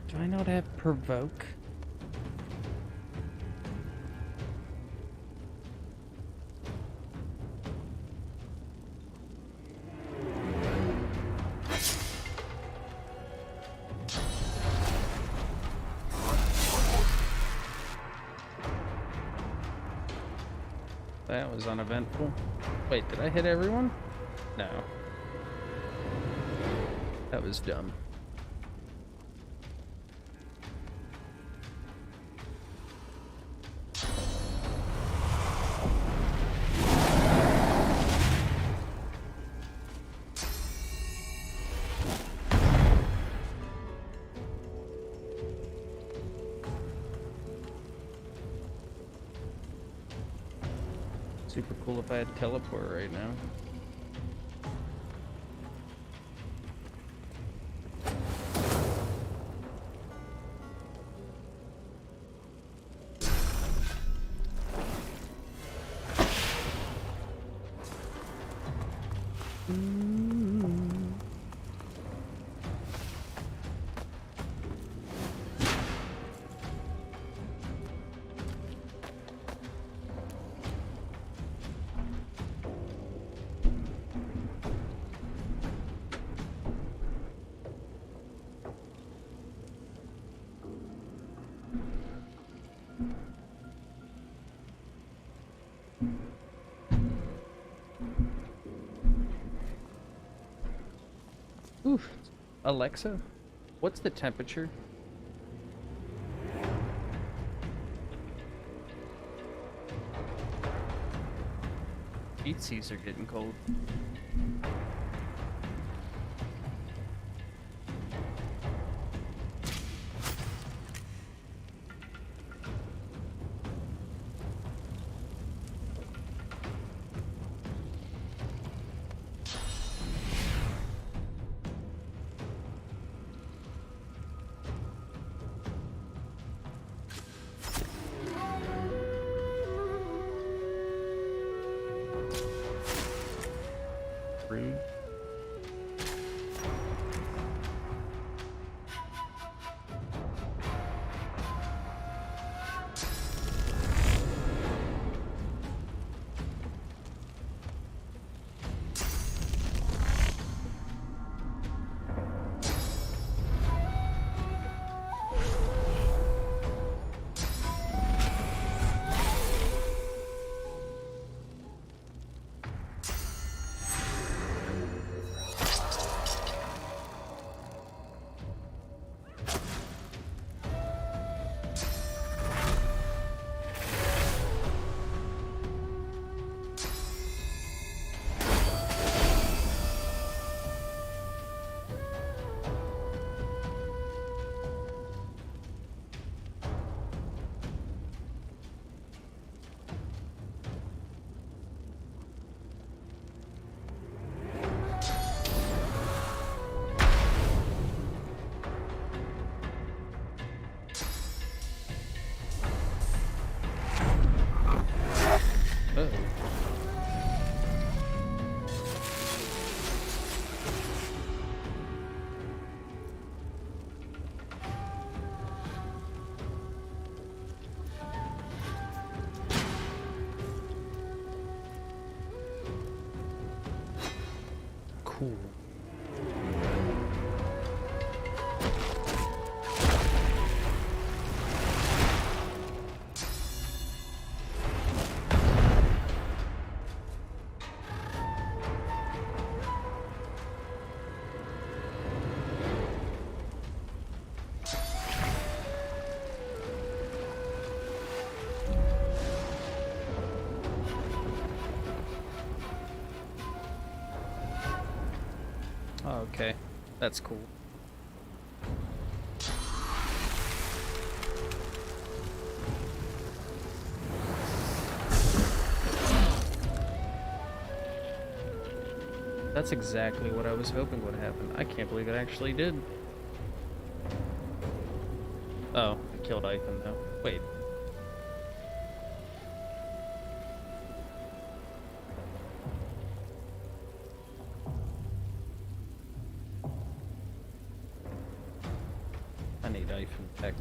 Do I not have provoke? That was uneventful. Wait, did I hit everyone? No. That was dumb. Super cool if I had teleport right now. Oof. Alexa, what's the temperature? Beetsies are getting cold. Free. Cool. Okay, that's cool. That's exactly what I was hoping would happen. I can't believe it actually did. Oh, I killed Ivan though. Wait. I need Ivan back.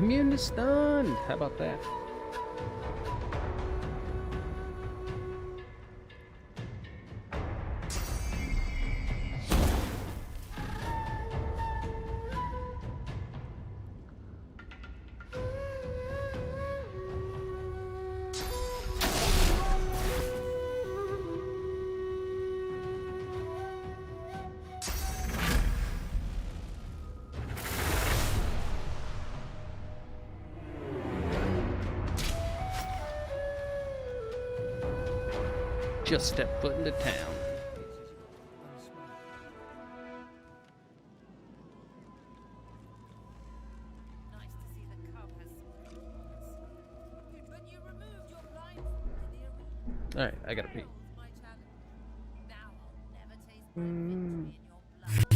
Immune to stunned. How about that? Just step foot into town. Nice to see the cub has some confidence. But you removed your blindfold in the arena. Alright, I gotta pee. Fails my challenge. Now I'll never taste my victory in your blood.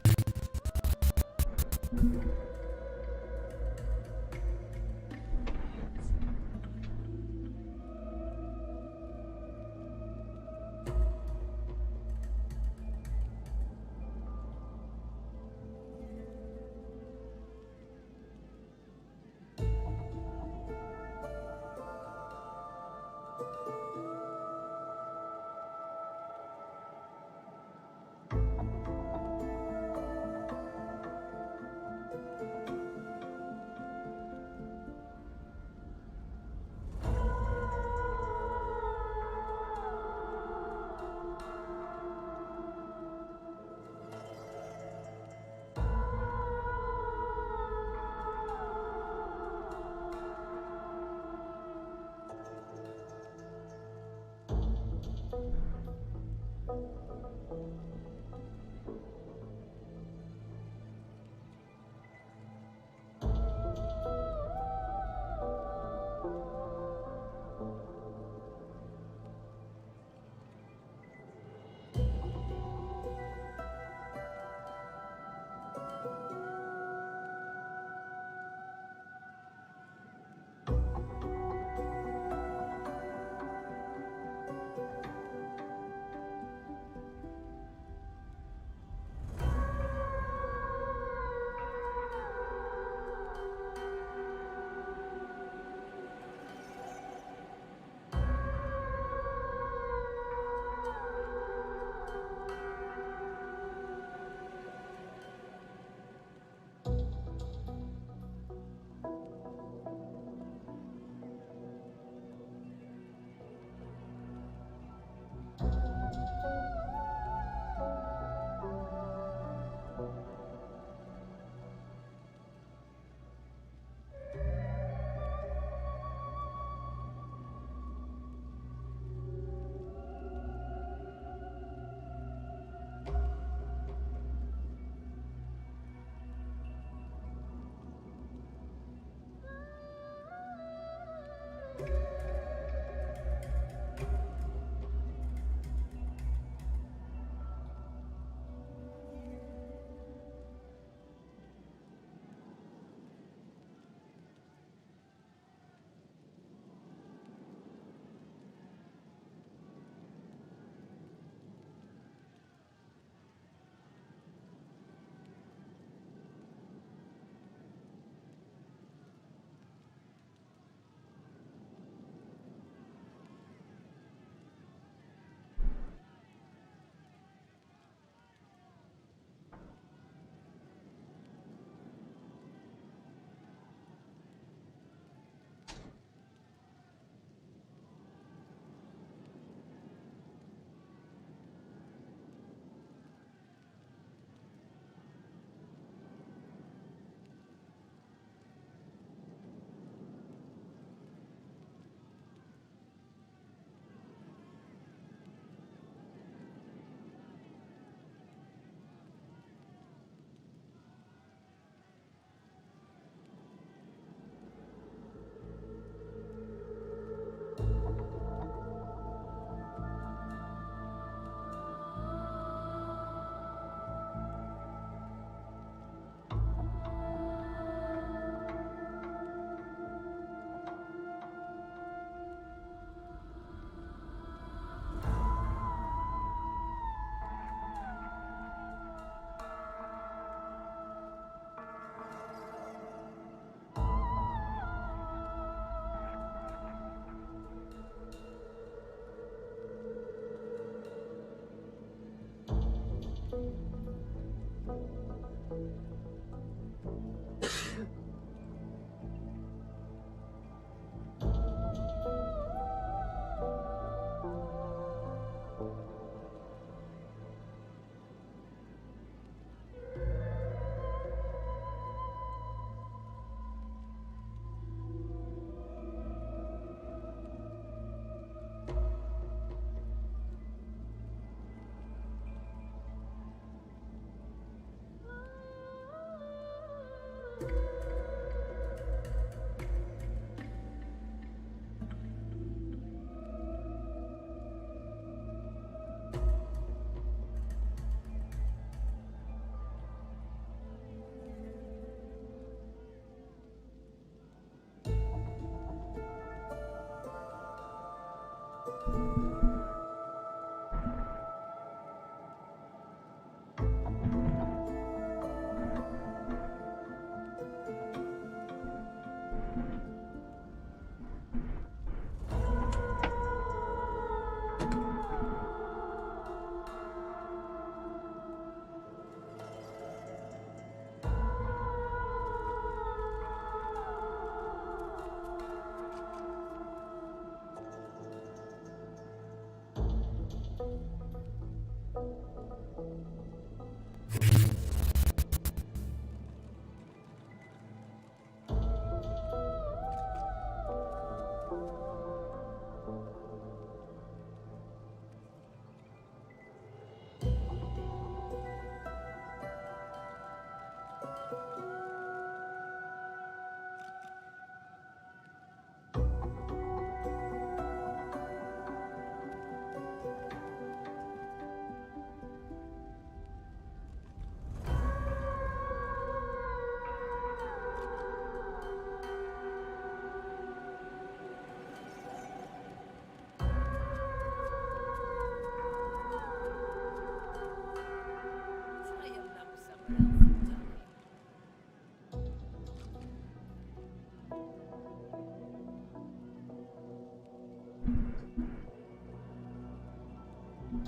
Need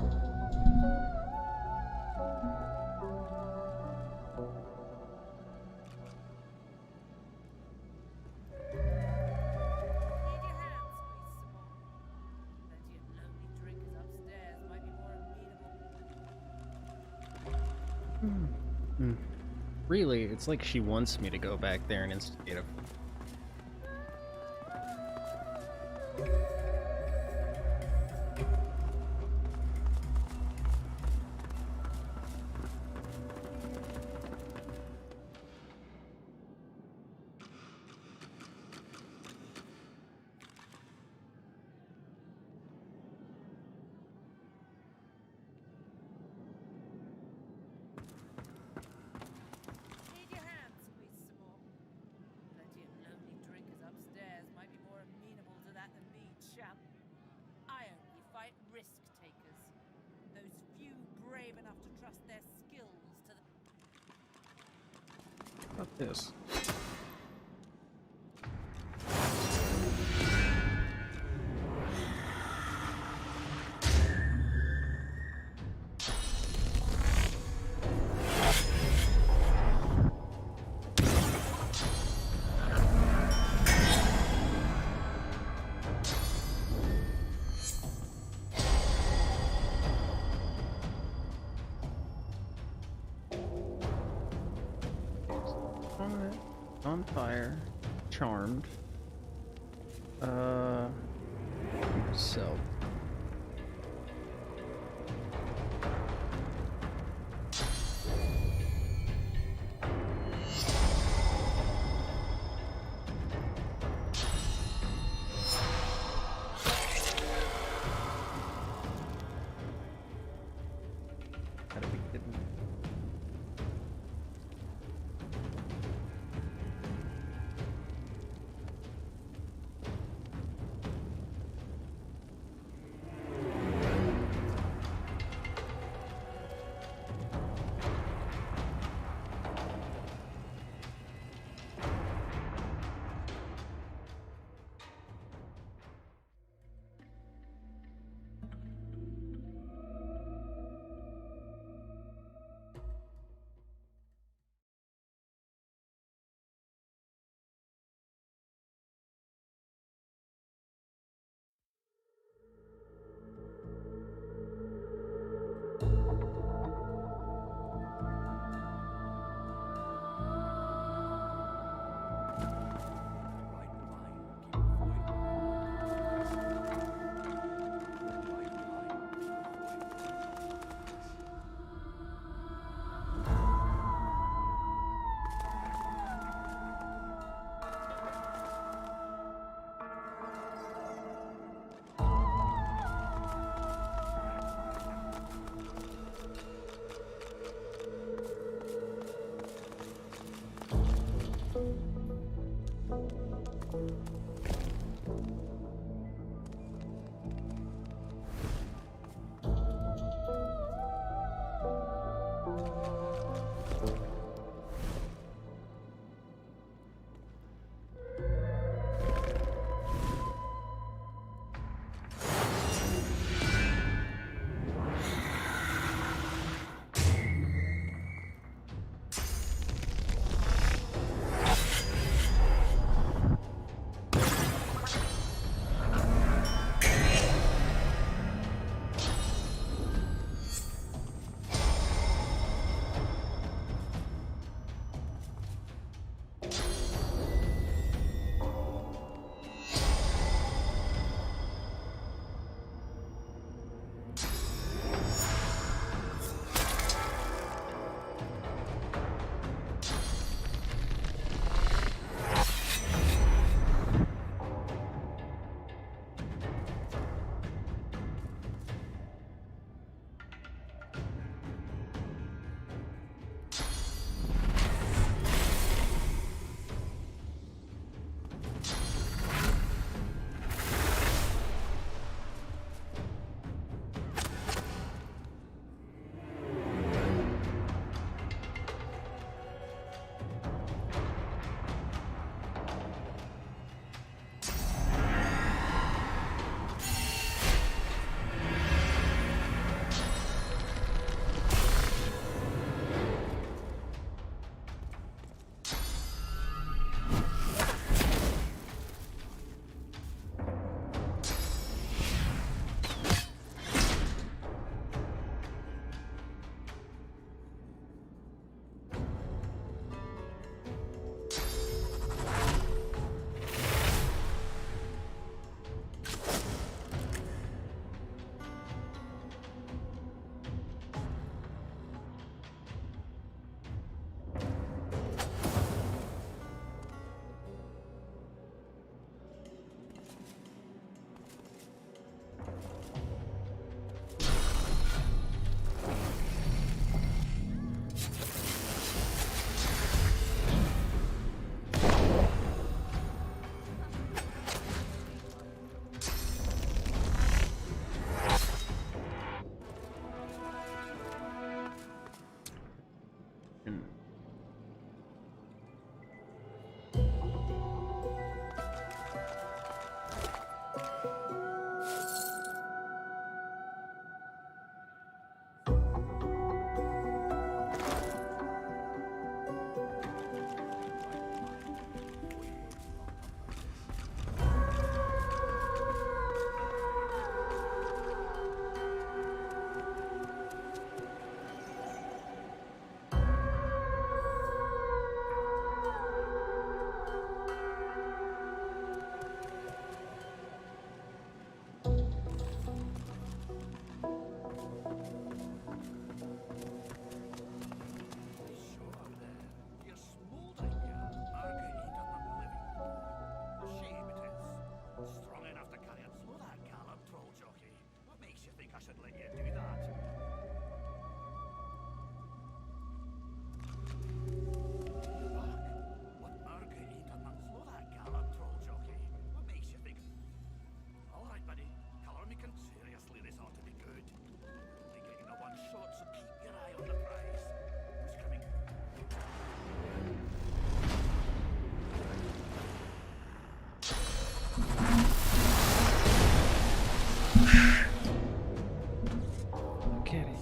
your hands squeezed some more. Plenty of lonely drinkers upstairs might be more amenable. Really, it's like she wants me to go back there and instigate a... Need your hands squeezed some more. Plenty of lonely drinkers upstairs might be more amenable to that than me, chap. I only fight risk takers. Those few brave enough to trust their skills to the... How about this? On fire, charmed. So. Gotta be kidding me. Kitty.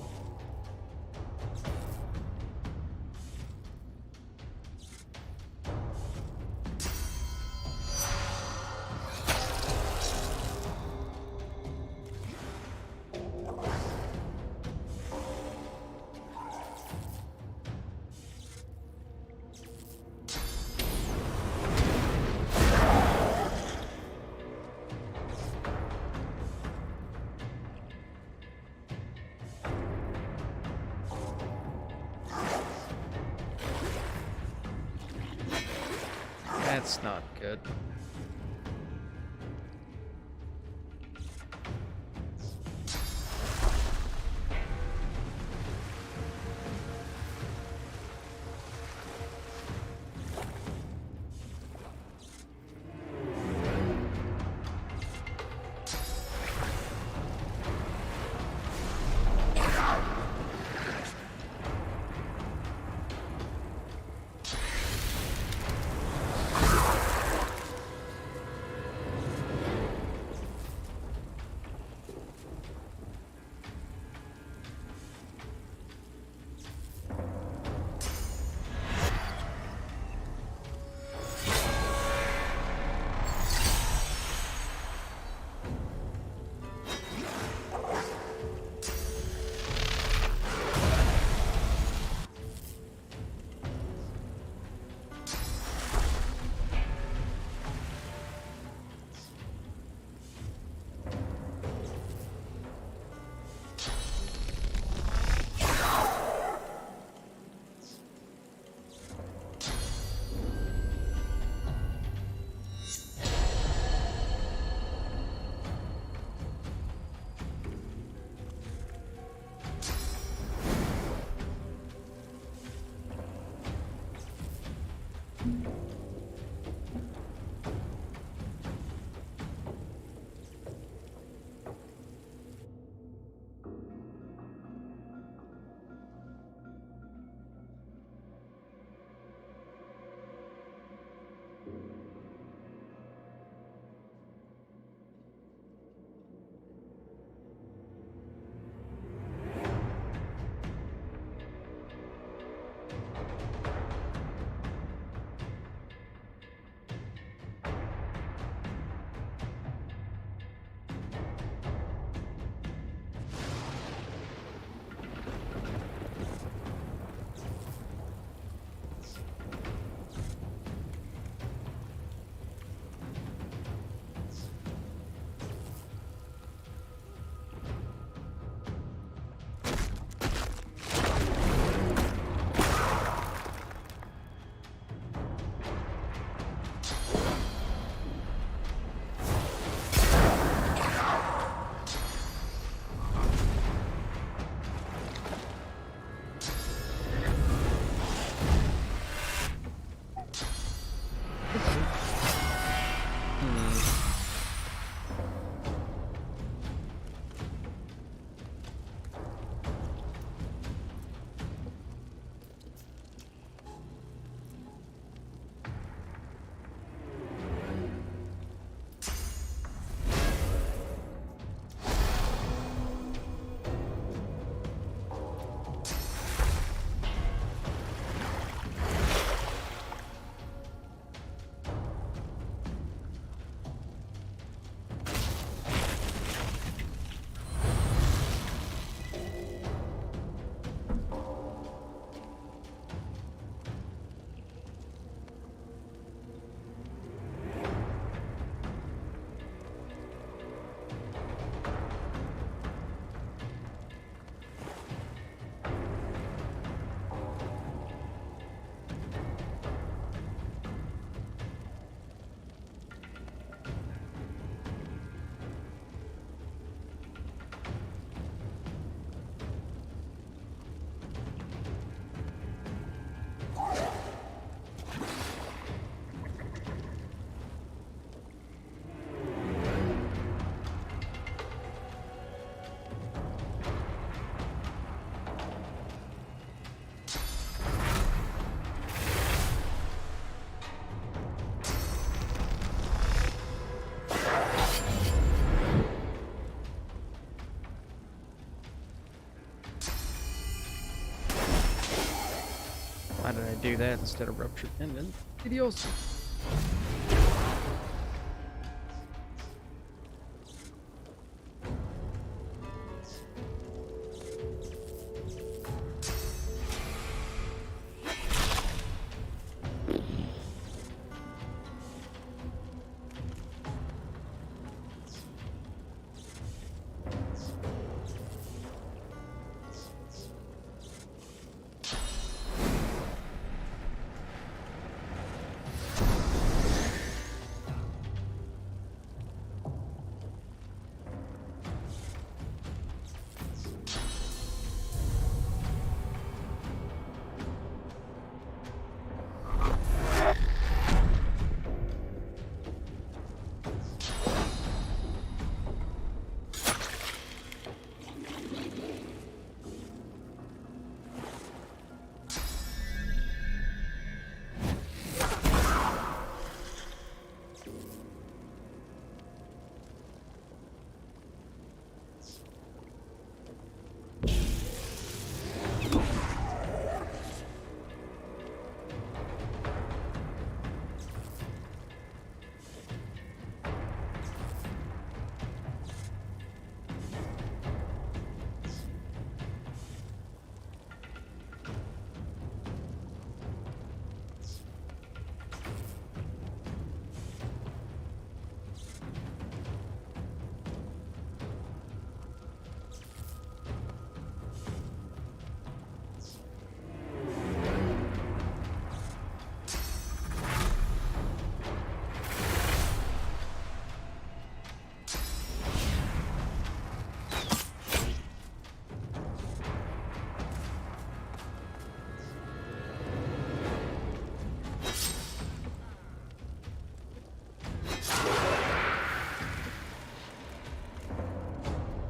That's not good. Why did I do that instead of ruptured tendon? Idiocy.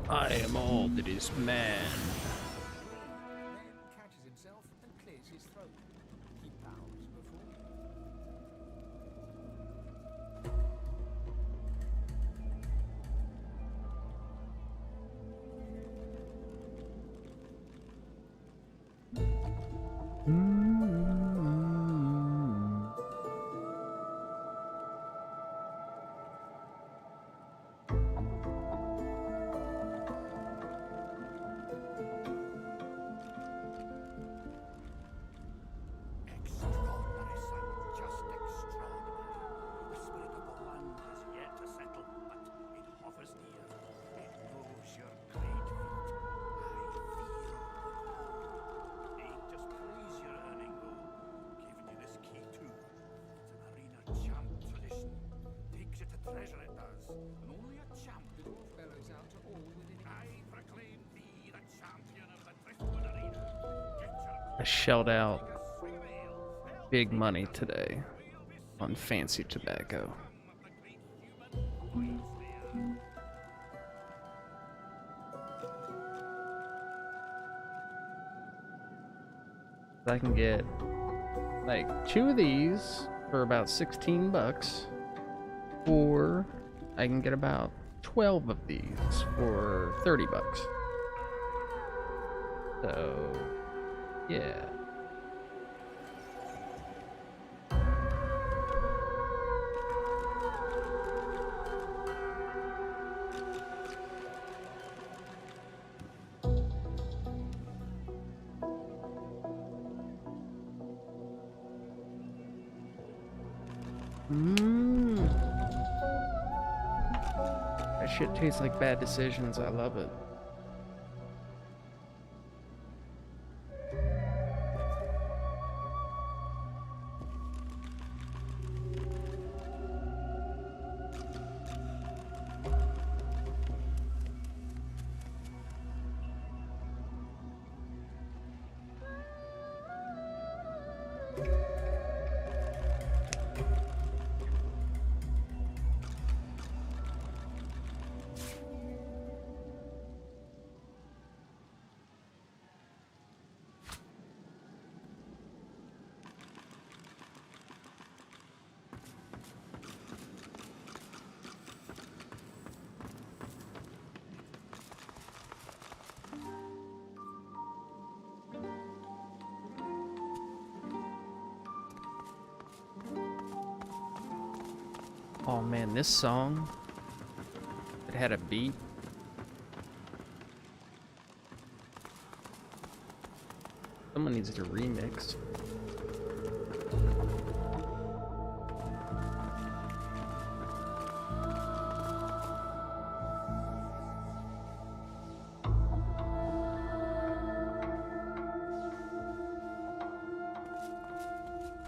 I am all that is man. Then catches himself and clears his throat. He bows before you. Extraordinary, son, just extraordinary. The spirit of the land has yet to settle, but it hovers near. It knows your great feat. I feel the call. Ain't just praise you're earning, though. Giving you this key, too. It's an arena champ tradition. Takes you to treasure, it does. And only a champ. The dwarf bellows out to all within. I proclaim thee the champion of the Driftwood Arena. Get your I shelled out swing of ale. big money today on fancy tobacco. I can get like 2 of these for about 16 bucks, or I can get about 12 of these for 30 bucks. So, yeah. That shit tastes like bad decisions. I love it. Oh man, this song, it had a beat. Someone needs to remix.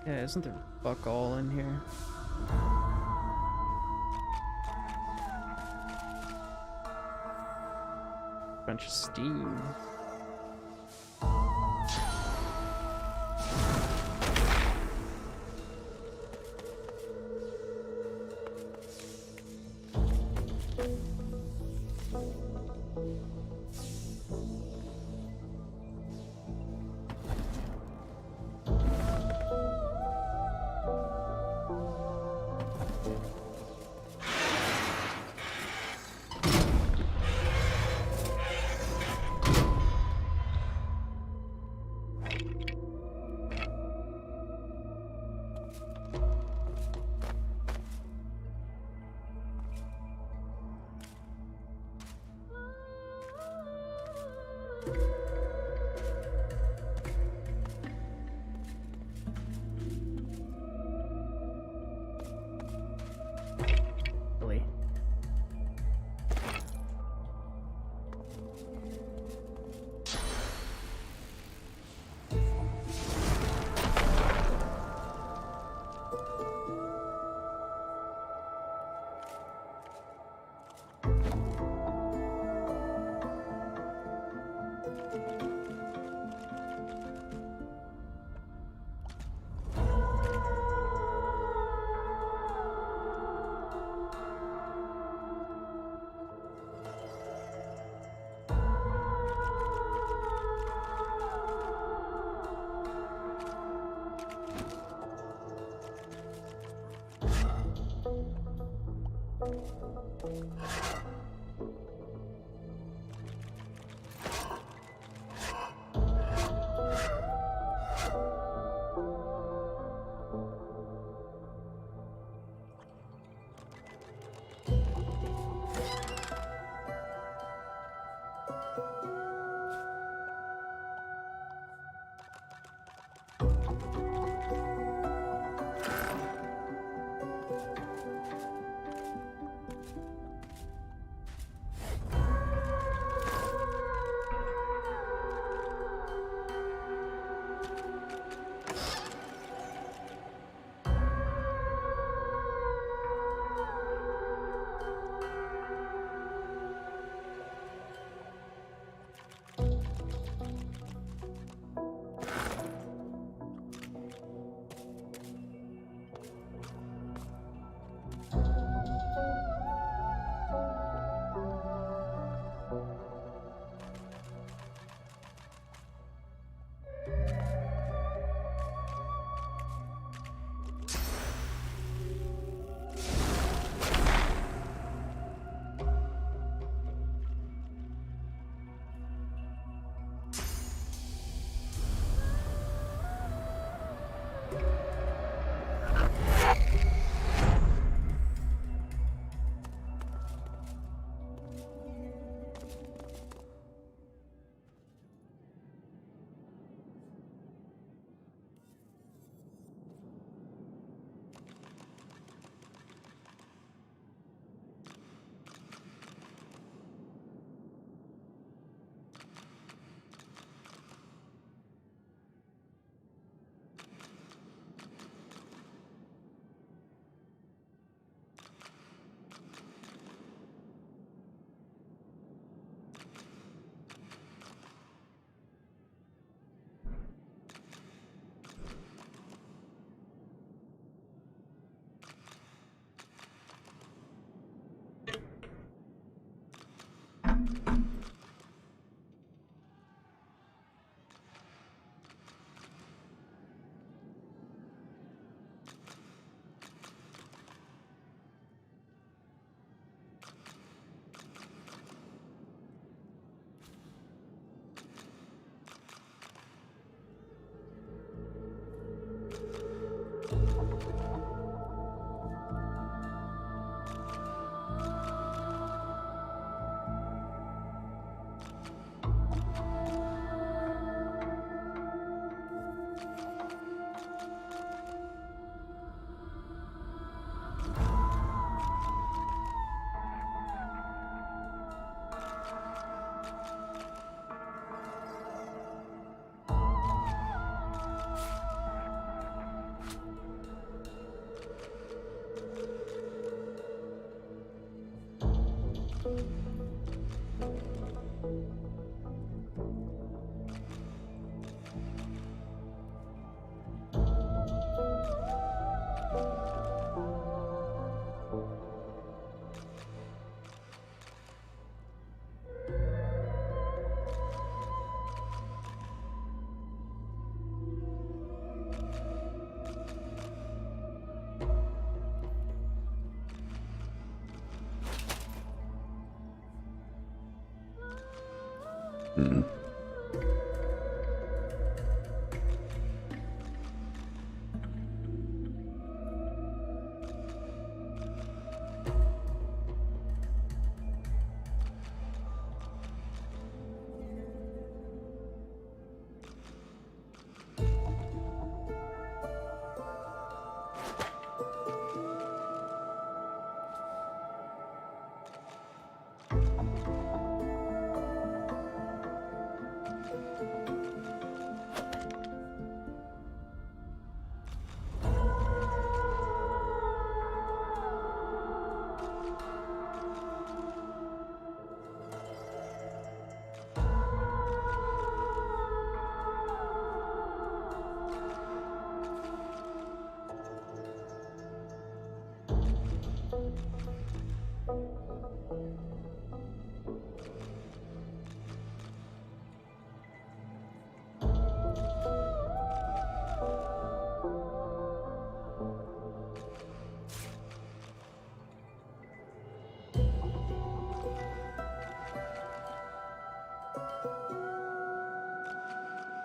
Yeah, isn't there fuck all in here? Bunch of steam. Really?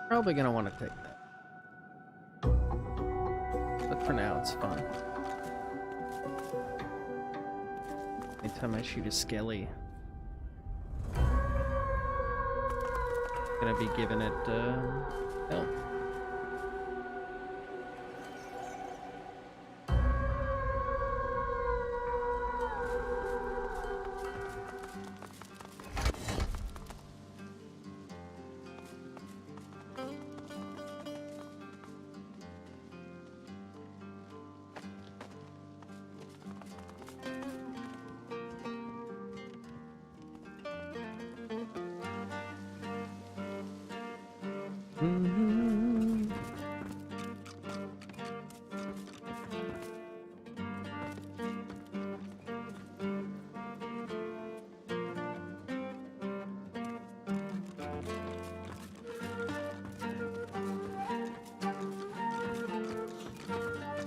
Probably gonna want to take that. But for now, it's fun. Anytime I shoot a skelly, gonna be giving it health.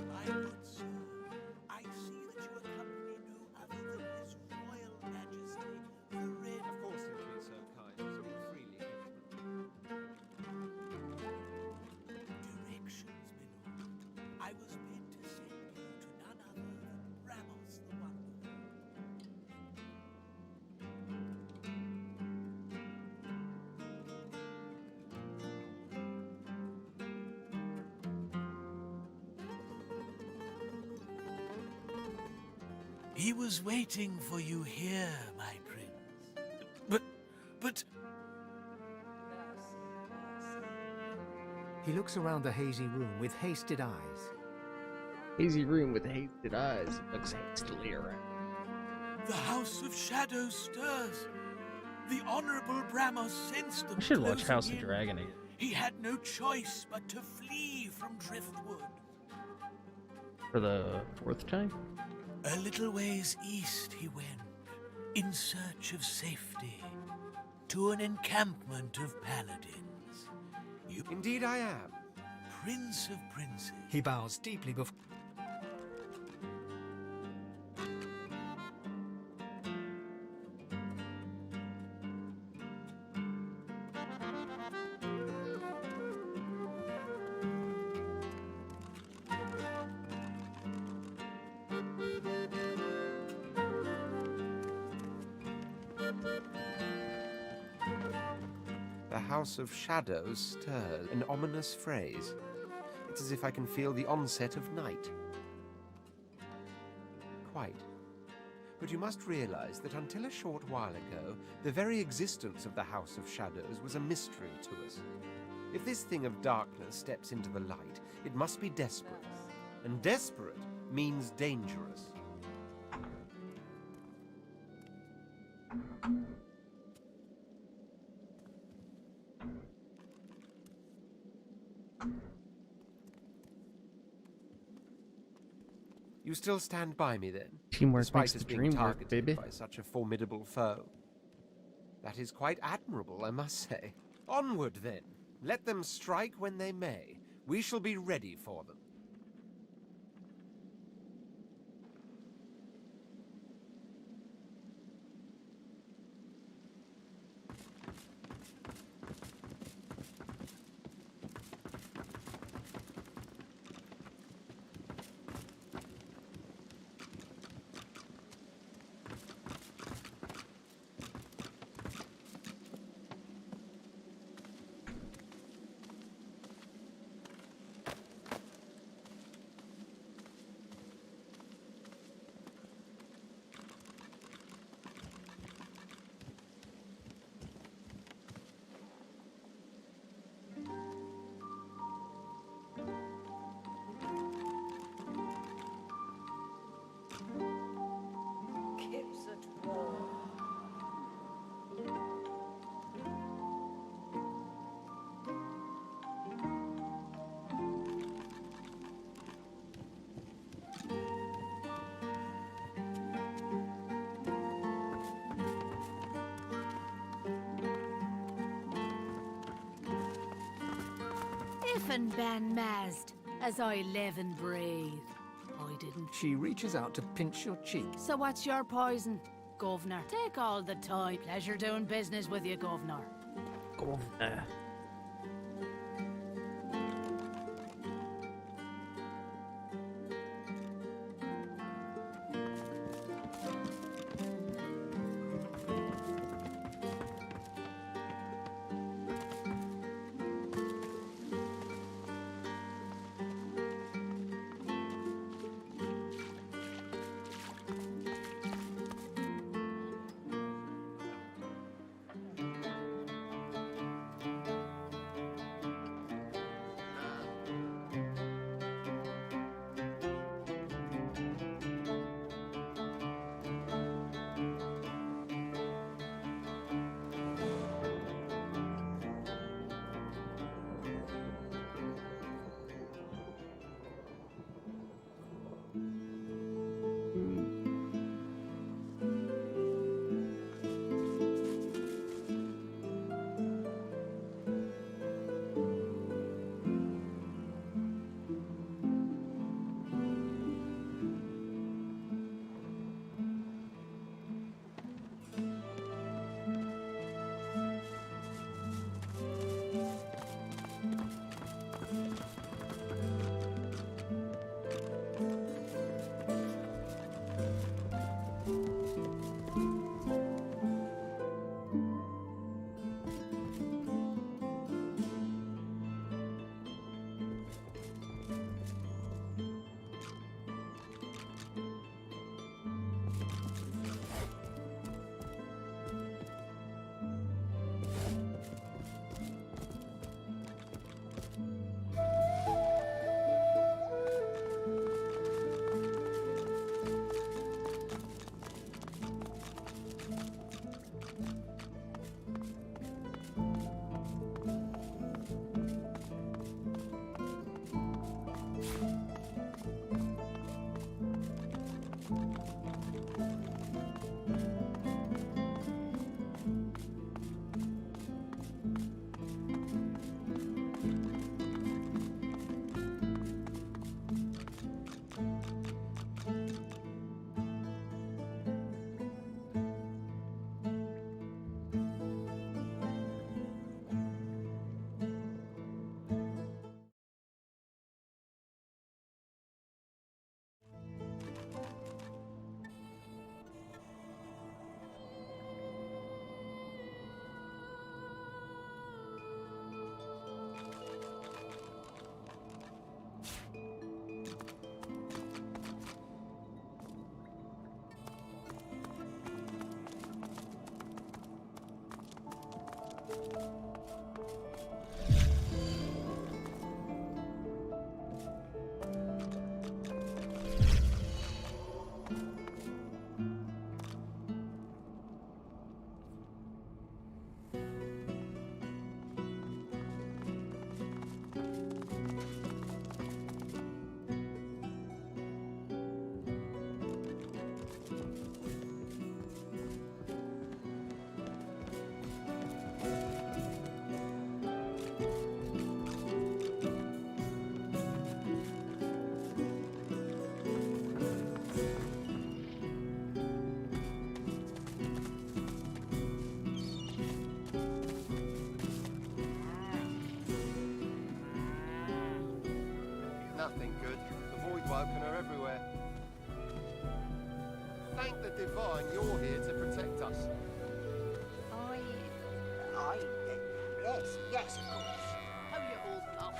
My good sir, I see that you accompany no other than His Royal Majesty, the Red. Of course he'll be so kind to speak freely. Directions, my lord. I was bid to send you to none other than Ramos the Wonderful. He was waiting for you here, my prince. But... He looks around the hazy room with hasted eyes. Hazy room with hasted eyes. Looks hastily around. The House of Shadows stirs. The Honorable Bramos sensed them. I should watch closing House of in. Dragon again. He had no choice but to flee from Driftwood. For the 4th time? A little ways east he went, in search of safety, to an encampment of paladins. You, Indeed I am. Prince of Princes. He bows deeply before. The House of Shadows stirs, an ominous phrase. It's as if I can feel the onset of night. Quite. But you must realize that until a short while ago, the very existence of the House of Shadows was a mystery to us. If this thing of darkness steps into the light, it must be desperate. And desperate means dangerous. You still stand by me then? Teamwork Despite makes us the being dream work, targeted baby. by such a formidable foe. That is quite admirable, I must say. Onward then. Let them strike when they may. We shall be ready for them. If and Ben Mazd, as I live and breathe. I didn't. She reaches out to pinch your cheek. So what's your poison, Governor? Take all the time. Pleasure doing business with you, Governor. Governor. Nothing good. The Voidwoken are everywhere. Thank the Divine you're here to protect us. Yes, of course. How you holding up?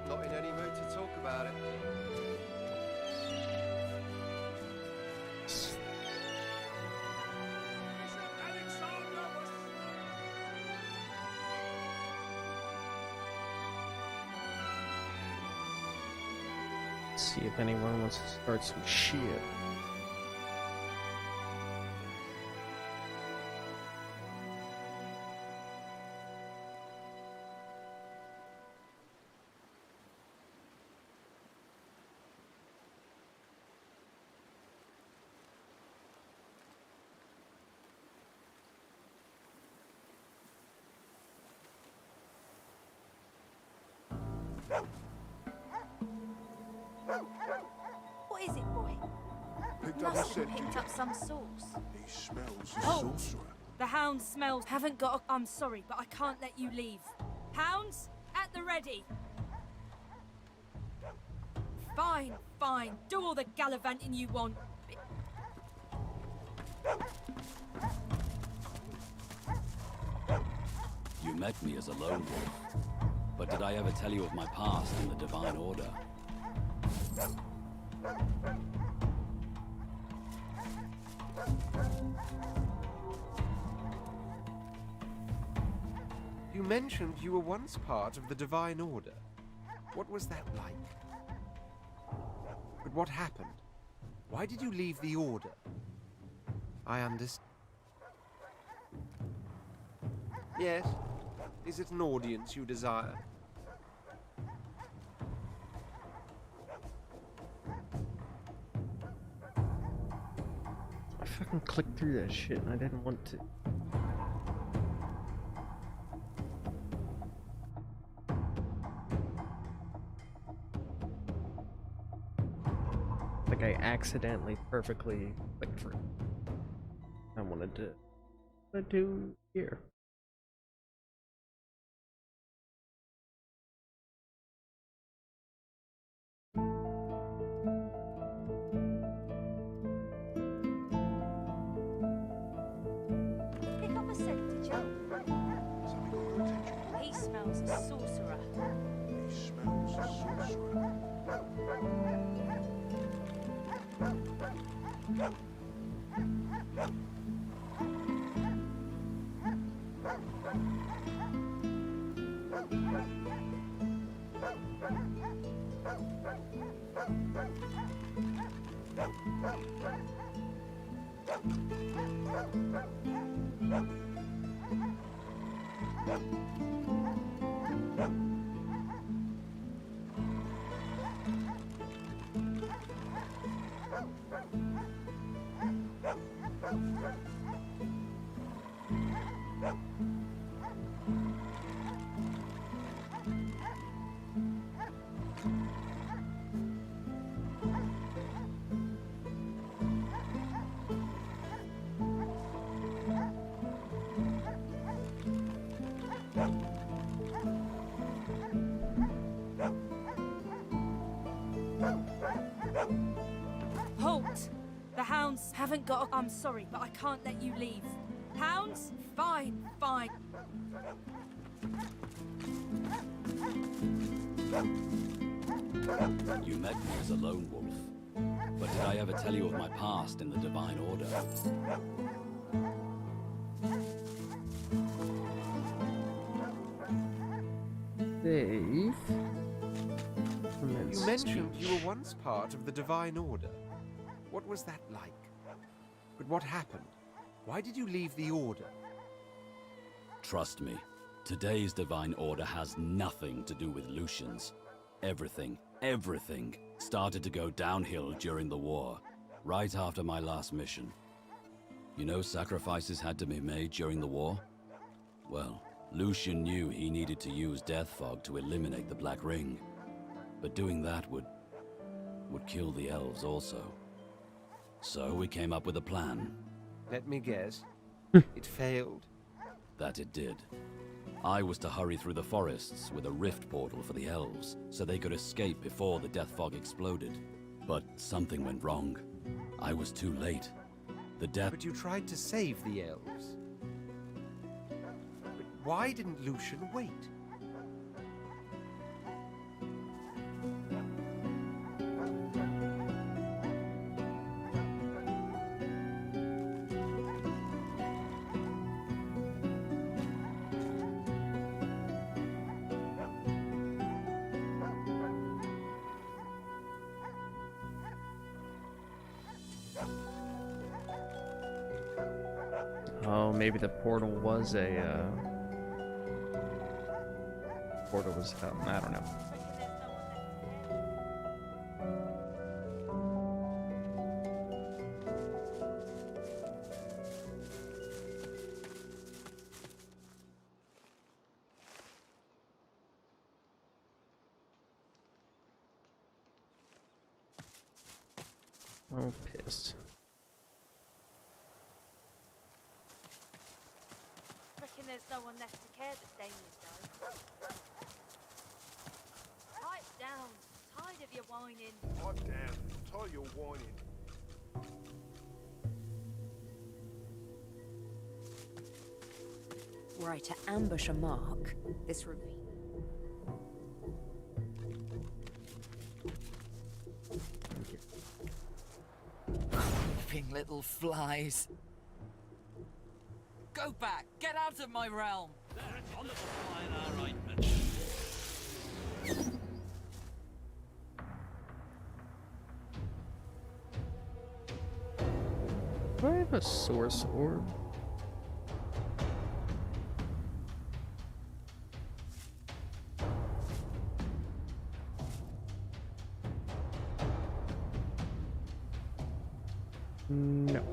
Not in any mood to talk about it. See if anyone wants to start some shit. have picked up some sauce. He smells the Halt! sorcerer. The hounds smells haven't got I'm sorry, but I can't let you leave. Hounds, at the ready. Fine, fine. Do all the gallivanting you want. You met me as a lone wolf, but did I ever tell you of my past in the Divine Order? You mentioned you were once part of the Divine Order. What was that like? But what happened? Why did you leave the Order? I understand. Yes. Is it an audience you desire? I fucking clicked through that shit and I didn't want to. Like I accidentally perfectly clicked through. I wanted to do here. Pick up a scent, did you? Something got your attention. He smells a sorcerer. He smells the sorcerer. Halt! The hounds haven't got I'm sorry, but I can't let you leave. Hounds? Fine, fine. You met me as a lone wolf, but did I ever tell you of my past in the Divine Order? Dave. You mentioned you were once part of the Divine Order. What was that like? But what happened? Why did you leave the Order? Trust me, today's Divine Order has nothing to do with Lucians. Everything started to go downhill during the war, right after my last mission. You know, sacrifices had to be made during the war? Well, Lucian knew he needed to use Death Fog to eliminate the Black Ring. But doing that would kill the elves also. So we came up with a plan. Let me guess. It failed. That it did. I was to hurry through the forests with a rift portal for the elves, so they could escape before the Death Fog exploded. But something went wrong. I was too late. But you tried to save the elves. But why didn't Lucian wait? Oh, maybe the portal was a, portal was, I don't know. Oh, pissed. no one left to care that Damien died. Pipe down. Tired of your whining. Pipe down. I'm tired of your whining. Were I to ambush a mark, this ravine. Creeping little flies. Go back! Get out of my realm! There's a little fly in our ointment. Do I have a source orb? No.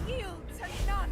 Yield to none!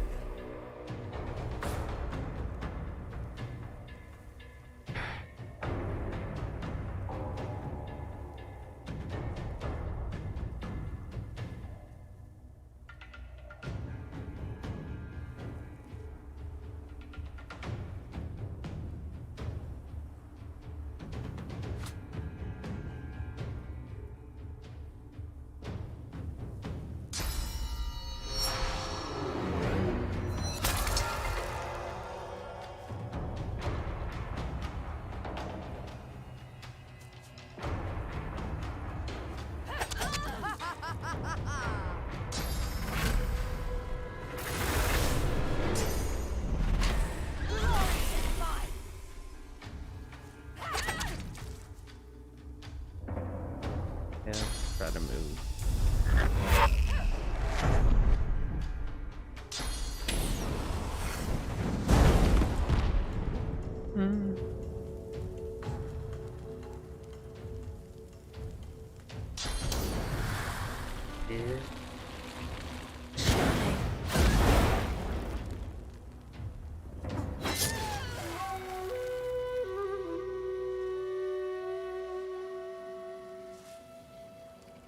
Yeah, try to move. Yeah.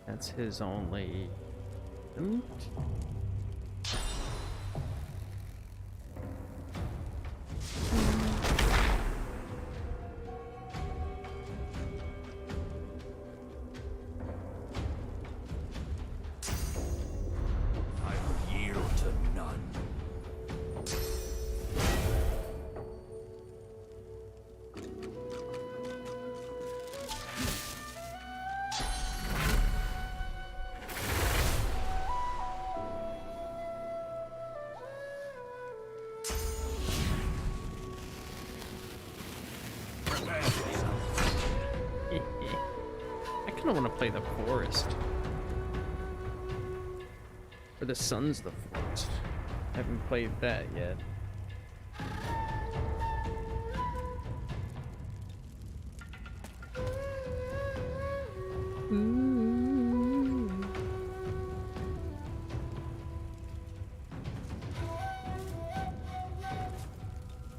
That's his only loot. I will yield to none. I kind of want to play the forest. Or the sun's the forest. I haven't played that yet.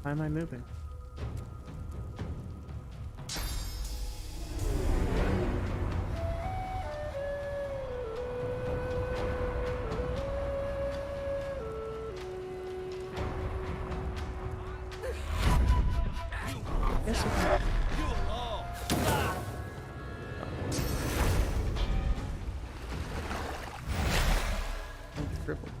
Why am I moving? Yes, okay. Crippled.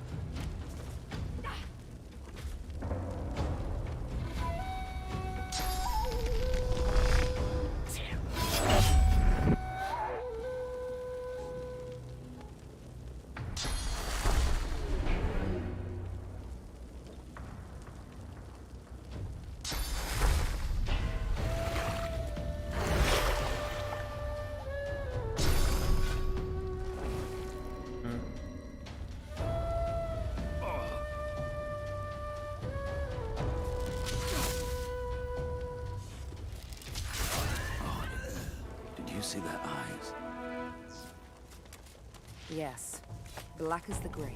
Did you see their eyes? Yes, black as the grave.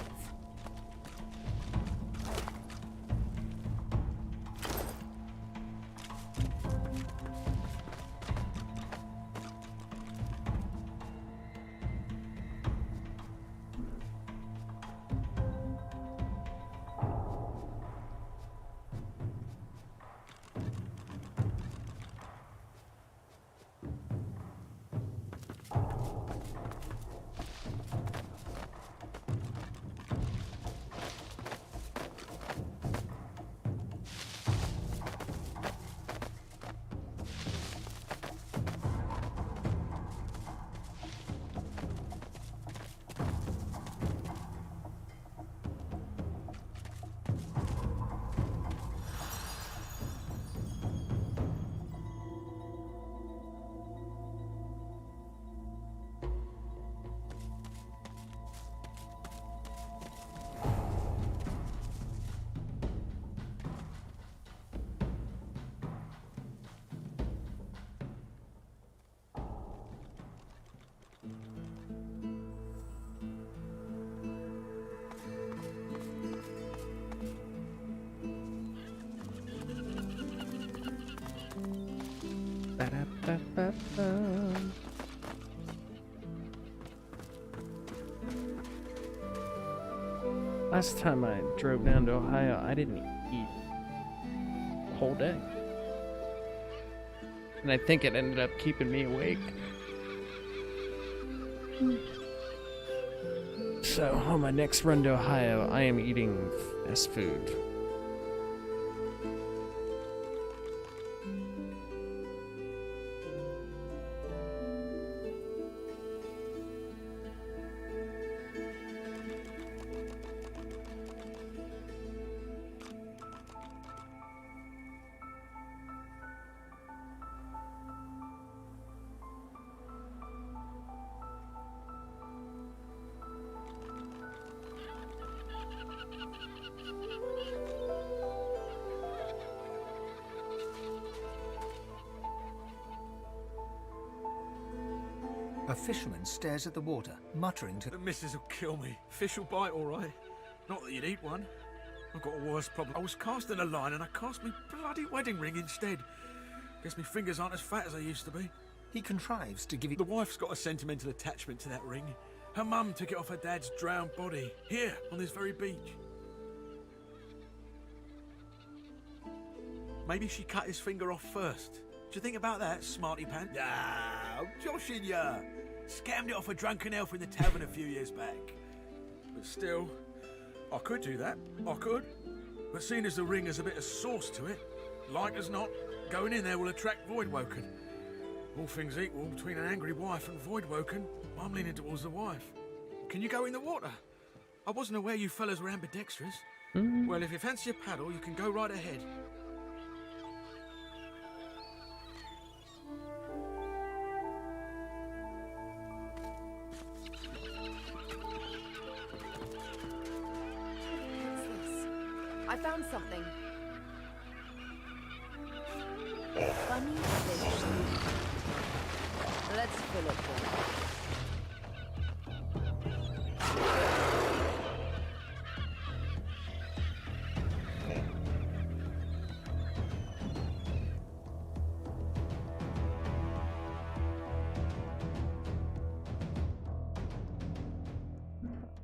Last time I drove down to Ohio, I didn't eat the whole day. And I think it ended up keeping me awake. So, on my next run to Ohio, I am eating fast food. A fisherman stares at the water, muttering to... The missus will kill me. Fish will bite, all right. Not that you'd eat one. I've got a worse problem. I was casting a line and I cast me bloody wedding ring instead. Guess my fingers aren't as fat as they used to be. He contrives to give it... The wife's got a sentimental attachment to that ring. Her mum took it off her dad's drowned body, here, on this very beach. Maybe she cut his finger off first. Do you think about that, smarty pants? Ah, I'm joshing ya. Scammed it off a drunken elf in the tavern a few years back. But still, I could do that. I could. But seeing as the ring has a bit of sauce to it, like as not, going in there will attract Voidwoken. All things equal, between an angry wife and Voidwoken, I'm leaning towards the wife. Can you go in the water? I wasn't aware you fellas were ambidextrous. Well, if you fancy a paddle, you can go right ahead. I found something. Funny fish. Let's fill it full.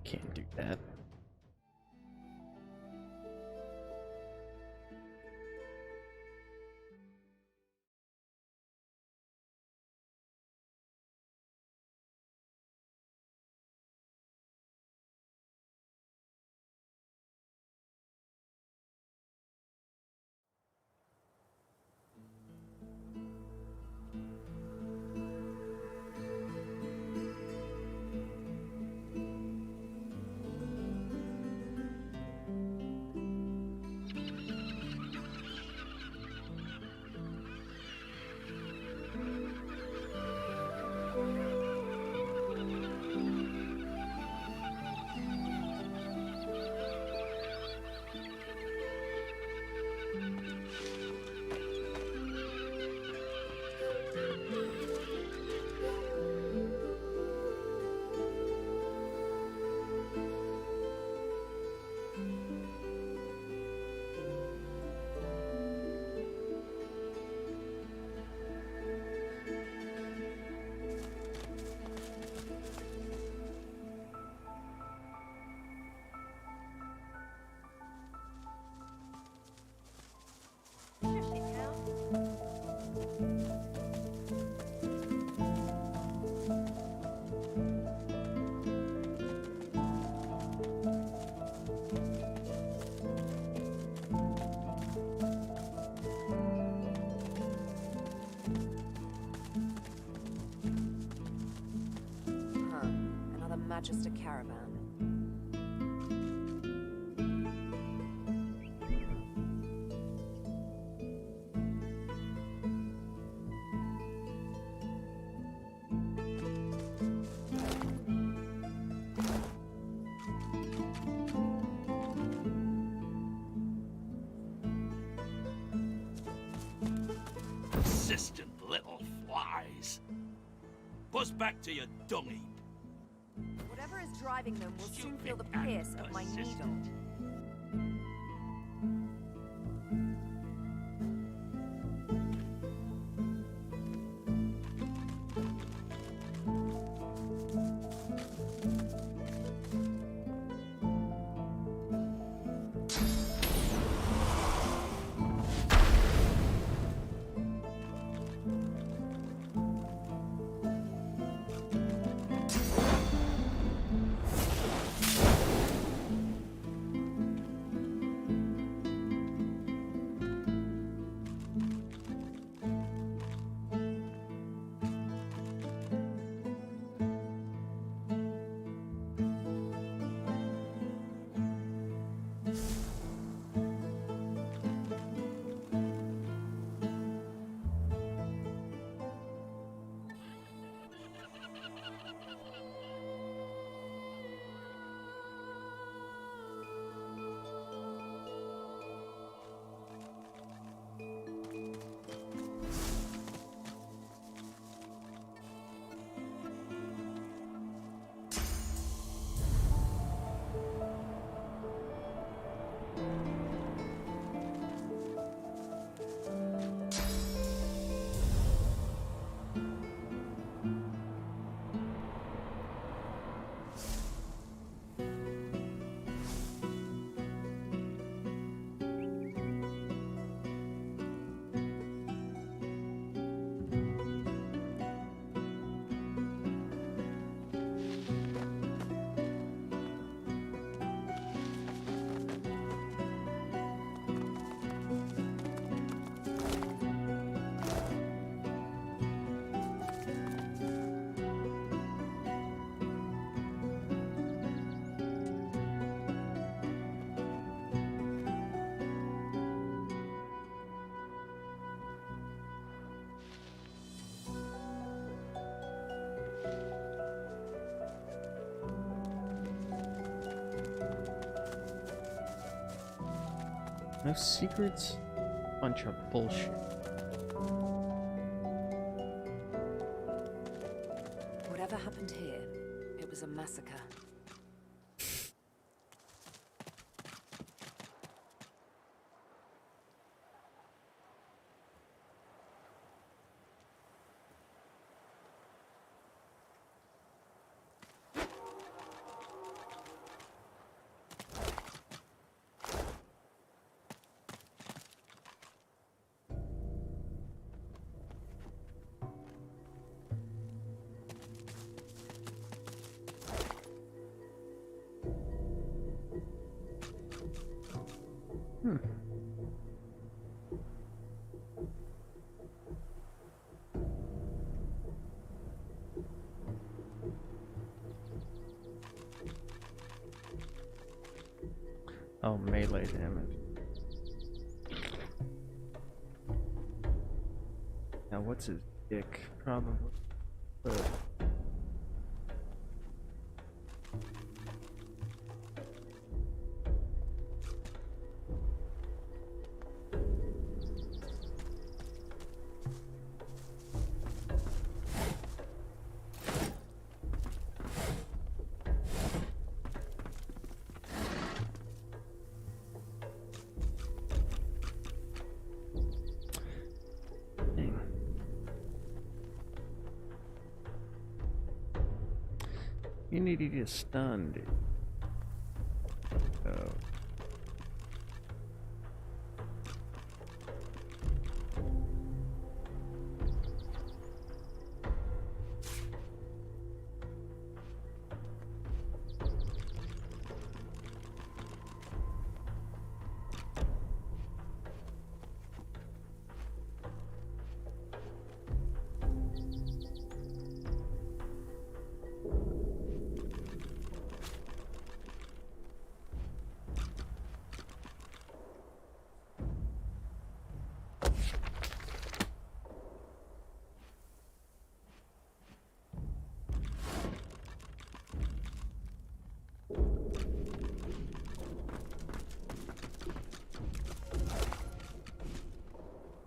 Can't do that. Just a caravan. Persistent little flies. Buzz back to your dung heap. Whatever is driving them will soon feel the pierce of my needle. No secrets? Bunch of bullshit. Whatever happened here, it was a massacre. Oh, melee damage. Now, what's his dick? Probably. You need to get stunned, dude. Oh.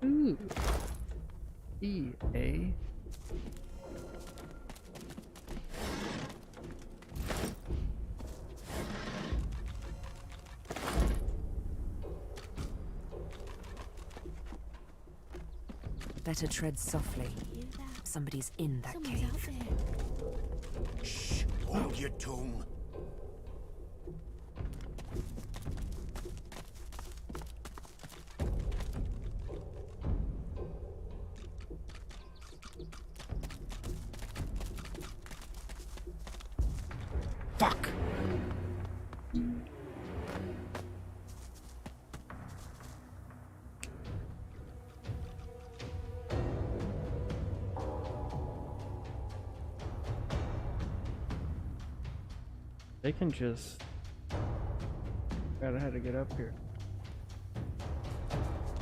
Ooh. EA. Better tread softly. Somebody's in that cave. Shh! Hold your tongue. Fuck! They can just... Gotta how to get up here.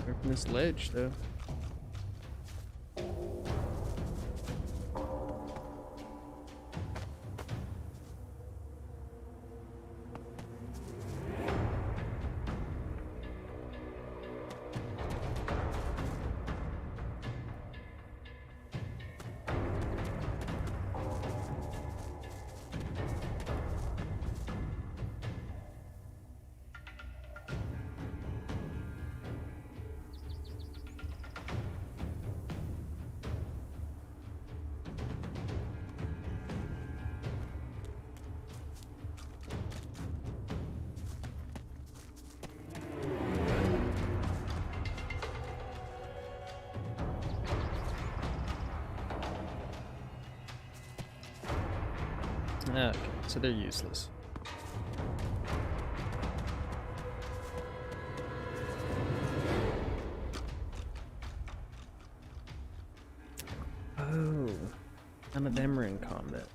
They're from this ledge, though. Okay, so they're useless. Oh, none of them are in combat.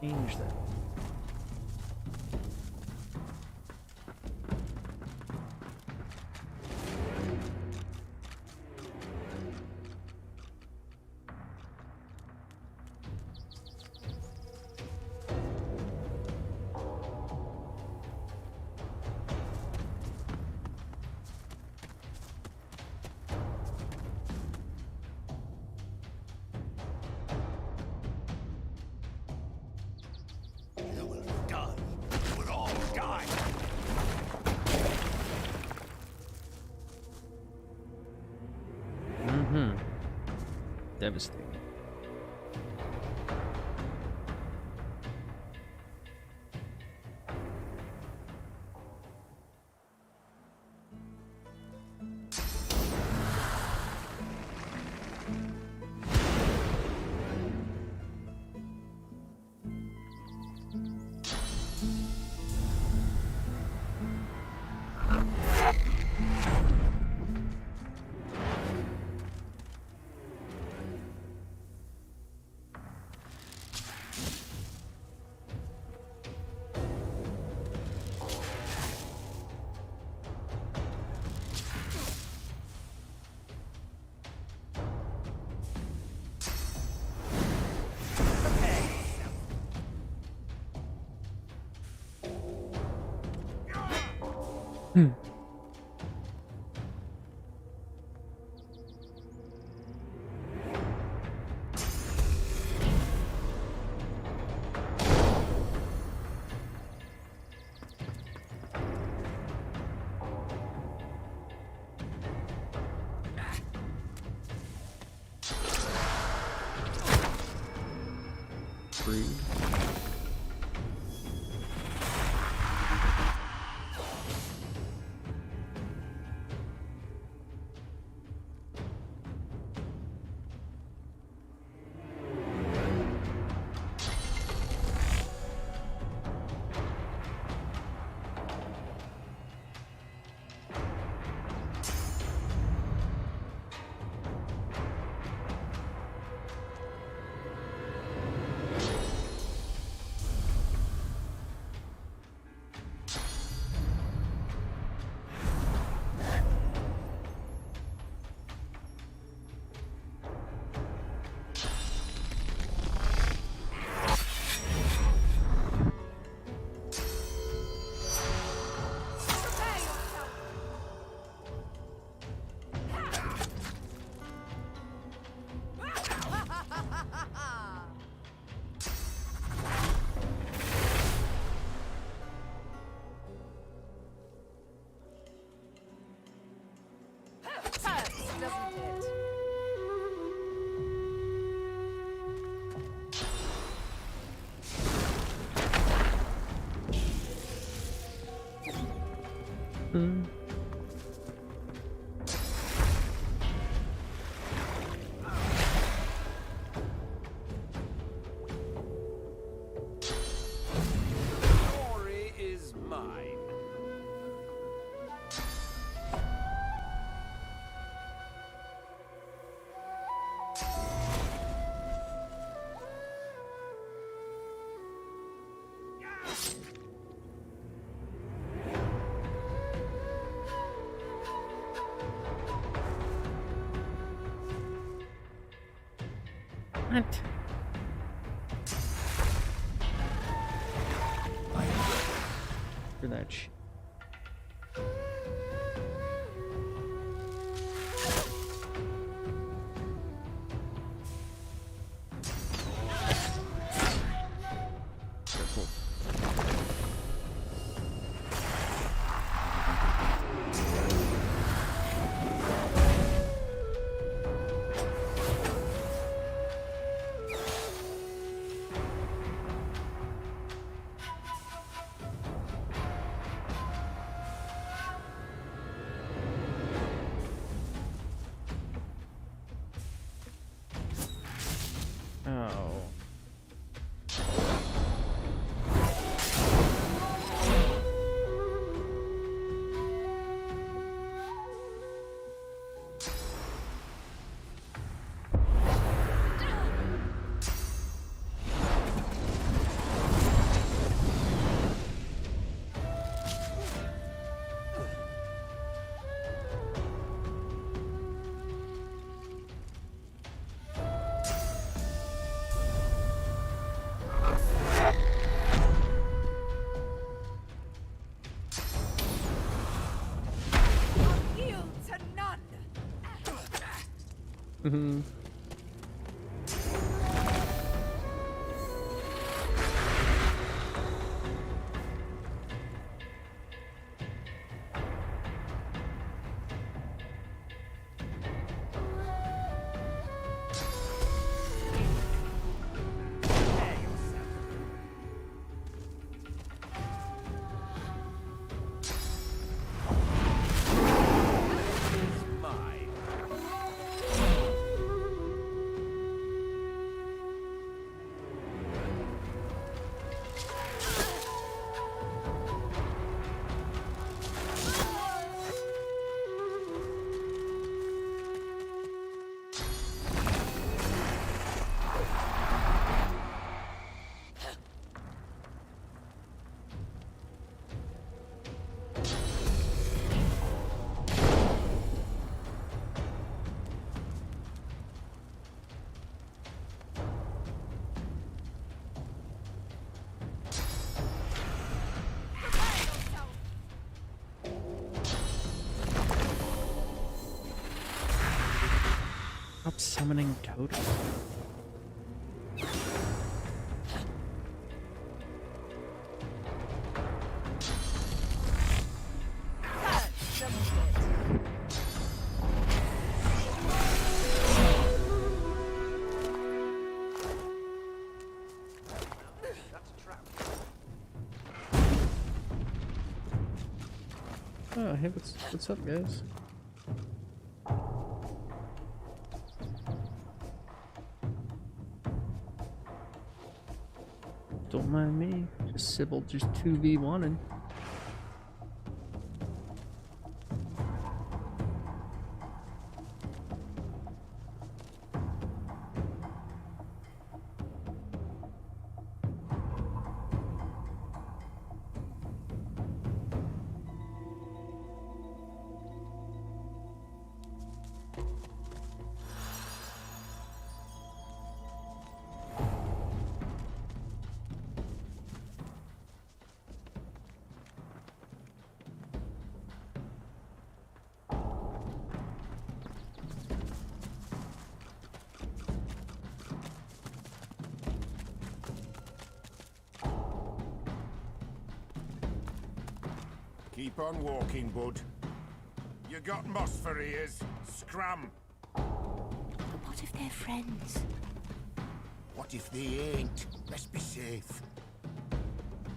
Change that. You will die. You will all die. Mm-hmm. Devastating. Rude. Doesn't it? Mm. Glory is mine. What? For that shit. Careful. Mm-hmm. Stop summoning totems. Oh, hey, what's up, guys? Don't mind me. Just Sybil just 2v1ing. Keep on walking, bud. You got moss for ears. Scram. But what if they're friends? What if they ain't? Let's be safe.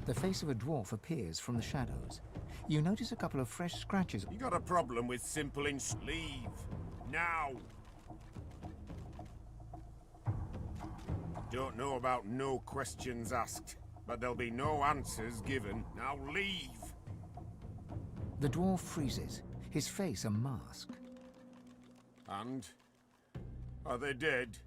The face of a dwarf appears from the shadows. You notice a couple of fresh scratches. You got a problem with simple leave. Now. Don't know about no questions asked, but there'll be no answers given. Now leave. The dwarf freezes, his face a mask. And? Are they dead?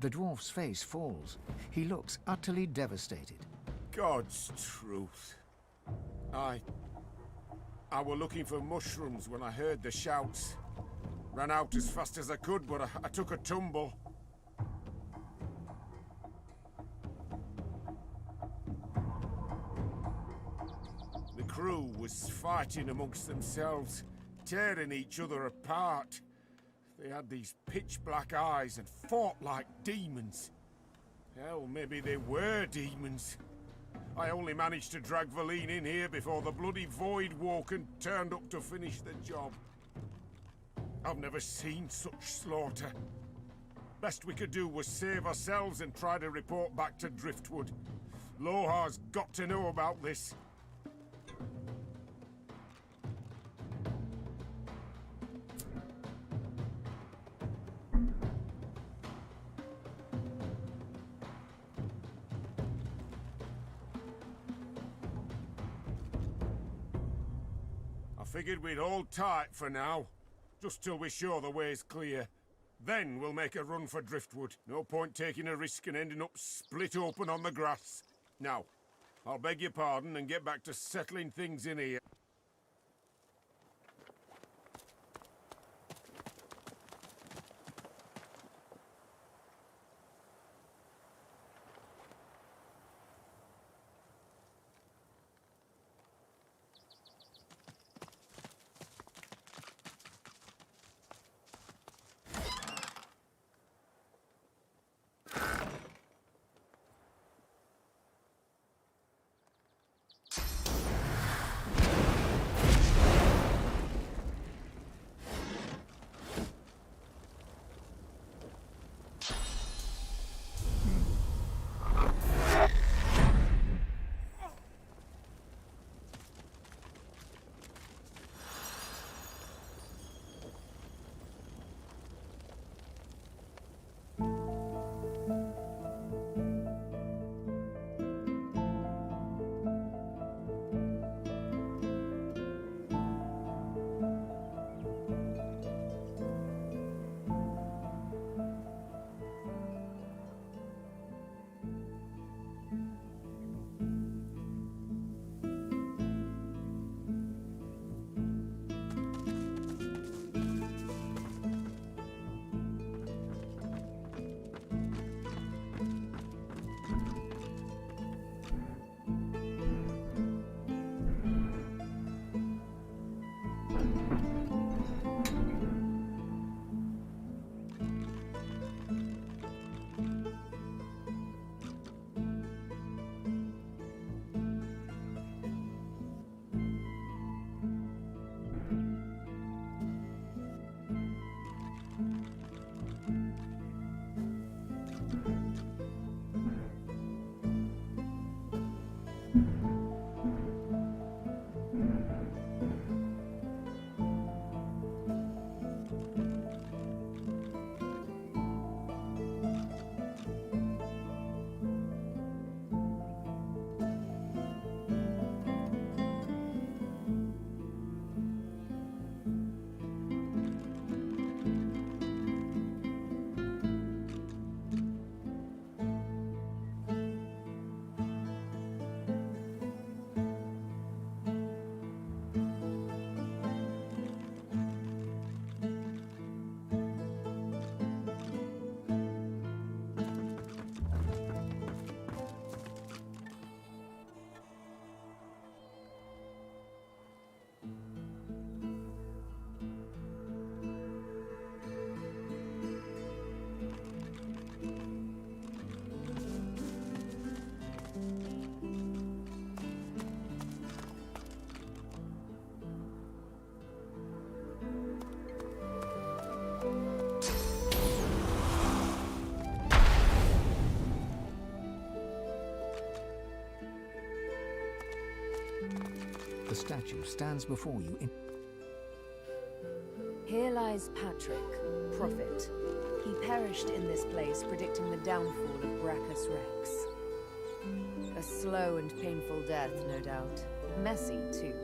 The dwarf's face falls. He looks utterly devastated. God's truth. I were looking for mushrooms when I heard the shouts. Ran out as fast as I could, but I took a tumble. The crew was fighting amongst themselves, tearing each other apart. They had these pitch-black eyes and fought like demons. Hell, maybe they were demons. I only managed to drag Valine in here before the bloody Void Woken turned up to finish the job. I've never seen such slaughter. Best we could do was save ourselves and try to report back to Driftwood. Lohar's got to know about this. Figured we'd hold tight for now, just till we're sure the way's clear. Then we'll make a run for Driftwood. No point taking a risk and ending up split open on the grass. Now, I'll beg your pardon and get back to settling things in here. The statue stands before you in... Here lies Patrick, prophet. He perished in this place, predicting the downfall of Brachus Rex. A slow and painful death, no doubt. Messy, too.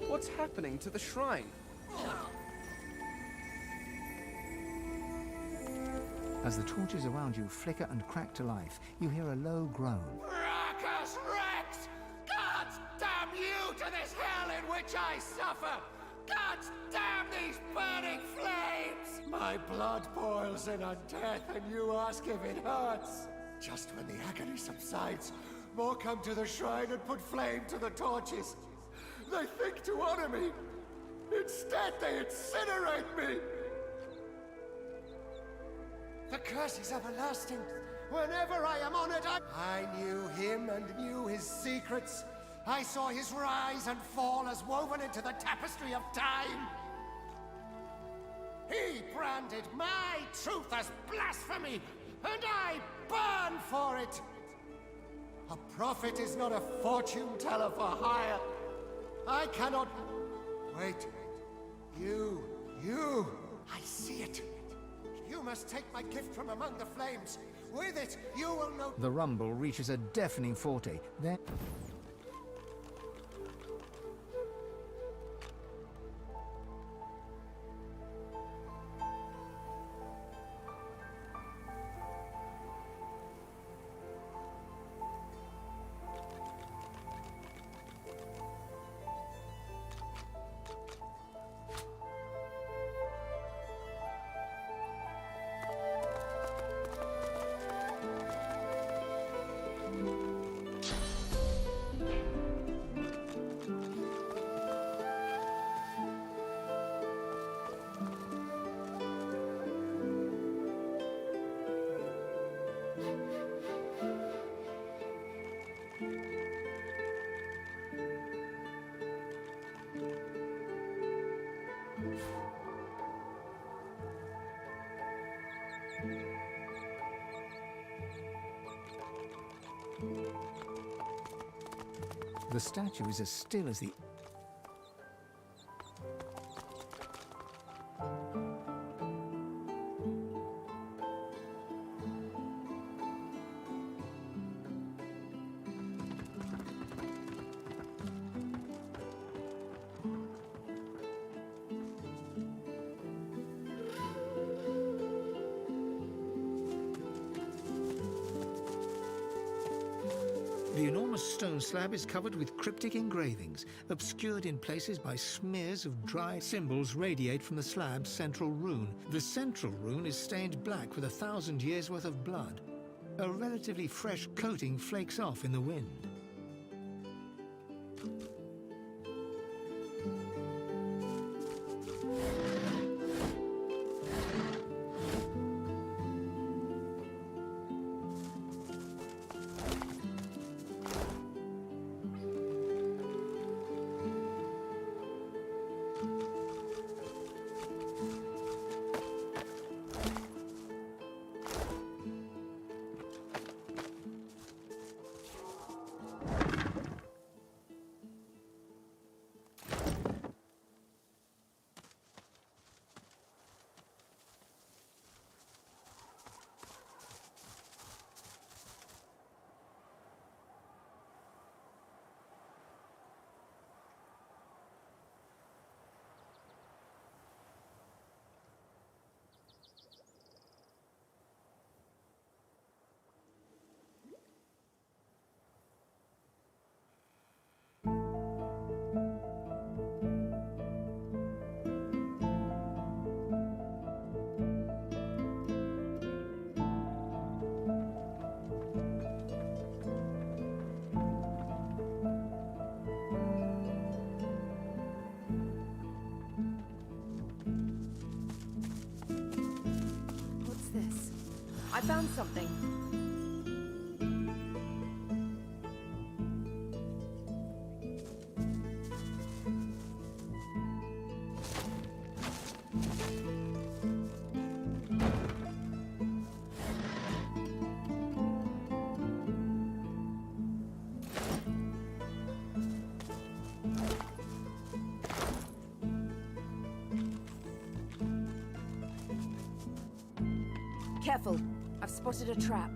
What's happening to the shrine? As the torches around you flicker and crack to life, you hear a low groan. Brachus Rex! Gods damn you to this hell in which I suffer! Gods damn these burning flames! My blood boils in on death, and you ask if it hurts. Just when the agony subsides, more come to the shrine and put flame to the torches. They think to honor me. Instead, they incinerate me. The curse is everlasting. Whenever I am honored, I knew him and knew his secrets. I saw his rise and fall as woven into the tapestry of time. He branded my truth as blasphemy, and I burn for it. A prophet is not a fortune teller for hire. I cannot... Wait. You... I see it. You must take my gift from among the flames. With it, you will know... The rumble reaches a deafening forte. Then... The statue is as still as the... The enormous stone slab is covered with cryptic engravings, obscured in places by smears of dry symbols radiate from the slab's central rune. The central rune is stained black with 1,000 years' worth of blood. A relatively fresh coating flakes off in the wind. I found something. Careful. I've spotted a trap.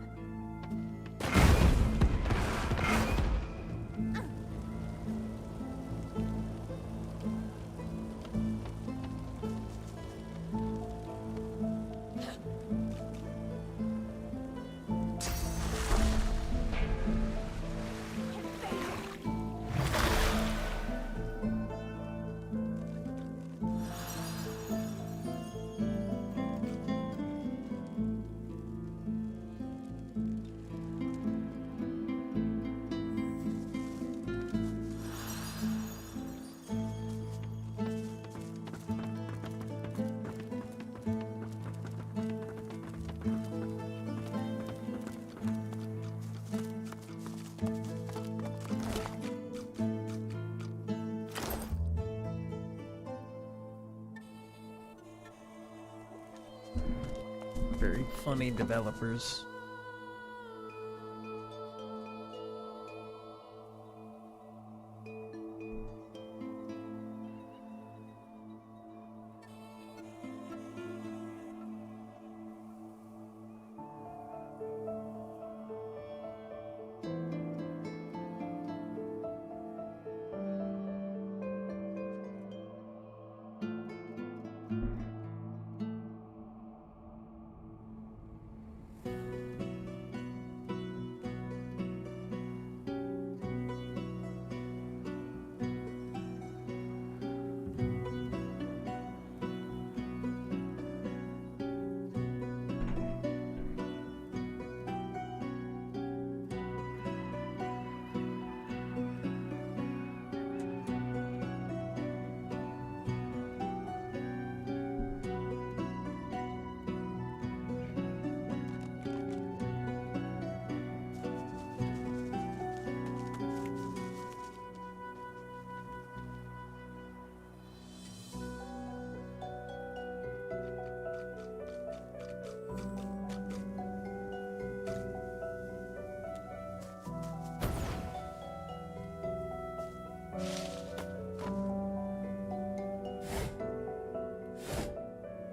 Very funny developers.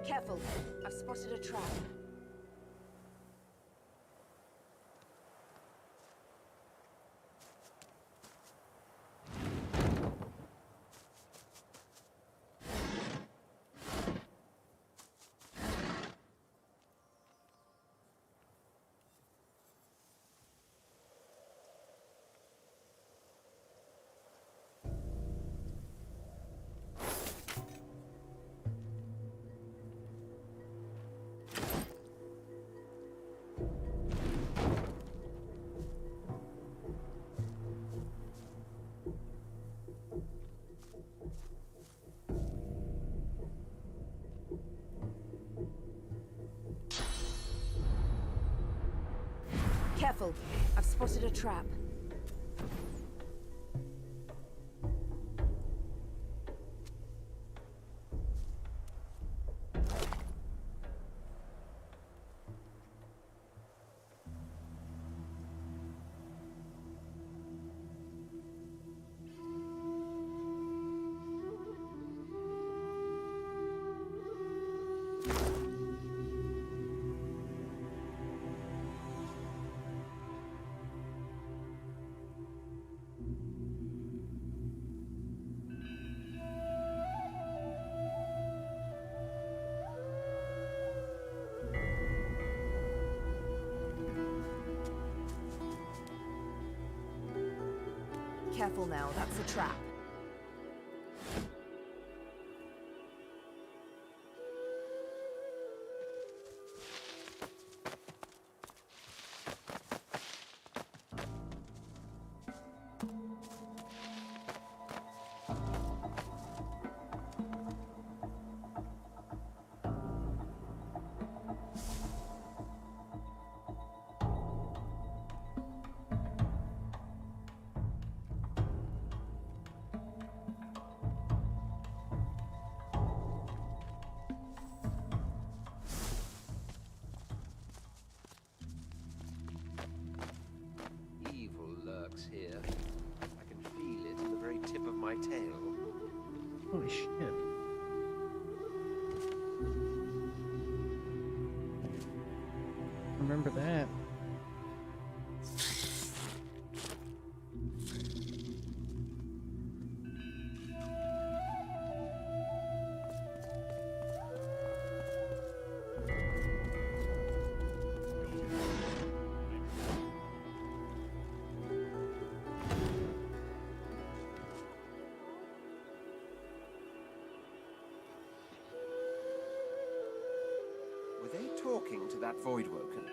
Careful. I've spotted a trap. Careful. I've spotted a trap. Careful now, that's a trap. Holy shit. Remember that. Were they talking to that Voidwoken?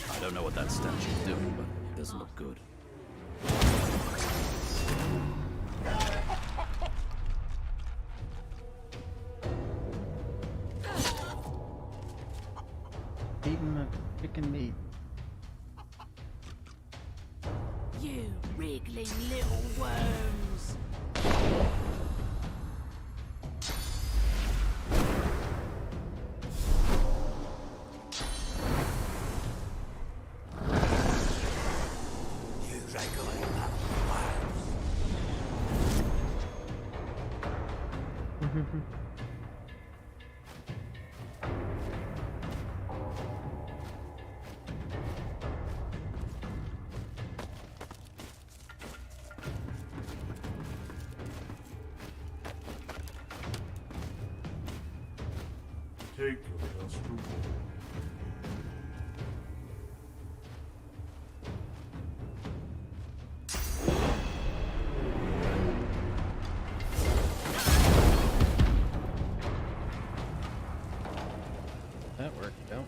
I don't know what that statue's doing, but it doesn't look good. Eating my chicken meat. You wriggling little worms! Take your last room. That worked out.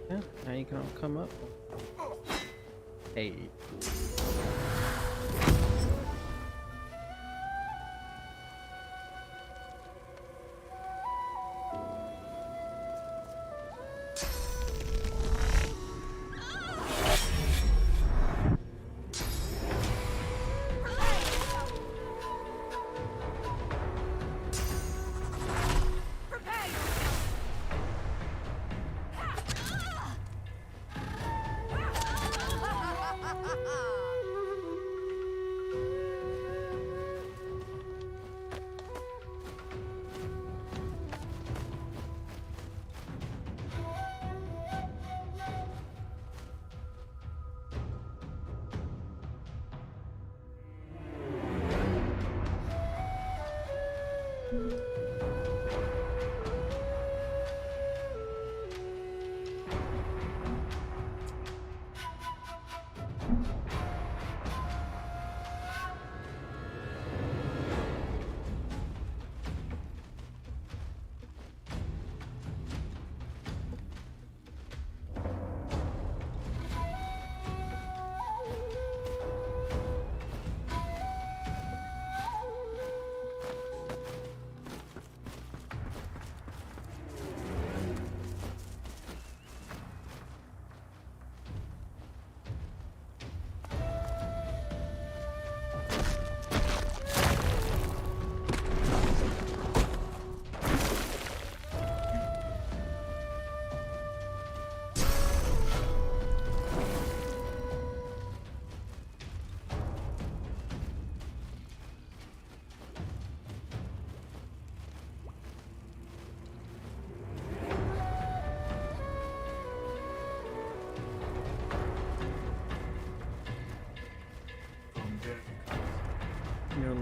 Yeah, now you can all come up. Hey.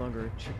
longer a chick.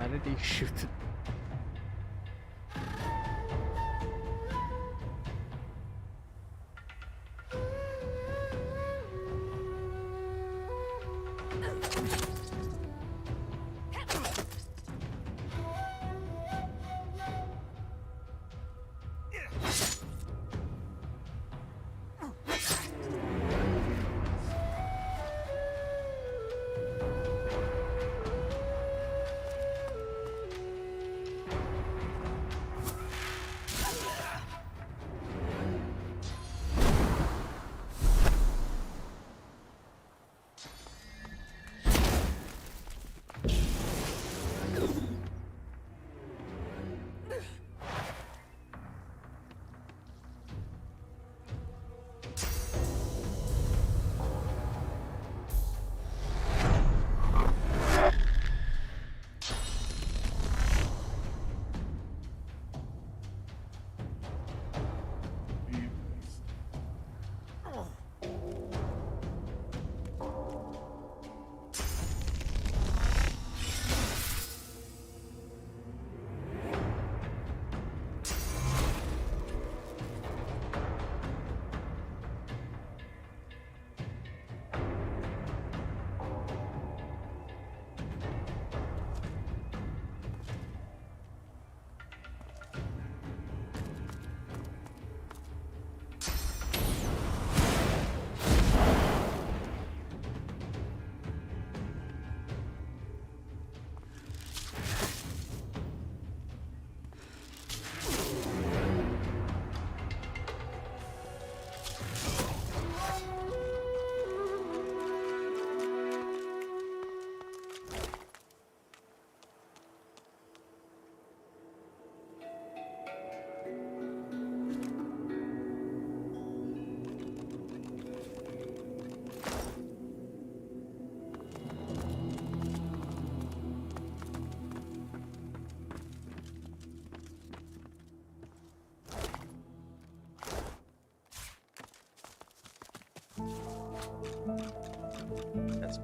How did he shoot it? That's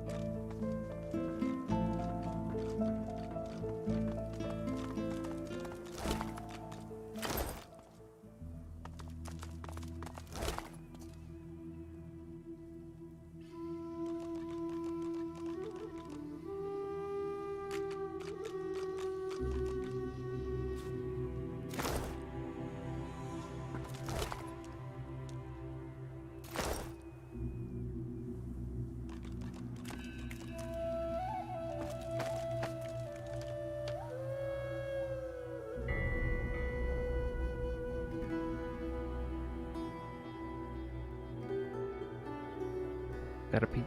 gotta pee.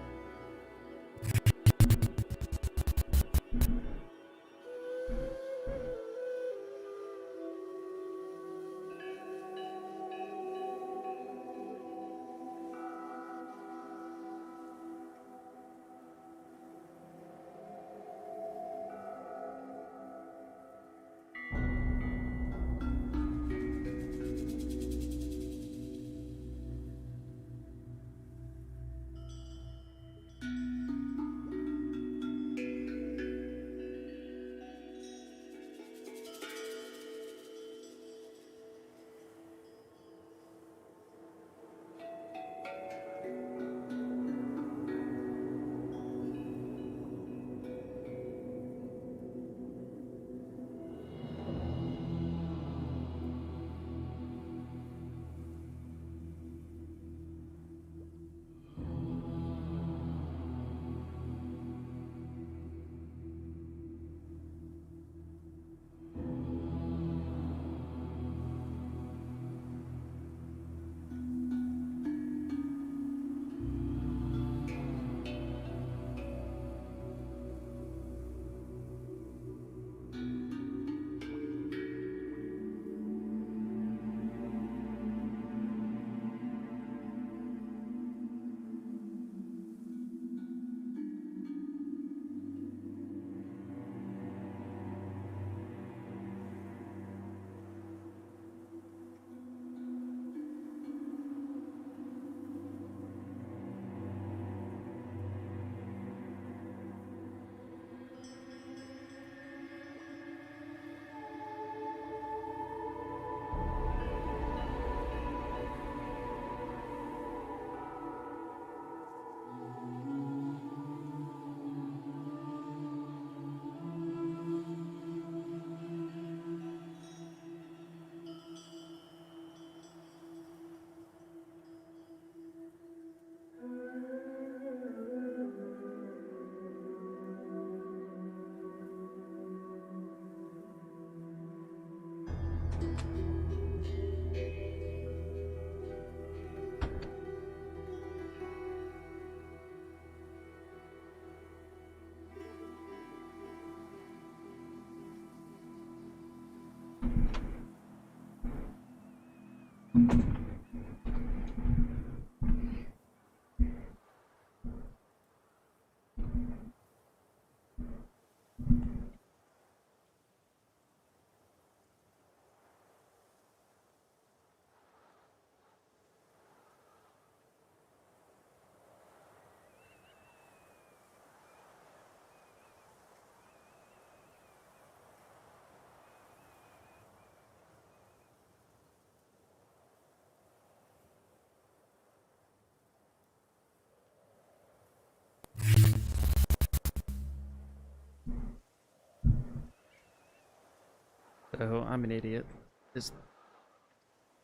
So I'm an idiot. This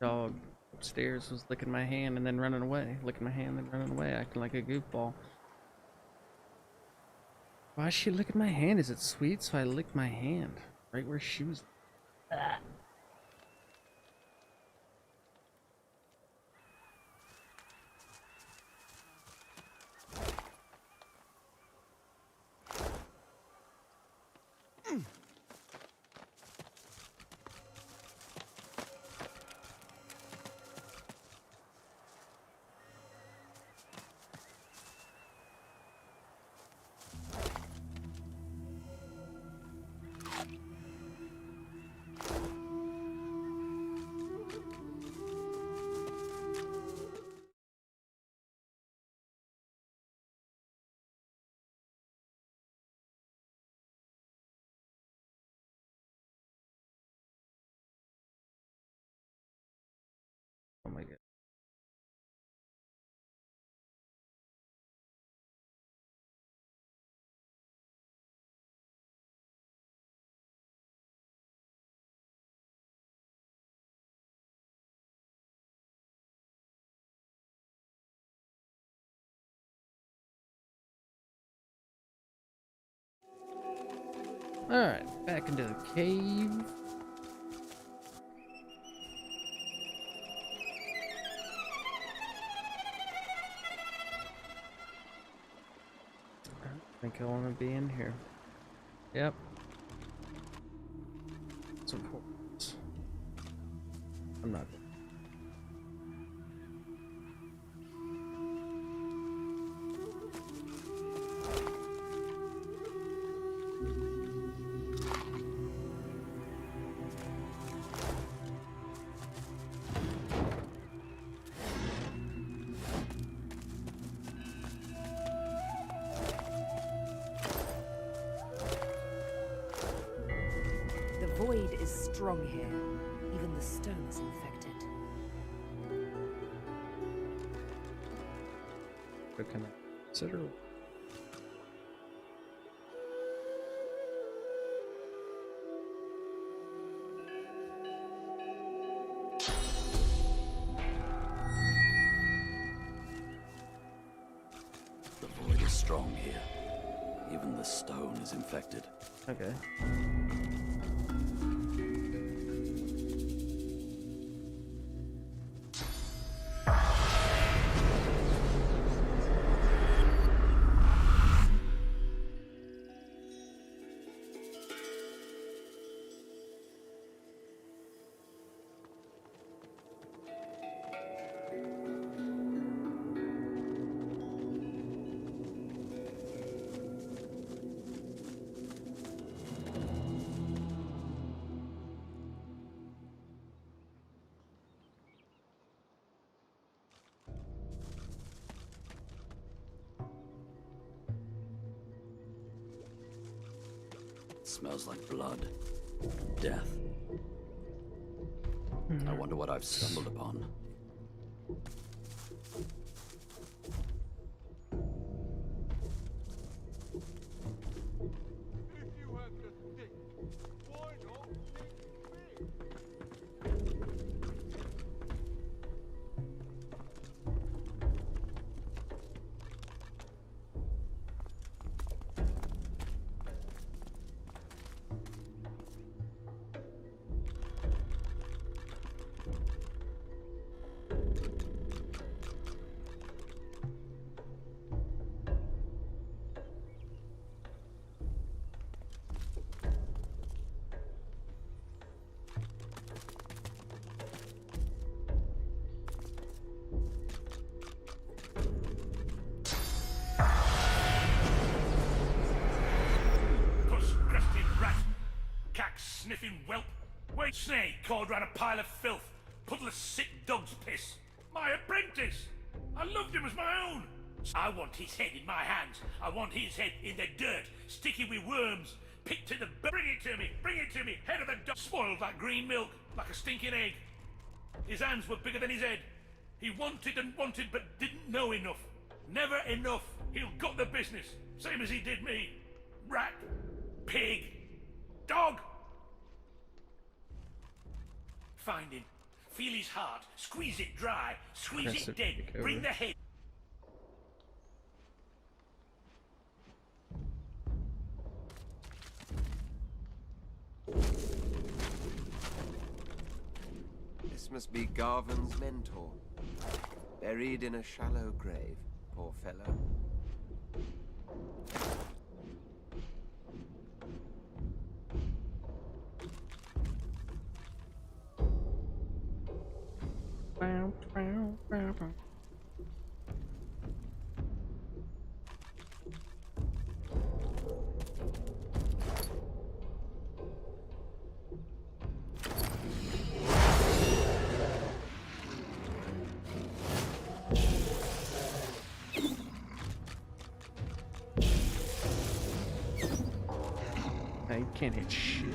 dog upstairs was licking my hand and then running away. Licking my hand and then running away, acting like a goofball. Why is she licking my hand? Is it sweet? So I licked my hand. Right where she was. Alright, back into the cave. I think I want to be in here. Yep. Some ports. I'm not. The void is strong here. Even the stone is infected. What can I consider? The void is strong here. Even the stone is infected. Okay. It smells like blood and death. I wonder what I've stumbled upon. Sniffing whelp. Wait, snake called round a pile of filth. Puddle of sick dog's piss. My apprentice! I loved him as my own. I want his head in my hands. I want his head in the dirt, sticky with worms. Picked to the... Bring it to me! Bring it to me! Head of the dog. Spoiled like green milk, like a stinking egg. His hands were bigger than his head. He wanted and wanted, but didn't know enough. Never enough. He'll got the business. Same as he did me. Rat. Pig. Dog. Find him. Feel his heart. Squeeze it dry. Squeeze it dead. Bring the head. This must be Garvin's mentor. Buried in a shallow grave, poor fellow. You can't hit shit.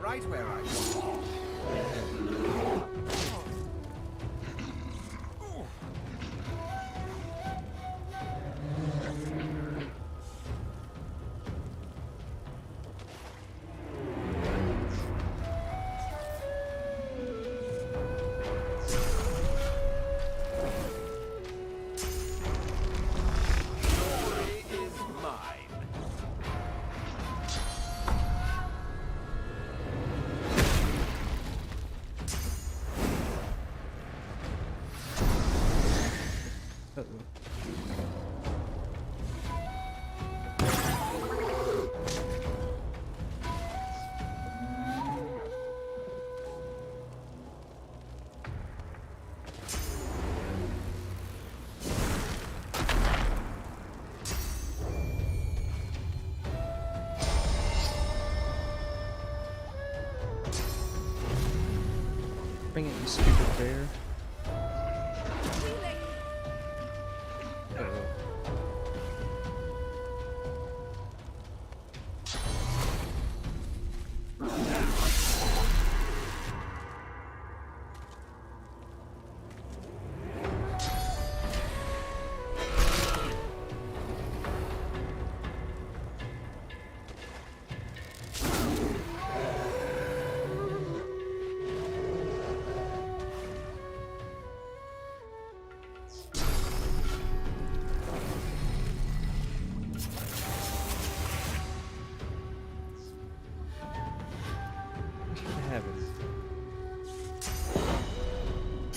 Right where I was. Bring it, you stupid bear.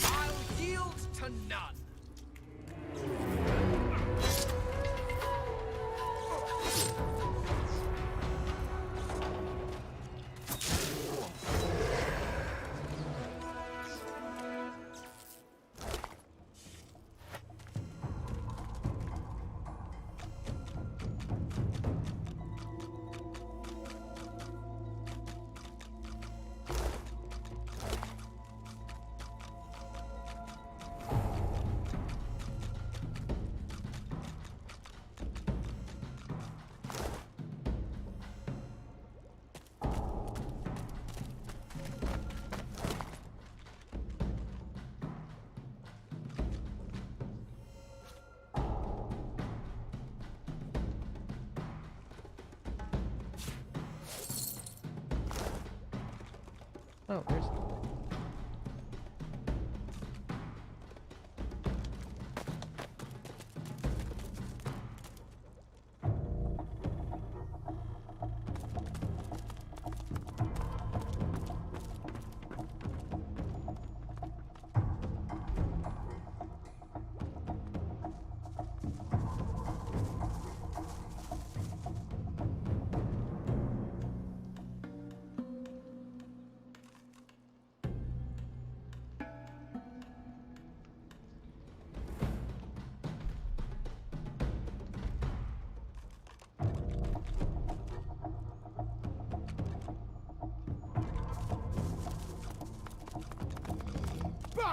I'll yield to none. Oh, there's.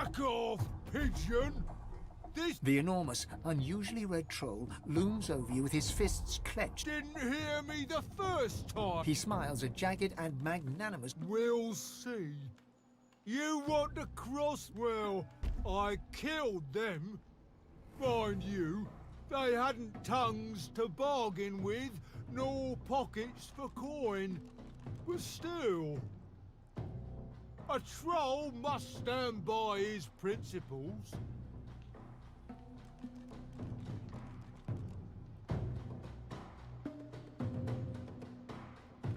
Back off, pigeon! This The enormous, unusually red troll looms over you with his fists clenched. didn't hear me the first time. He smiles a jagged and magnanimous. We'll see. You want to cross? Well, I killed them. Mind you, they hadn't tongues to bargain with, nor pockets for coin. But still, a troll must stand by his principles.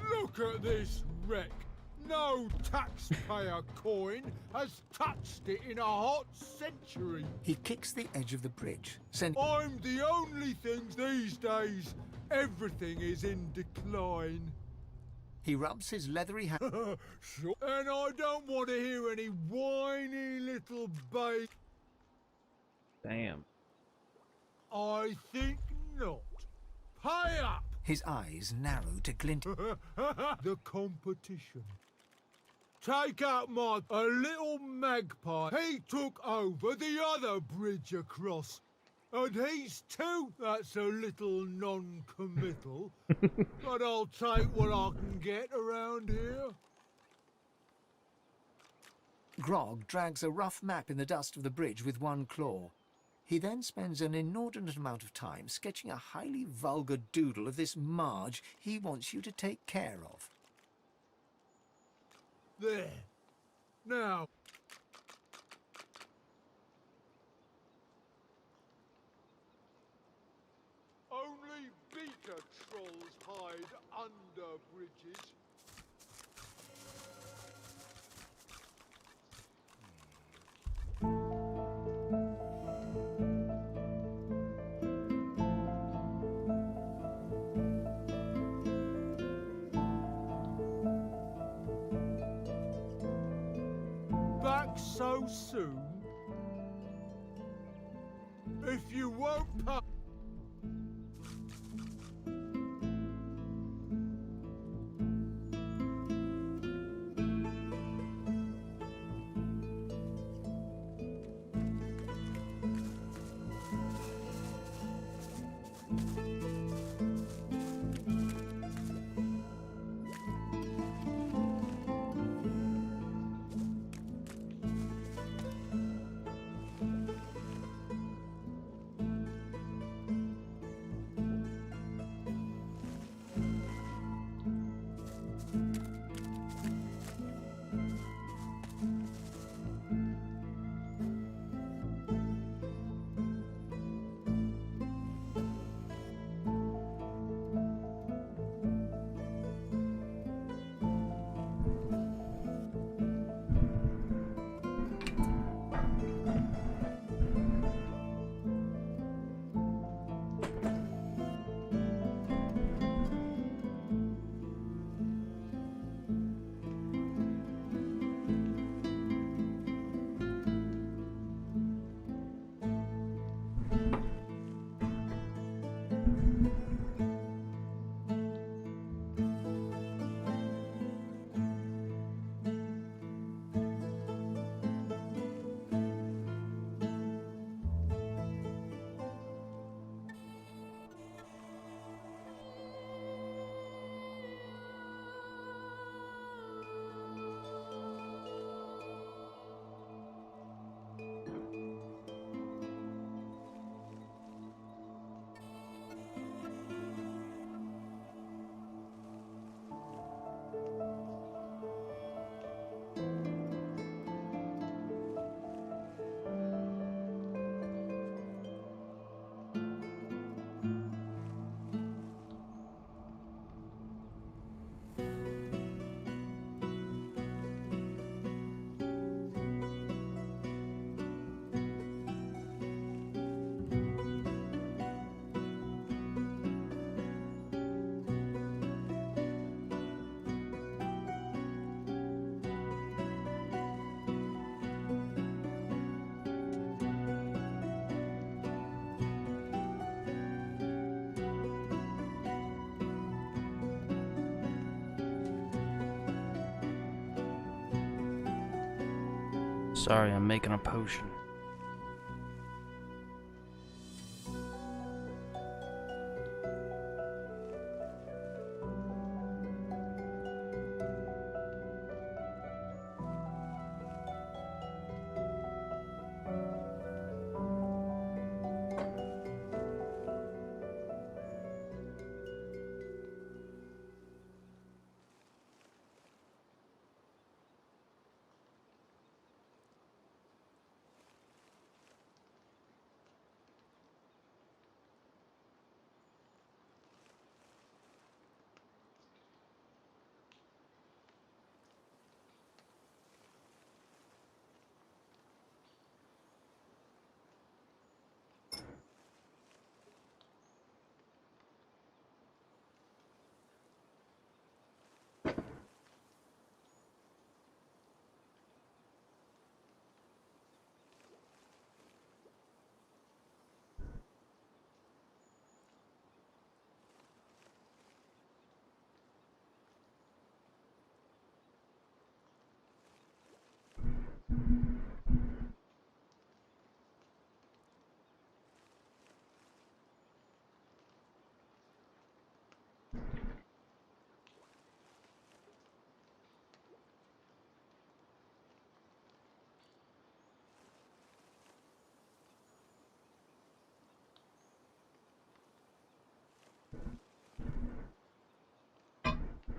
Look at this wreck. No taxpayer coin has touched it in a hot century. He kicks the edge of the bridge, sending. I'm the only thing these days. Everything is in decline. He rubs his leathery hand. Sure. And I don't want to hear any whiny little babe. Damn. I think not. Pay up! His eyes narrow to glint. The competition. Take out a little magpie. He took over the other bridge across. And he's too. That's a little non-committal. But I'll take what I can get around here. Grog drags a rough map in the dust of the bridge with one claw. He then spends an inordinate amount of time sketching a highly vulgar doodle of this Marge he wants you to take care of. There. Now. Only beta trolls hide under bridges. Back so soon? If you won't pay. Sorry, I'm making a potion.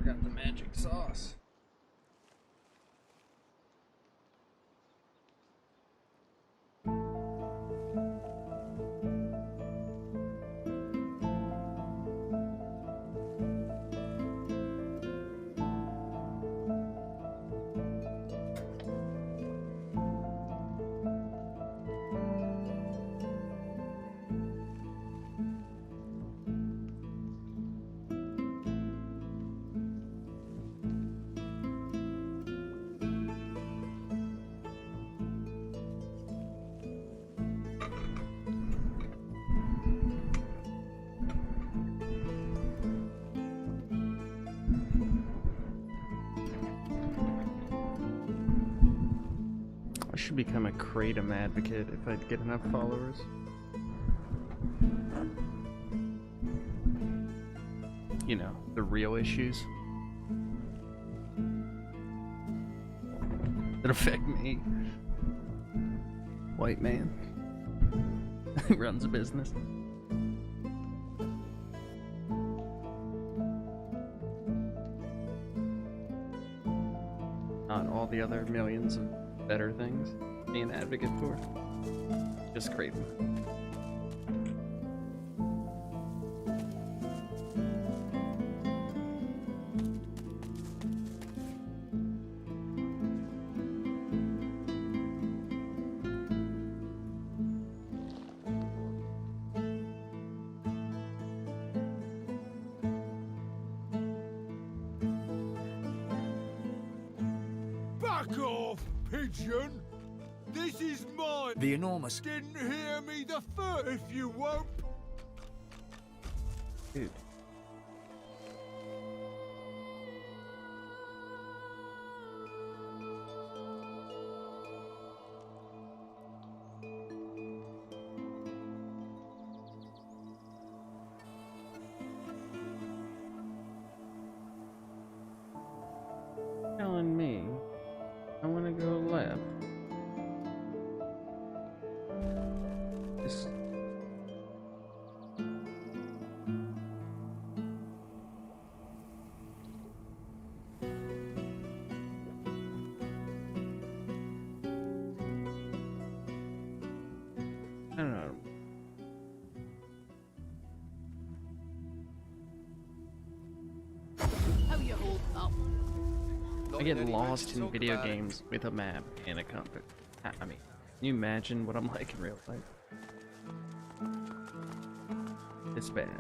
Got the magic sauce. I should become a Kratom advocate if I get enough followers. You know, the real issues that affect me. White man who runs a business. Not all the other millions of better things to be an advocate for. Just Kratom. Back off, pigeon! This is mine! The enormous... Didn't hear me the first, if you won't! Dude. Telling me I want to go left. This... I don't know. How you holding up? I get lost in video games with a map and a compass. I mean, can you imagine what I'm like in real life? It's bad.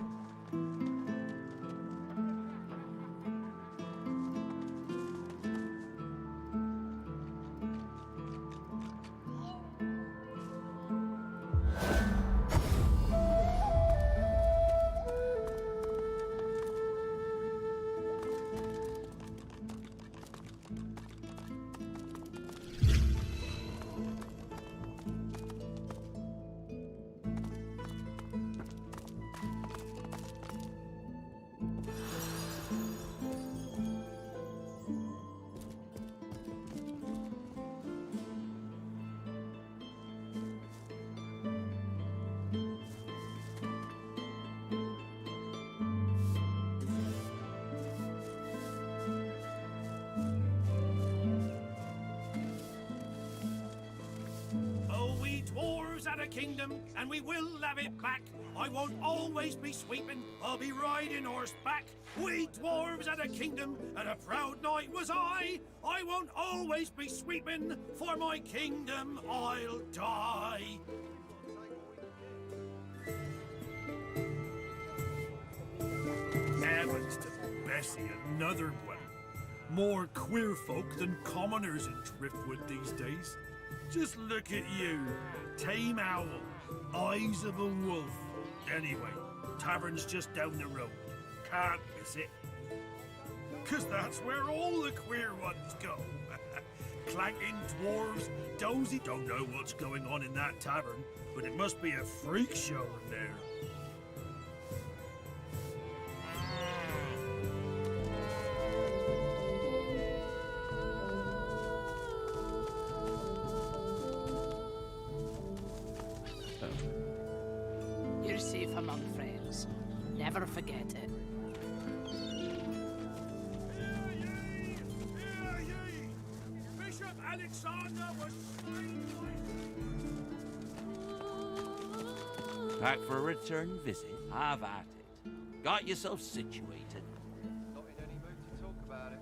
kingdom, and we will have it back. I won't always be sweeping, I'll be riding horseback. We dwarves had a kingdom, and a proud knight was I. I won't always be sweeping, for my kingdom I'll die. Heavens to Bessie, another one. More queer folk than commoners in Driftwood these days. Just look at you, tame owl, eyes of a wolf. Anyway, tavern's just down the road. Can't miss it. 'Cause that's where all the queer ones go. Clanking dwarves, dozy. Don't know what's going on in that tavern, but it must be a freak show in there. You're safe among friends. Never forget it. Hear ye! Bishop Alexander was slain by... Back for a return visit? Have at it. Got yourself situated? Not in any mood to talk about it.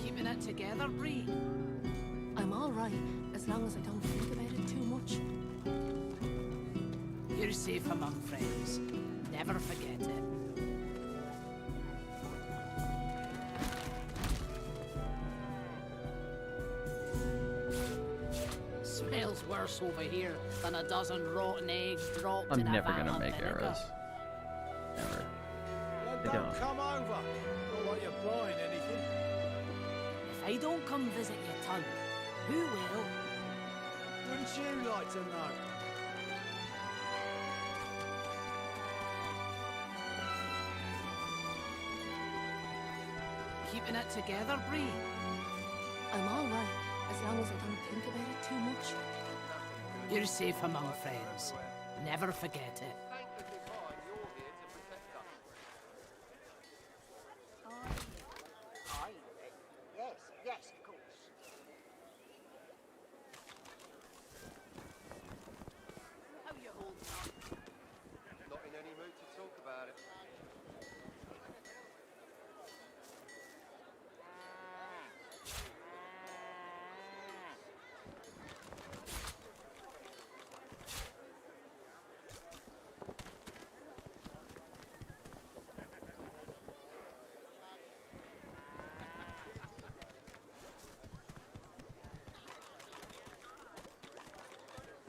Keeping it together, Bree. I'm all right, as long as I don't think about it too much. You're safe among friends. Never forget it. Smells worse over here than a dozen rotten eggs dropped I'm in a never vat gonna of make vinegar. arrows. Never. I don't. Come over. Not like you're buying anything. If I don't come visit your tongue, who will? Wouldn't you like to know? Keeping it together, Bree. I'm all right, as long as I don't think about it too much. You're safe among friends. Never forget it. Thank the divine you're here to protect us. Yes, of course. How you holding up? Not in any mood to talk about it.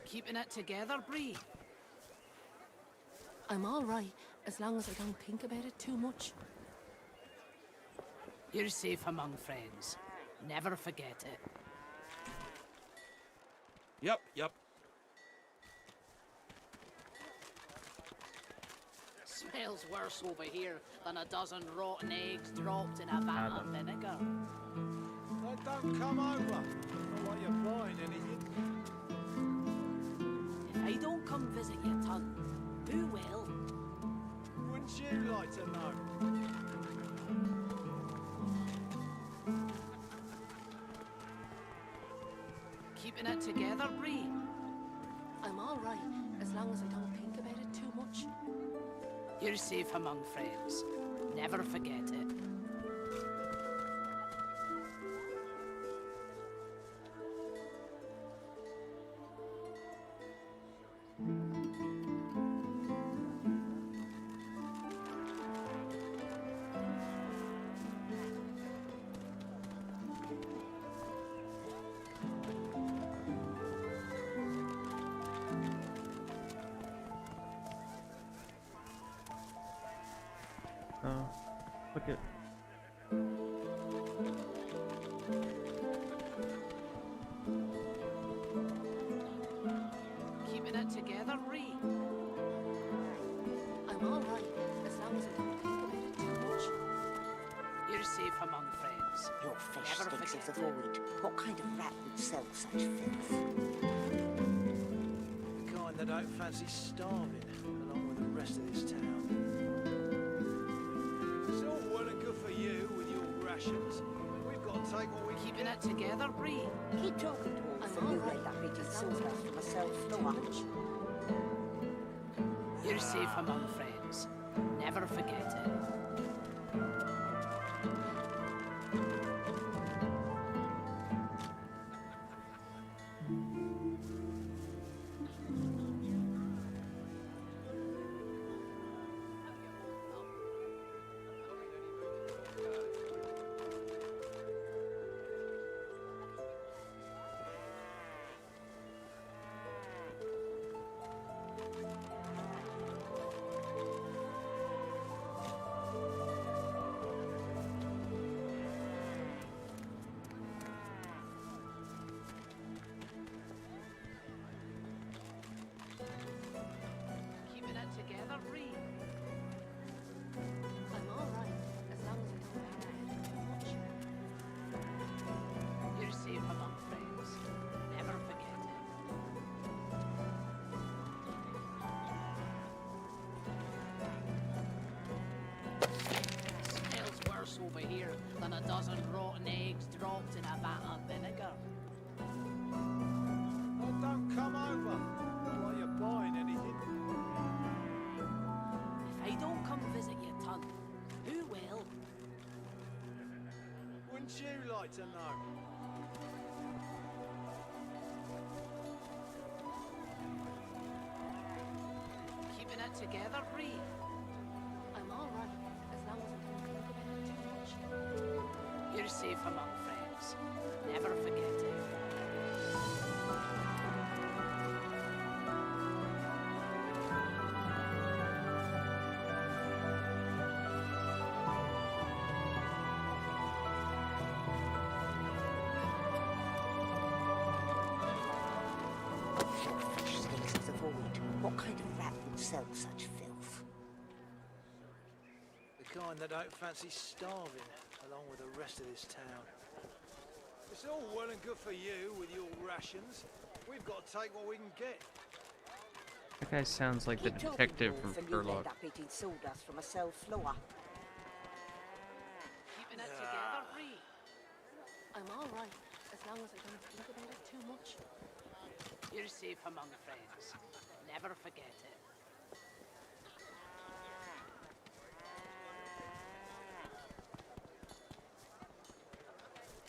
Keeping it together, Bree. I'm all right, as long as I don't think about it too much. You're safe among friends. Never forget it. Yep. Smells worse over here than a dozen rotten eggs dropped in a vat of vinegar. Then don't come over. Not like you're buying anything. If I don't come visit your tongue, who will? Wouldn't you like to know? Keeping it together, Bree. I'm all right, as long as I don't think about it too much. You're safe among friends. Never forget it. Oh, look at. Keeping it together, Bree. I'm all right, as long as I don't think about it too You're safe among friends. Your fish Never stinks of forget the void. What kind of rat would sell such filth? The kind that don't fancy starving, along with the rest of this town. It's all well and good for you with your rations. We've got to take what we Keeping it together, Bree. Keep talking to all for you like that bit of sawdust from a self-floor. You're safe among friends. Never forget it. Keeping it together, Bree. I'm all right, as long as I don't hurt too much. You're safe among friends. Never forget it. Smells worse over here than a dozen rotten eggs dropped in a vat of vinegar. Oh, don't come over. Not like you're buying anything. If I don't come visit you, ton, who will? Wouldn't you like to know? Keeping it together, Bree. I'm all right, as long as I don't think about it too much. You're safe among friends. Never forget it. Your fish stinks of the void. What kind of rat would sell such filth? The kind that don't fancy starving, along with the rest of this town. It's all well and good for you with your rations. We've got to take what we can get. That guy sounds like the Keep talking detective to from all for you like Sherlock. that bit of sawdust from a self-floor. Keeping it together, Bree. I'm all right, as long as I don't think about it too much. You're safe among friends. Never forget it.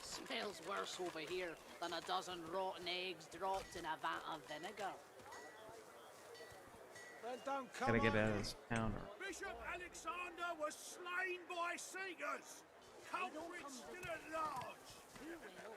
Smells worse over here than a dozen rotten eggs dropped in a vat of vinegar. Don't come Gotta get over. out of this town. Bishop Alexander was slain by Seekers. Culprits still at large. Who will?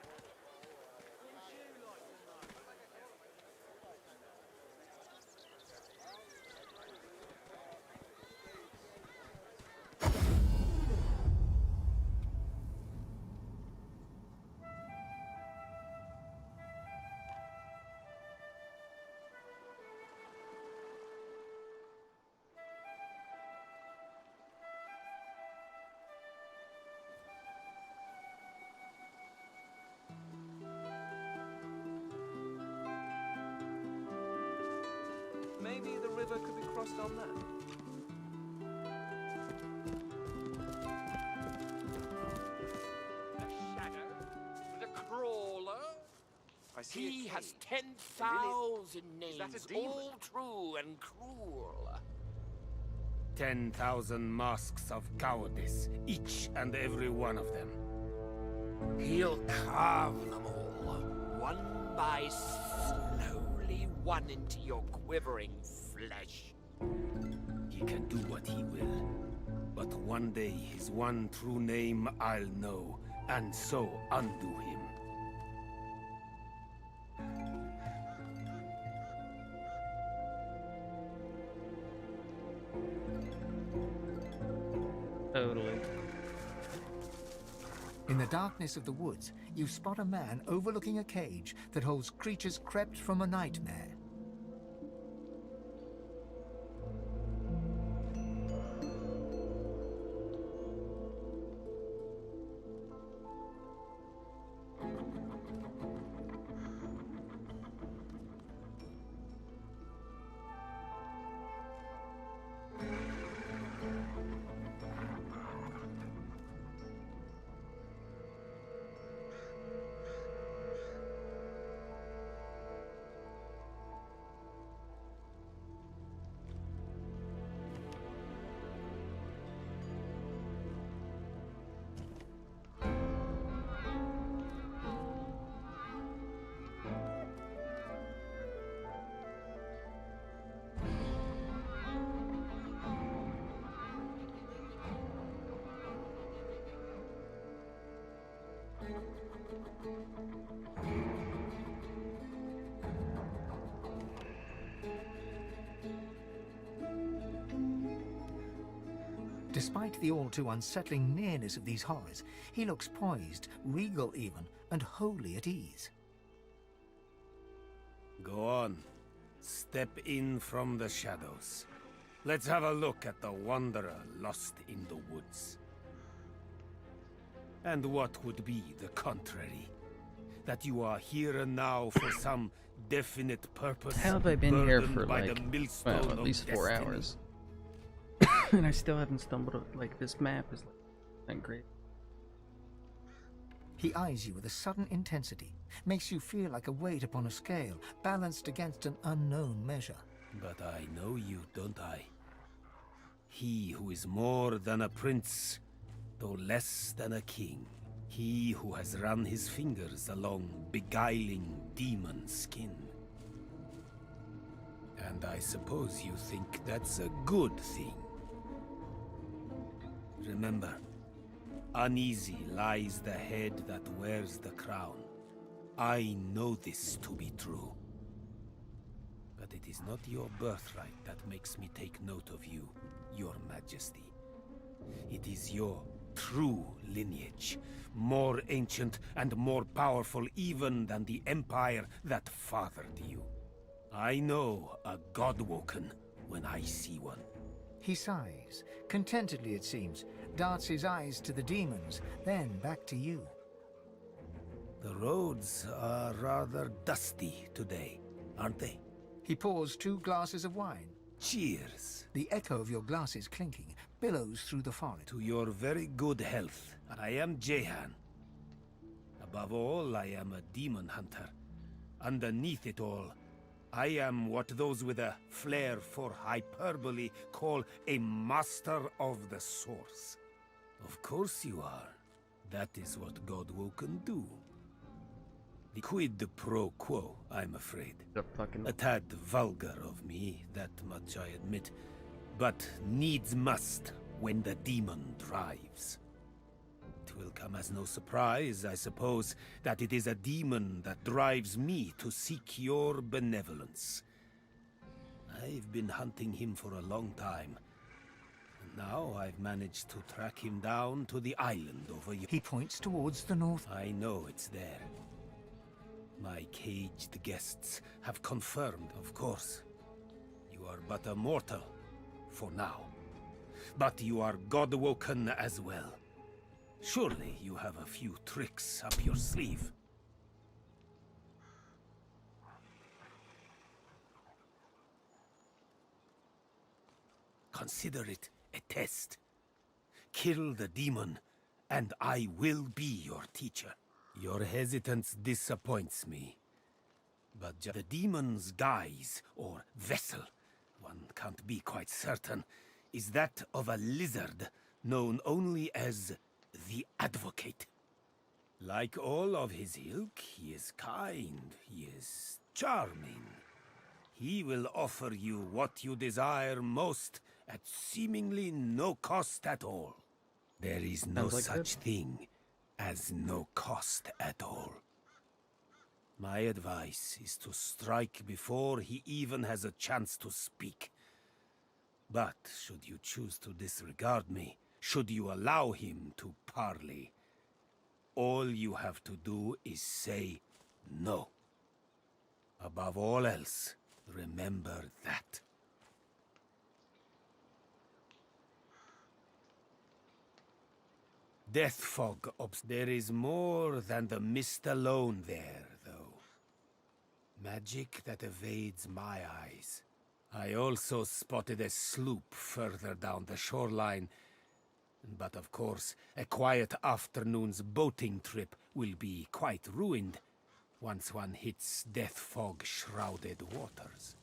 Maybe the river could be crossed on that. The shadow, the crawler. I see He a has cave. 10,000 Is that a names, demon? all true and cruel. 10,000 masks of cowardice, each and every one of them. He'll carve them all. One by slowly one into your quivering flesh. He can do what he will. But one day his one true name I'll know, and so undo him. Totally. In the darkness of the woods, you spot a man overlooking a cage that holds creatures crept from a nightmare. Despite the all-too unsettling nearness of these horrors, he looks poised, regal even, and wholly at ease. Go on. Step in from the shadows. Let's have a look at the wanderer lost in the woods. And what would be the contrary? That you are here and now for some definite purpose. How have I been here burdened for by like, the millstone well, at of least 4 destiny? hours? And I still haven't stumbled, like, this map is like great. He eyes you with a sudden intensity, makes you feel like a weight upon a scale, balanced against an unknown measure. But I know you, don't I? He who is more than a prince, though less than a king. He who has run his fingers along beguiling demon skin. And I suppose you think that's a good thing. Remember, uneasy lies the head that wears the crown. I know this to be true. But it is not your birthright that makes me take note of you, your majesty. It is your true lineage, more ancient and more powerful even than the empire that fathered you. I know a Godwoken when I see one. He sighs, contentedly it seems, darts his eyes to the demons, then back to you. The roads are rather dusty today, aren't they? He pours 2 glasses of wine. Cheers. The echo of your glasses clinking billows through the forest. To your very good health. I am Jehan. Above all, I am a demon hunter. Underneath it all, I am what those with a flair for hyperbole call a master of the source. Of course you are. That is what Godwoken do. The quid pro quo, I'm afraid. A tad vulgar of me, that much I admit. But needs must when the demon drives. It will come as no surprise, I suppose, that it is a demon that drives me to seek your benevolence. I've been hunting him for a long time. And now I've managed to track him down to the island over here. He points towards the north. I know it's there. My caged guests have confirmed, of course. You are but a mortal, for now. But you are Godwoken as well. Surely you have a few tricks up your sleeve. Consider it a test. Kill the demon, and I will be your teacher. Your hesitance disappoints me. But the demon's guise, or vessel, one can't be quite certain, is that of a lizard known only as the Advocate. Like all of his ilk, he is kind, he is charming. He will offer you what you desire most at seemingly no cost at all. There is no such thing as no cost at all. My advice is to strike before he even has a chance to speak. But should you choose to disregard me, should you allow him to parley, all you have to do is say no. Above all else, remember that. Death fog. There is more than the mist alone there, though. Magic that evades my eyes. I also spotted a sloop further down the shoreline. But of course, a quiet afternoon's boating trip will be quite ruined once one hits death fog-shrouded waters.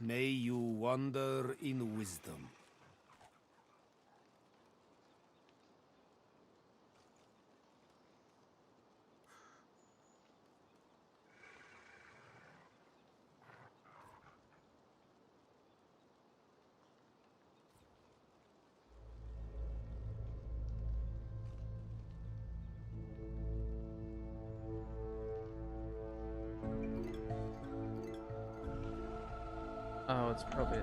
May you wander in wisdom. Oh, it's probably.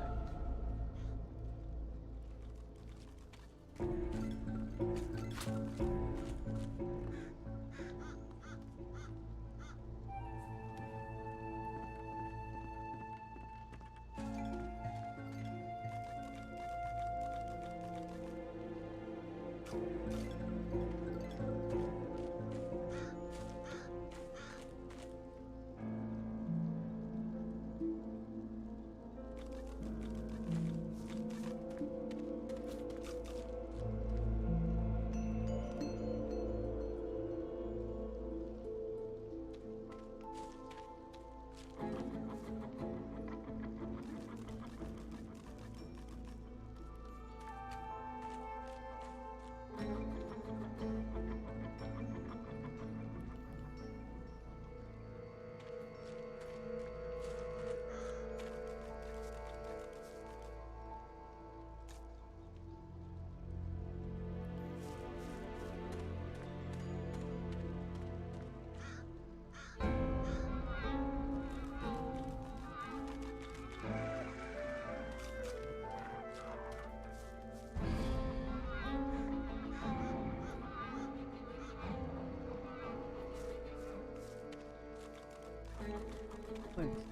Thanks.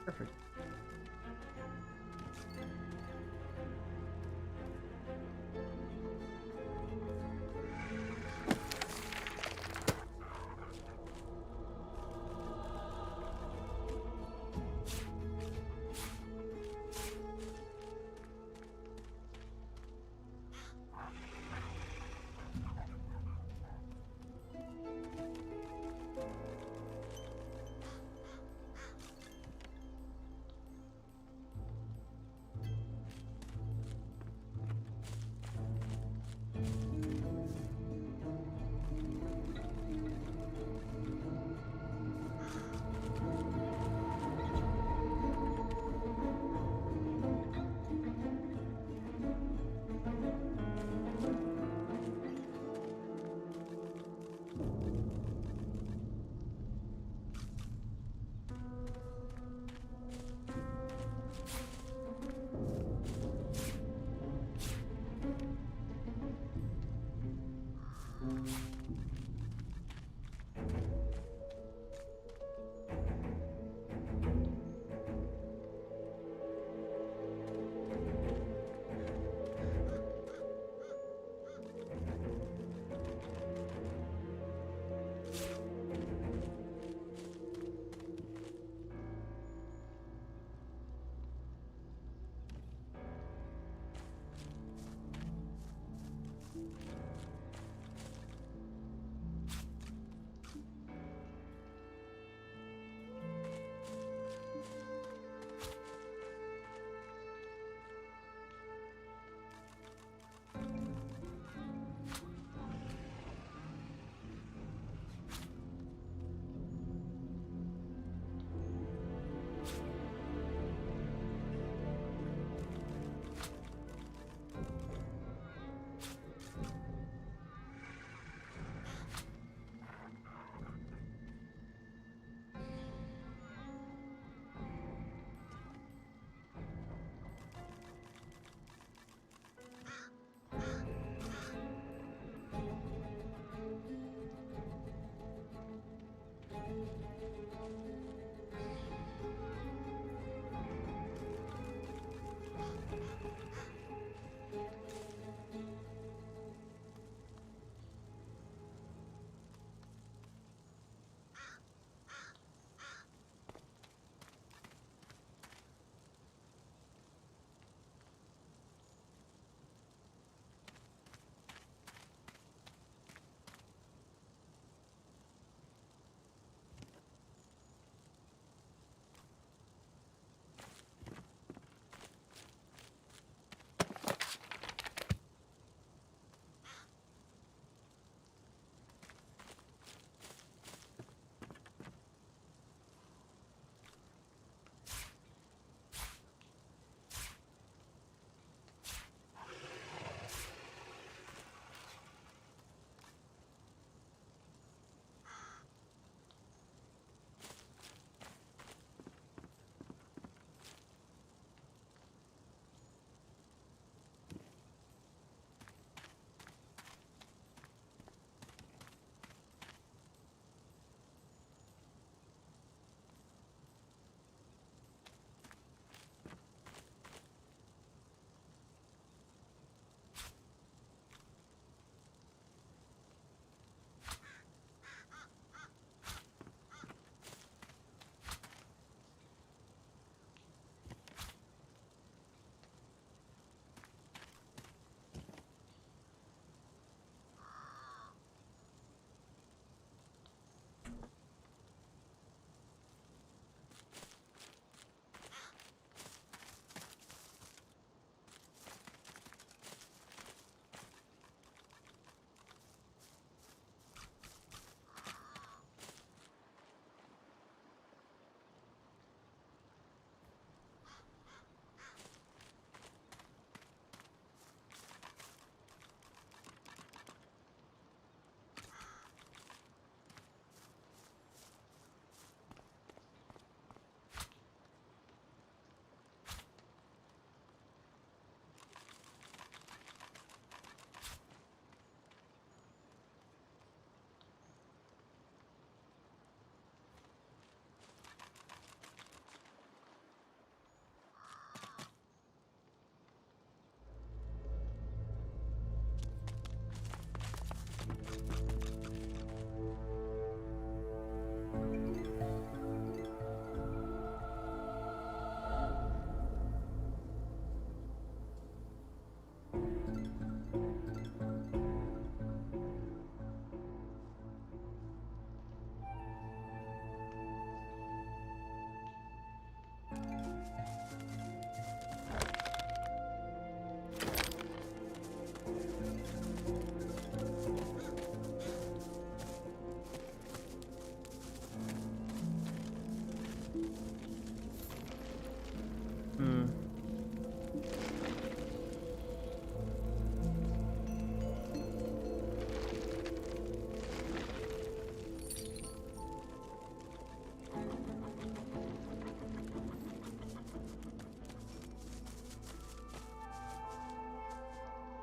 Perfect.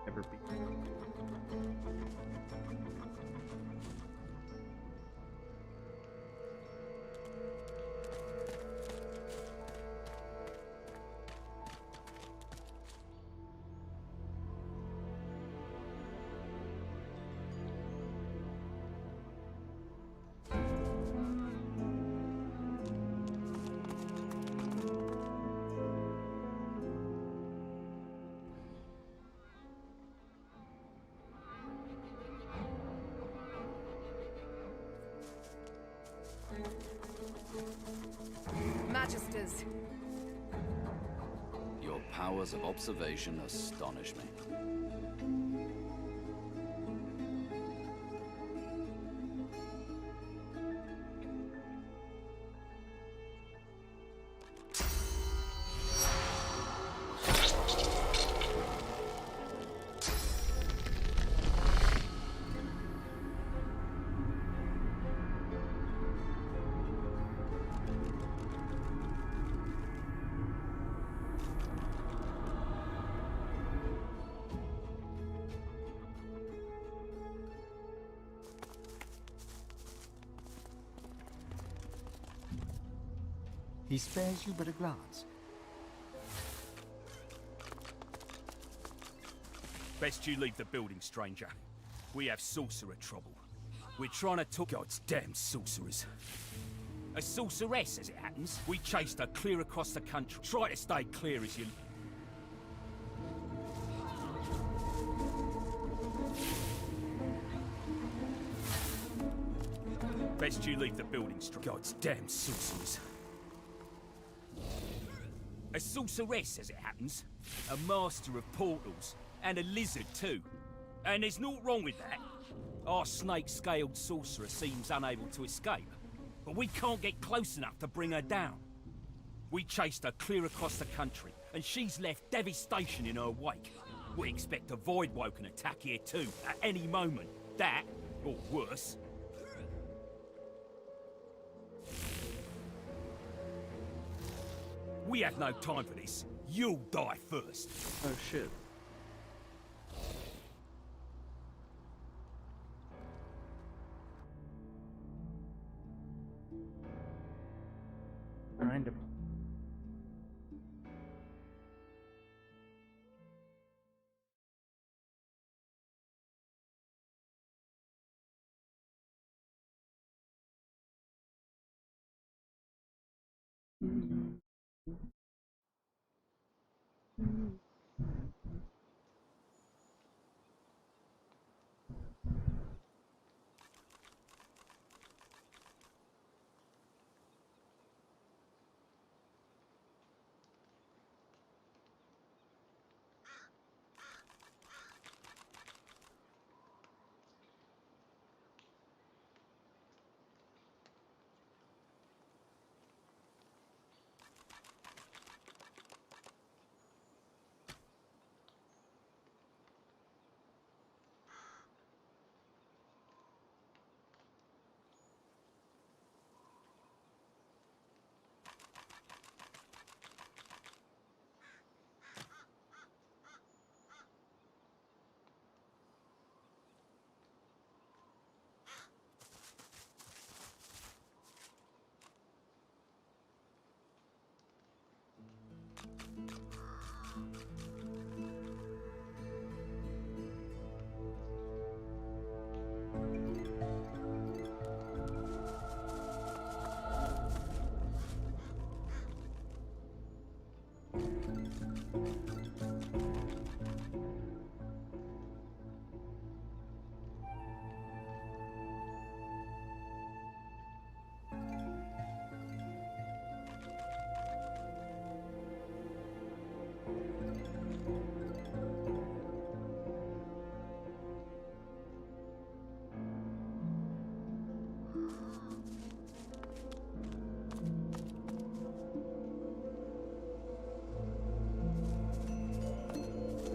ever be. Magisters, Your powers of observation astonish me. He spares you but a glance. Best you leave the building, stranger. We have sorcerer trouble. We're trying to talk God's damn sorcerers. A sorceress, as it happens. We chased her clear across the country. Try to stay clear as you... Best you leave the building, stranger. God's damn sorcerers. A sorceress, as it happens. A master of portals. And a lizard, too. And there's naught wrong with that. Our snake-scaled sorcerer seems unable to escape. But we can't get close enough to bring her down. We chased her clear across the country, and she's left devastation in her wake. We expect a Voidwoken attack here, too, at any moment. That, or worse. We have no time for this. You'll die first. Oh shit. Kind of.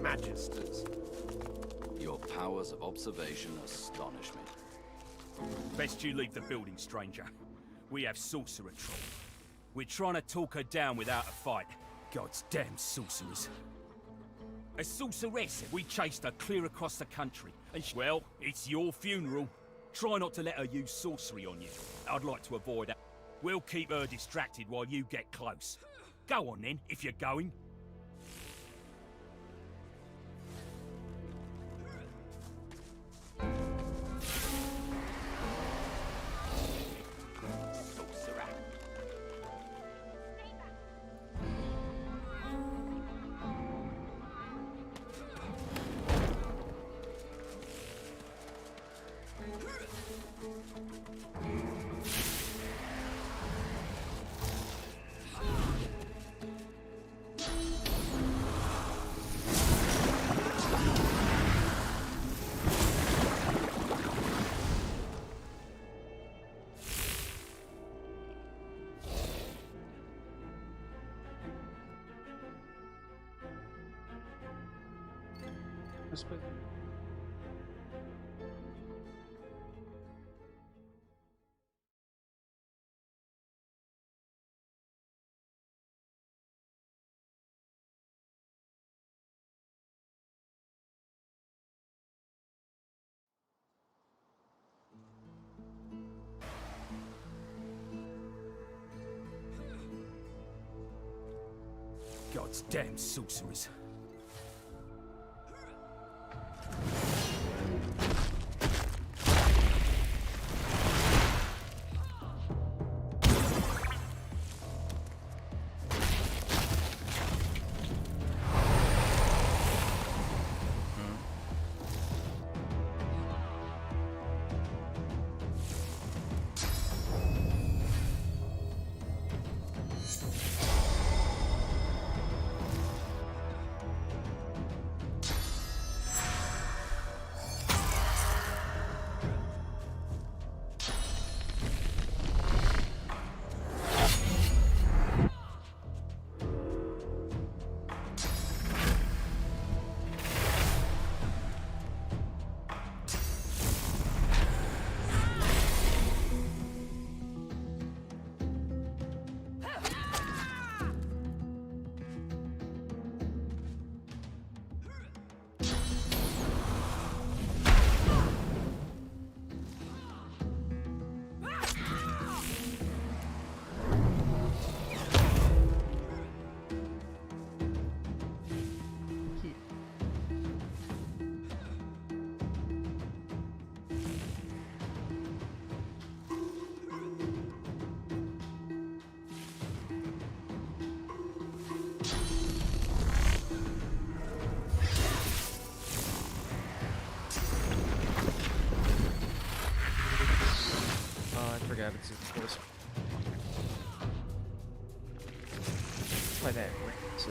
Magisters. Your powers of observation astonish me. Best you leave the building, stranger. We have sorcerer trouble. We're trying to talk her down without a fight. God's damn sorcerers. A sorceress. We chased her clear across the country. And well, it's your funeral. Try not to let her use sorcery on you. I'd like to avoid that. We'll keep her distracted while you get close. Go on then, if you're going. God's damn sorcerers. It's his voice. Why that? So.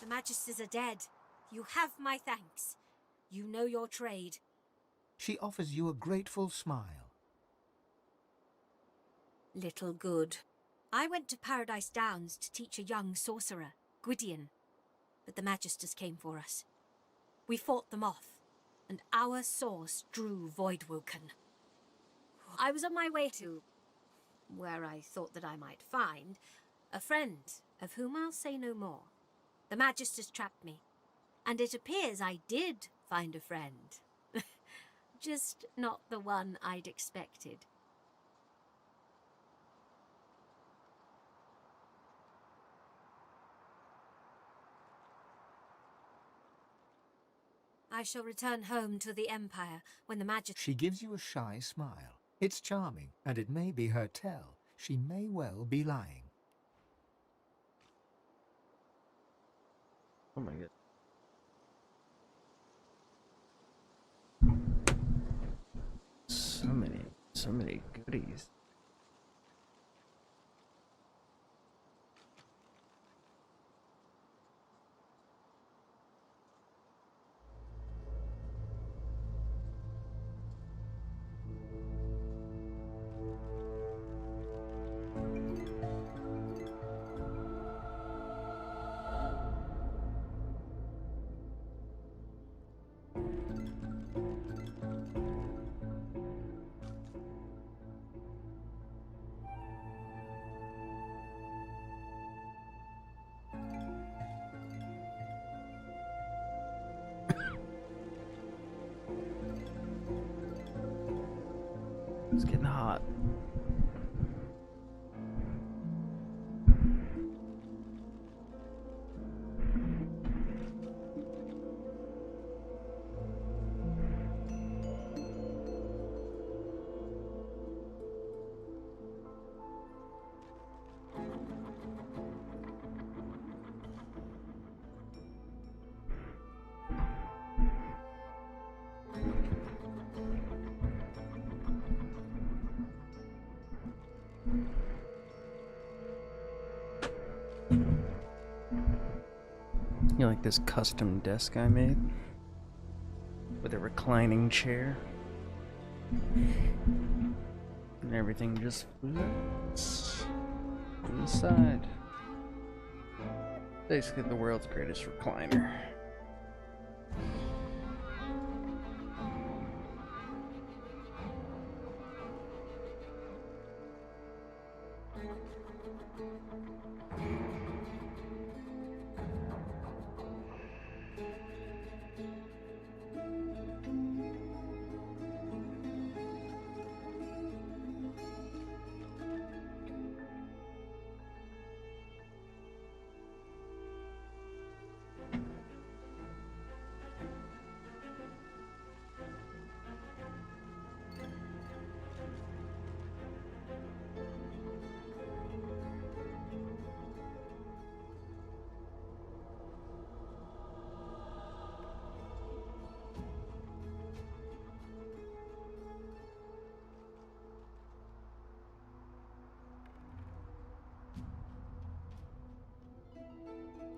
The Magisters are dead. You have my thanks. You know your trade. She offers you a grateful smile. Little good. I went to Paradise Downs to teach a young sorcerer, Gwydion, but the Magisters came for us. We fought them off, and our source drew Voidwoken. I was on my way to where I thought that I might find a friend, of whom I'll say no more. The Magisters trapped me, and it appears I did find a friend. Just not the one I'd expected. I shall return home to the Empire when the Magisters... She gives you a shy smile. It's charming, and it may be her tell. She may well be lying. Oh my god. So many goodies. It's getting hot. You like this custom desk I made? With a reclining chair? And everything just floats inside. Basically the world's greatest recliner.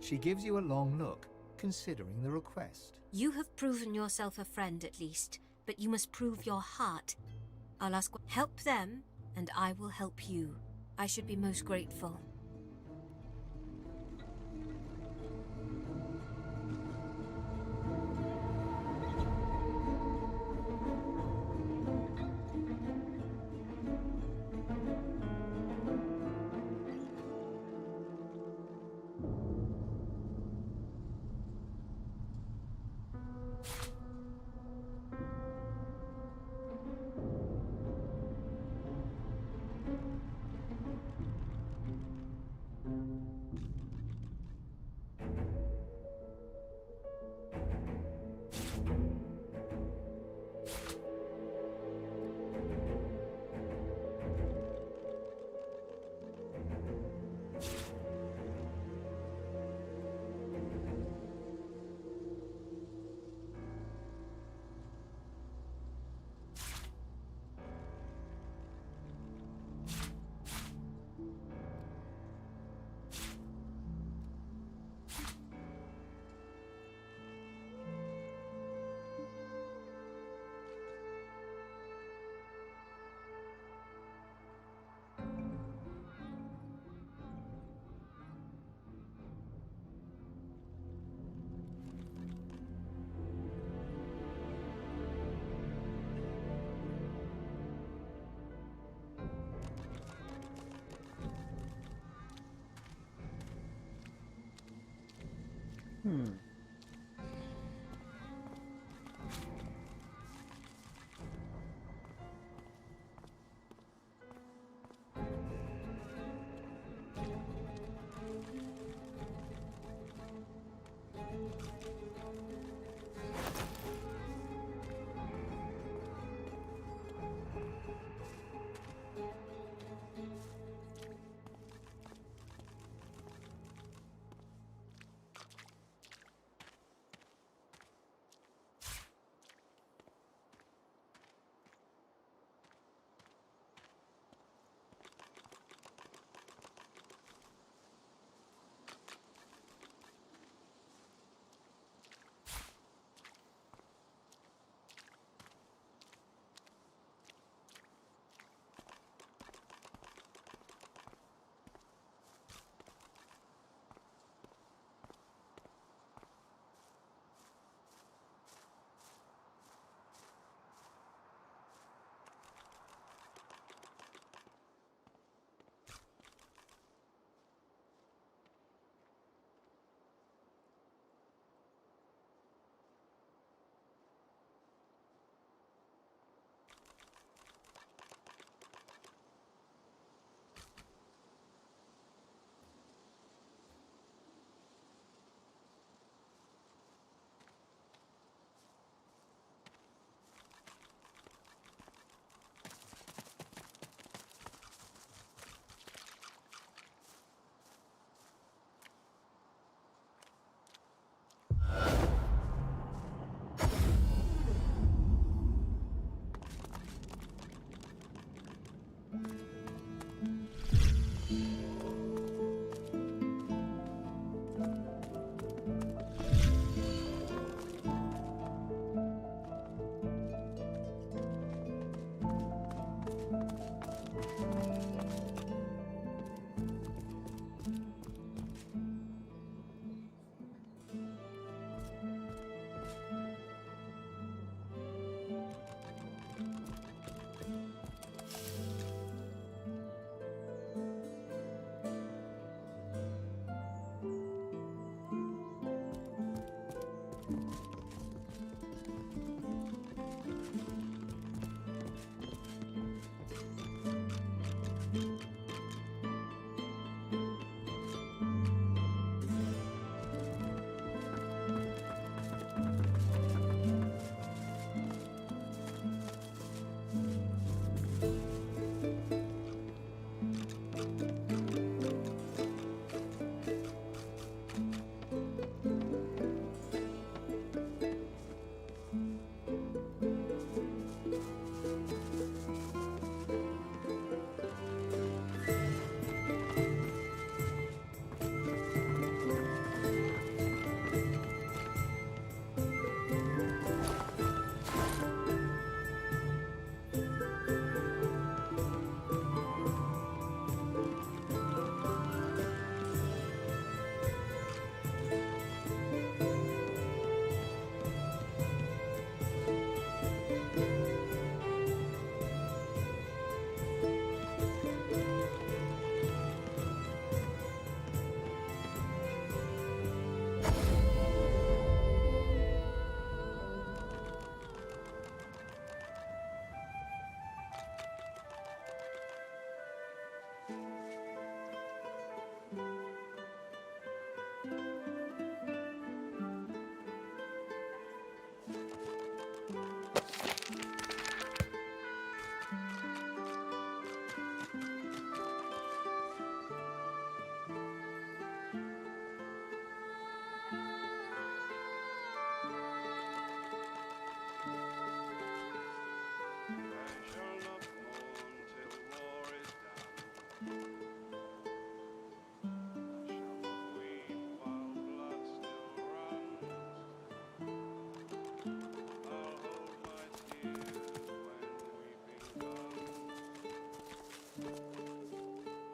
She gives you a long look, considering the request. You have proven yourself a friend at least, but you must prove your heart. I'll ask, help them, and I will help you. I should be most grateful.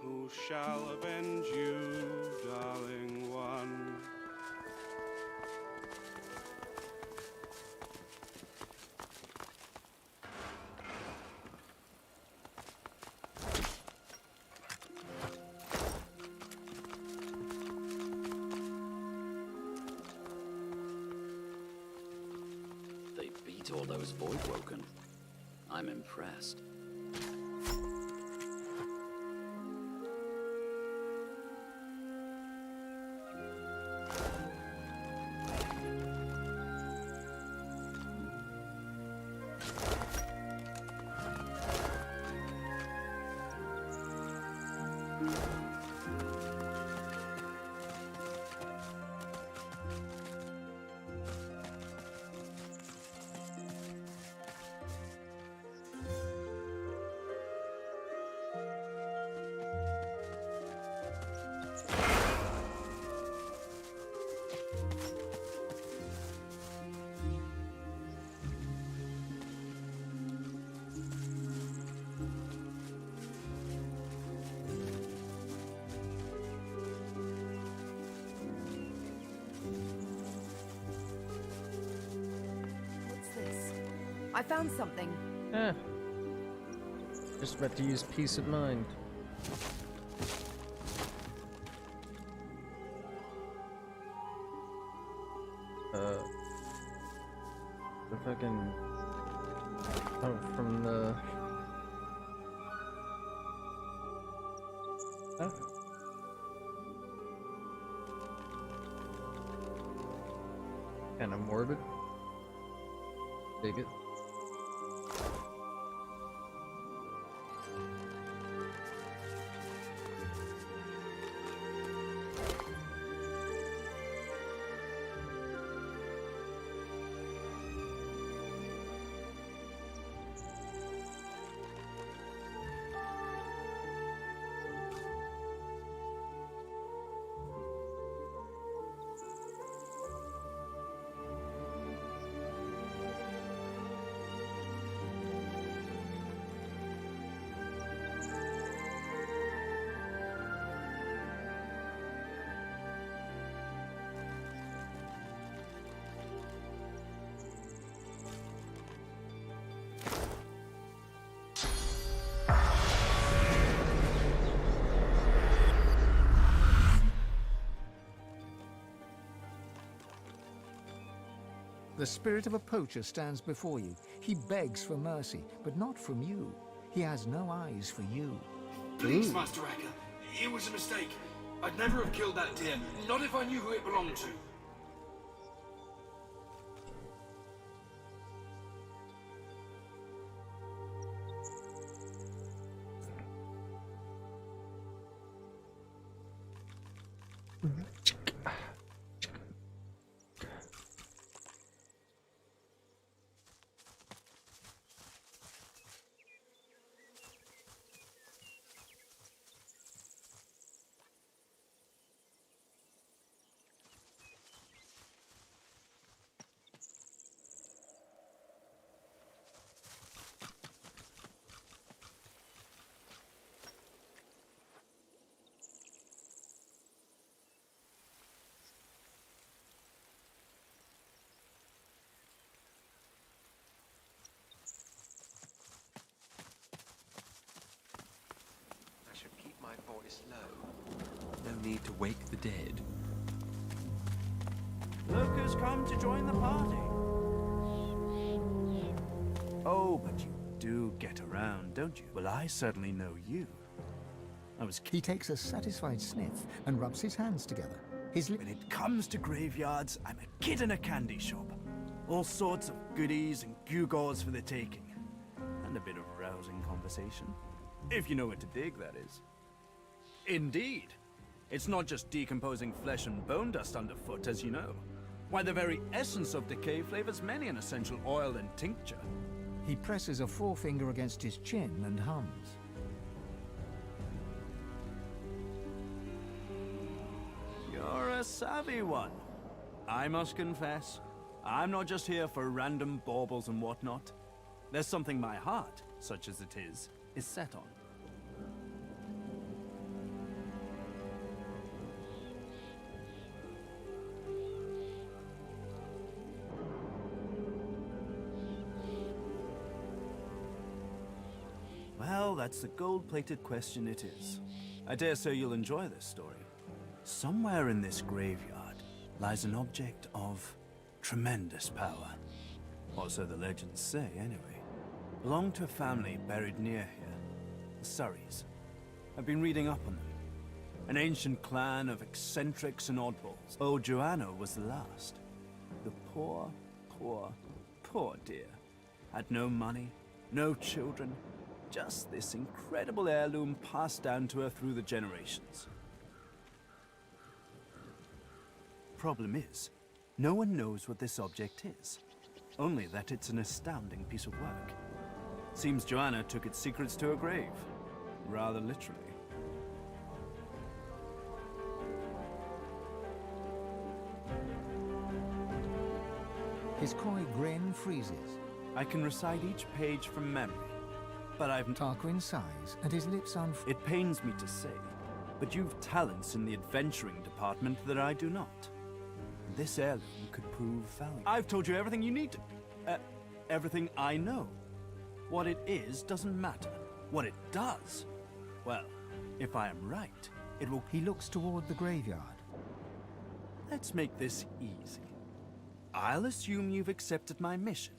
Who shall avenge you, darling one? They beat all those Voidwoken. I'm impressed. What's this? I found something. Just about to use peace of mind. If I can... Oh, from the... Oh. Kind of morbid. Dig it. The spirit of a poacher stands before you. He begs for mercy, but not from you. He has no eyes for you. Please, Master Acker. It was a mistake. I'd never have killed that deer, not if I knew who it belonged to. Voice low. No need to wake the dead. Look who's come to join the party. Oh, but you do get around, don't you? Well, I certainly know you. He takes a satisfied sniff and rubs his hands together. When it comes to graveyards, I'm a kid in a candy shop. All sorts of goodies and gewgaws for the taking. And a bit of rousing conversation. If you know where to dig, that is. Indeed. It's not just decomposing flesh and bone dust underfoot, as you know. Why, the very essence of decay flavors many an essential oil and tincture. He presses a forefinger against his chin and hums. savvy one. I must confess, I'm not just here for random baubles and whatnot. There's something my heart, such as it is set on. Well, that's the gold-plated question it is. I dare say you'll enjoy this story. Somewhere in this graveyard lies an object of tremendous power. Or so the legends say, anyway. Belonged to a family buried near here, the Surreys. I've been reading up on them. An ancient clan of eccentrics and oddballs. Old Joanna was the last. The poor, poor dear. Had no money, no children, just this incredible heirloom passed down to her through the generations. Problem is, no one knows what this object is. Only that it's an astounding piece of work. Seems Joanna took its secrets to her grave. Rather literally. His coy grin freezes. I can recite each page from memory, but I've... Tarquin sighs, and his lips It pains me to say, but you've talents in the adventuring department that I do not. This heirloom could prove valuable. I've told you everything you need to... everything I know. What it is doesn't matter. What it does, well, if I am right, it will... He looks toward the graveyard. Let's make this easy. I'll assume you've accepted my mission.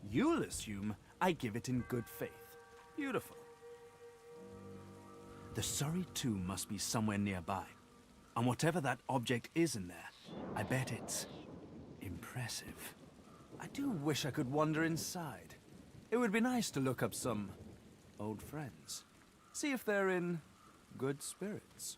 You'll assume I give it in good faith. Beautiful. The Surrey tomb must be somewhere nearby. And whatever that object is in there, I bet it's impressive. I do wish I could wander inside. It would be nice to look up some old friends. See if they're in good spirits.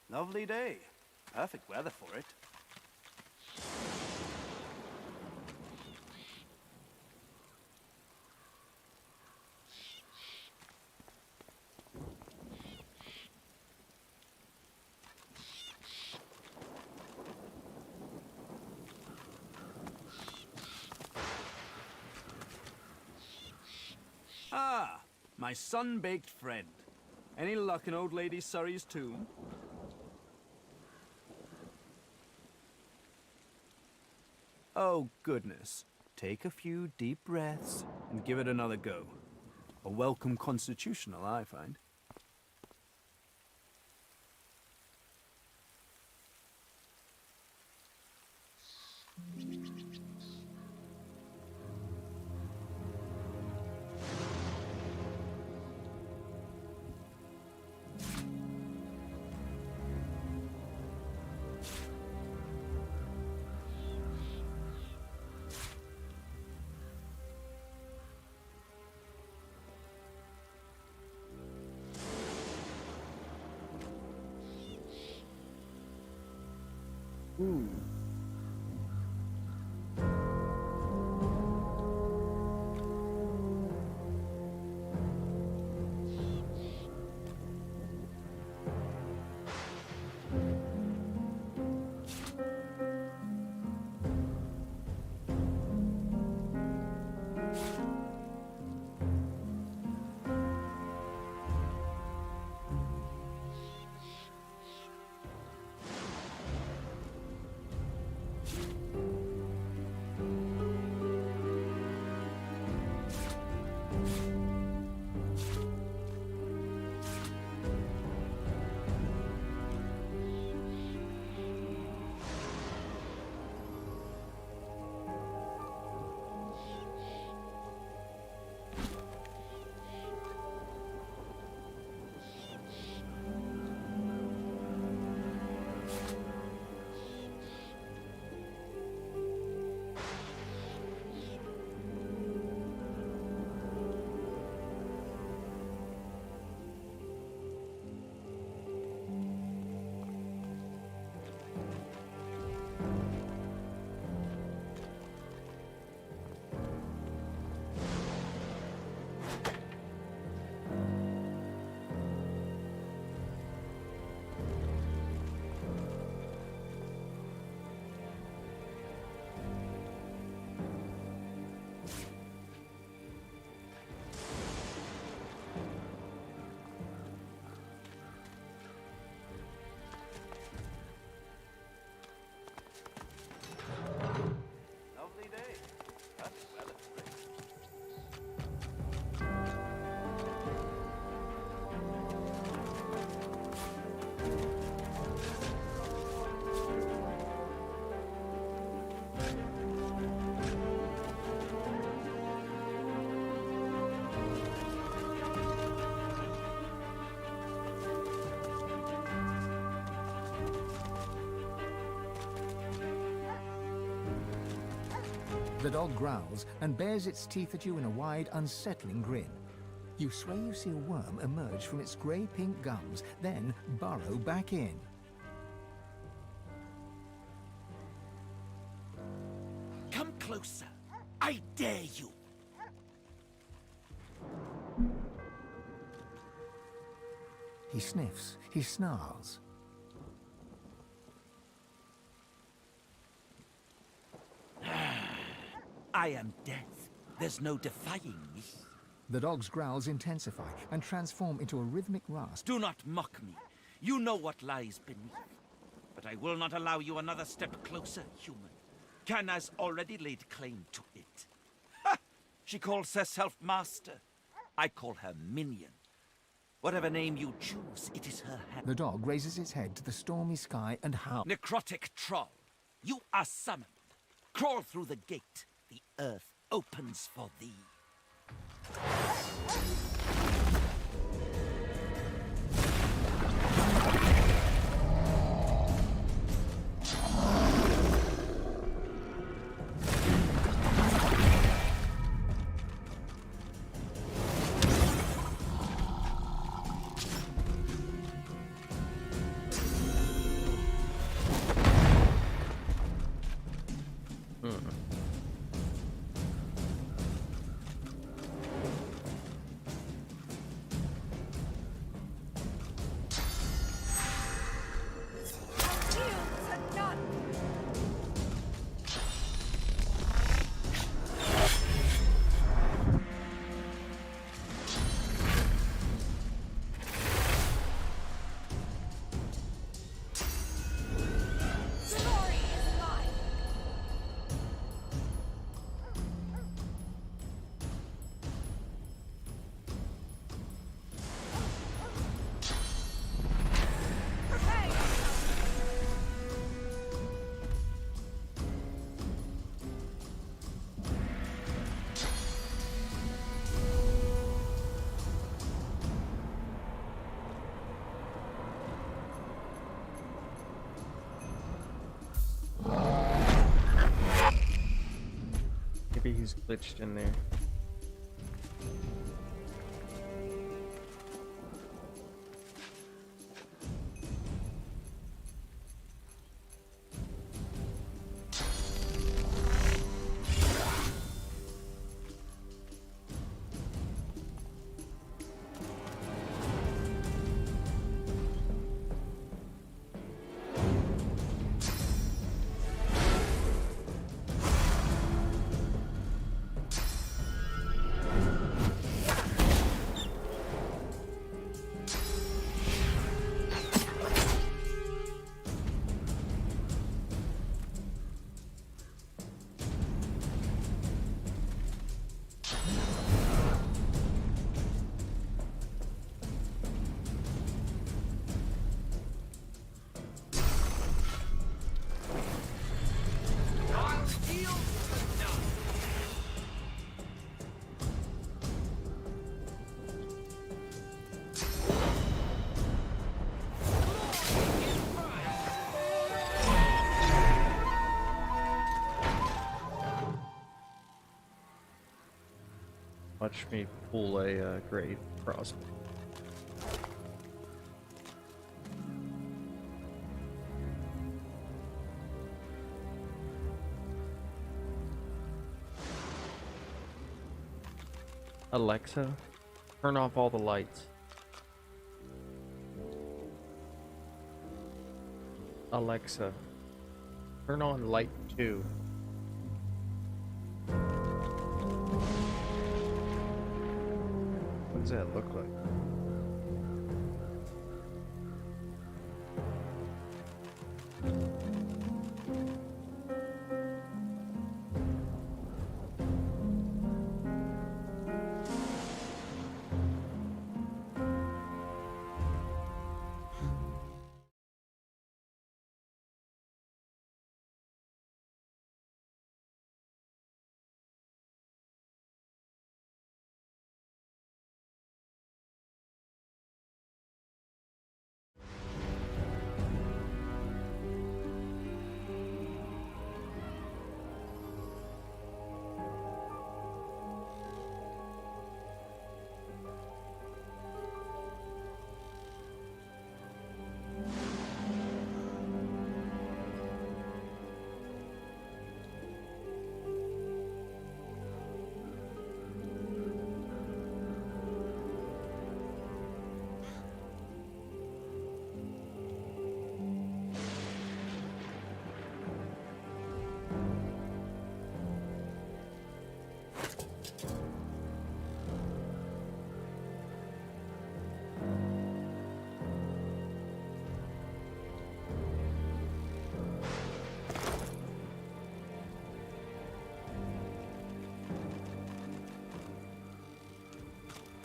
Lovely day. Perfect weather for it. Ah, my sun-baked friend. Any luck in old lady Surrey's tomb? Oh, goodness. Take a few deep breaths and give it another go. A welcome constitutional, I find. The dog growls and bares its teeth at you in a wide, unsettling grin. You swear you see a worm emerge from its grey-pink gums, then burrow back in. Come closer. I dare you. He sniffs, he snarls. I am death. There's no defying me. The dog's growls intensify and transform into a rhythmic rasp. Do not mock me. You know what lies beneath. But I will not allow you another step closer, human. Can has already laid claim to it. Ha! She calls herself master. I call her minion. Whatever name you choose, it is her hand. The dog raises its head to the stormy sky and howls. Necrotic troll, you are summoned. Crawl through the gate. The earth opens for thee. Maybe he's glitched in there. Watch me pull a grave crossbow. Alexa, turn off all the lights. Alexa, turn on light 2. What does that look like?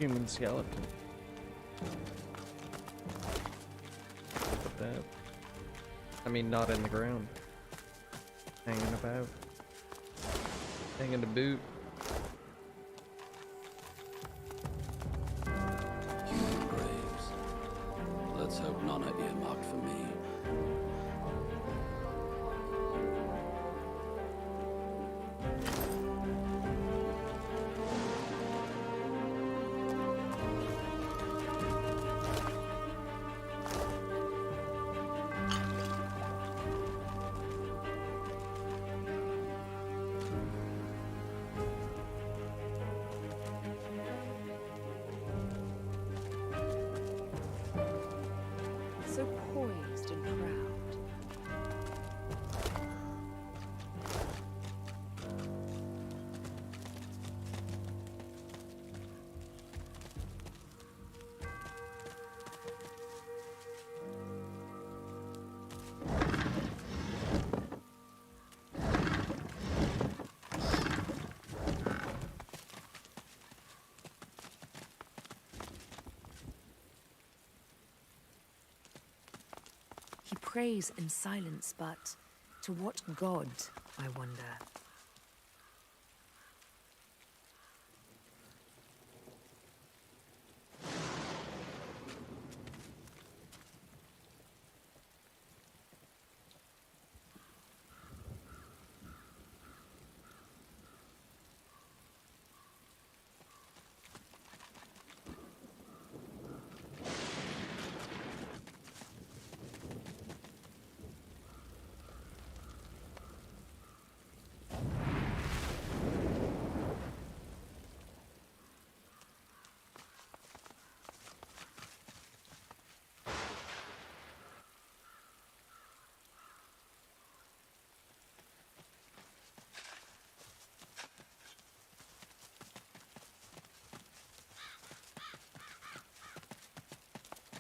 Human skeleton. Put that. I mean, not in the ground. Hanging about. Hanging the boot. Human graves. Let's hope none are earmarked for me. So poised and proud. He prays in silence, but to what god, I wonder?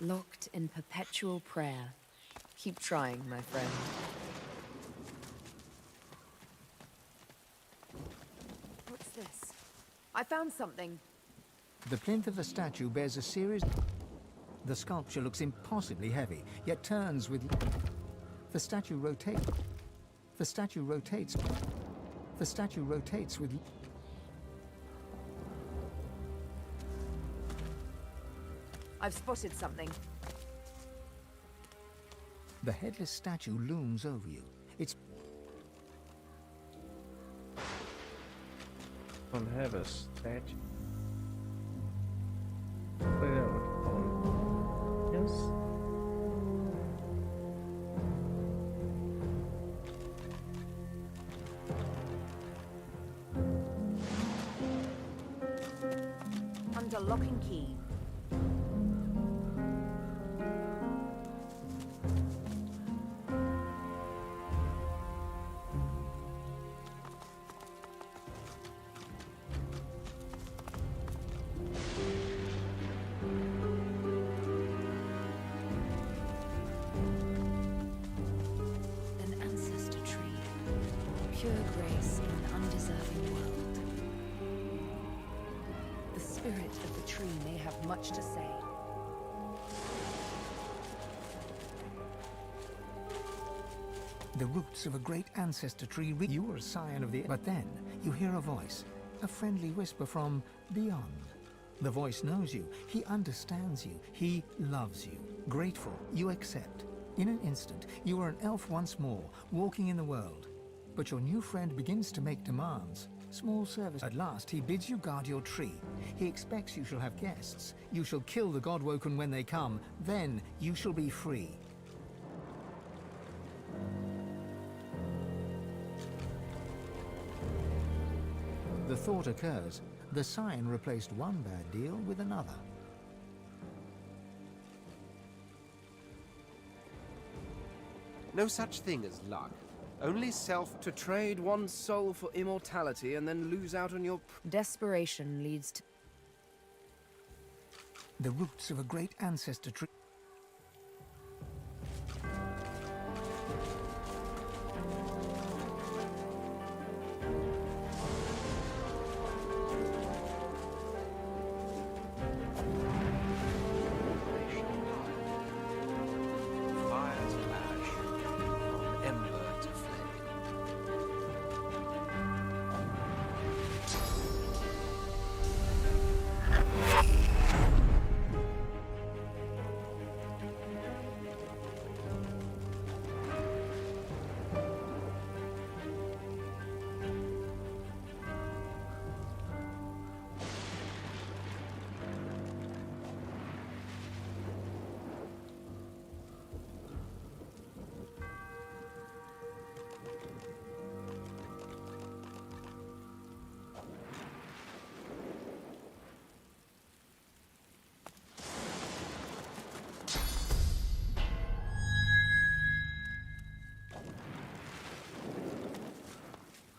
Locked in perpetual prayer. Keep trying, my friend. What's this? I found something. The plinth of the statue bears a series... The sculpture looks impossibly heavy, yet turns with... The statue rotates. The statue rotates. The statue rotates with... I've spotted something. The headless statue looms over you. It's... Don't have a statue. Play that one. Yes. Under lock and key. An ancestor tree. Pure grace in an undeserving world. The spirit of the tree may have much to say. The roots of a great ancestor tree. You are a scion of the... But then, you hear a voice. A friendly whisper from beyond. The voice knows you. He understands you. He loves you. Grateful, you accept. In an instant, you are an elf once more, walking in the world. But your new friend begins to make demands. Small service. At last, he bids you guard your tree. He expects you shall have guests. You shall kill the Godwoken when they come. Then, you shall be free. The thought occurs. The sign replaced one bad deal with another. No such thing as luck. Only self... To trade one's soul for immortality and then lose out on your... Desperation leads to... The roots of a great ancestor tree.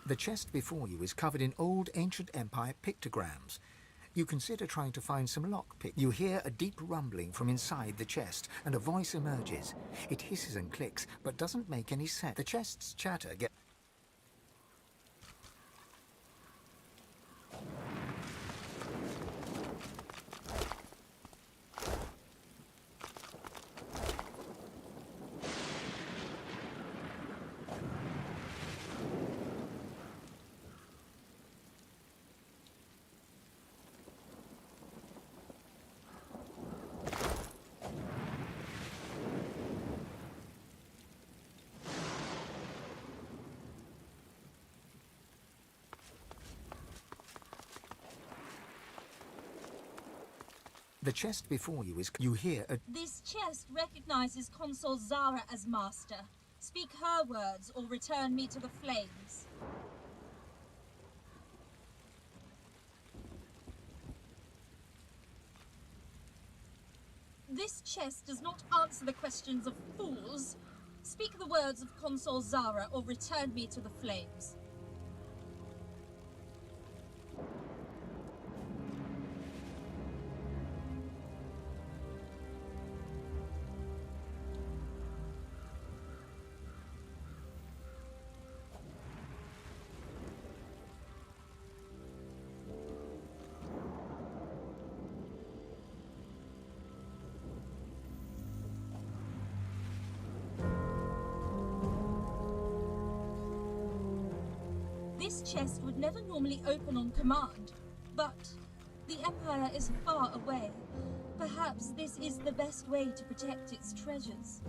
The chest before you is covered in old ancient empire pictograms. You consider trying to find some lockpick. You hear a deep rumbling from inside the chest, and a voice emerges. It hisses and clicks, but doesn't make any sense. The chest's chatter gets... The chest before you is... You hear a... This chest recognizes Consul Zara as master. Speak her words or return me to the flames. This chest does not answer the questions of fools. Speak the words of Consul Zara or return me to the flames. This chest would never normally open on command, but the Empire is far away. Perhaps this is the best way to protect its treasures.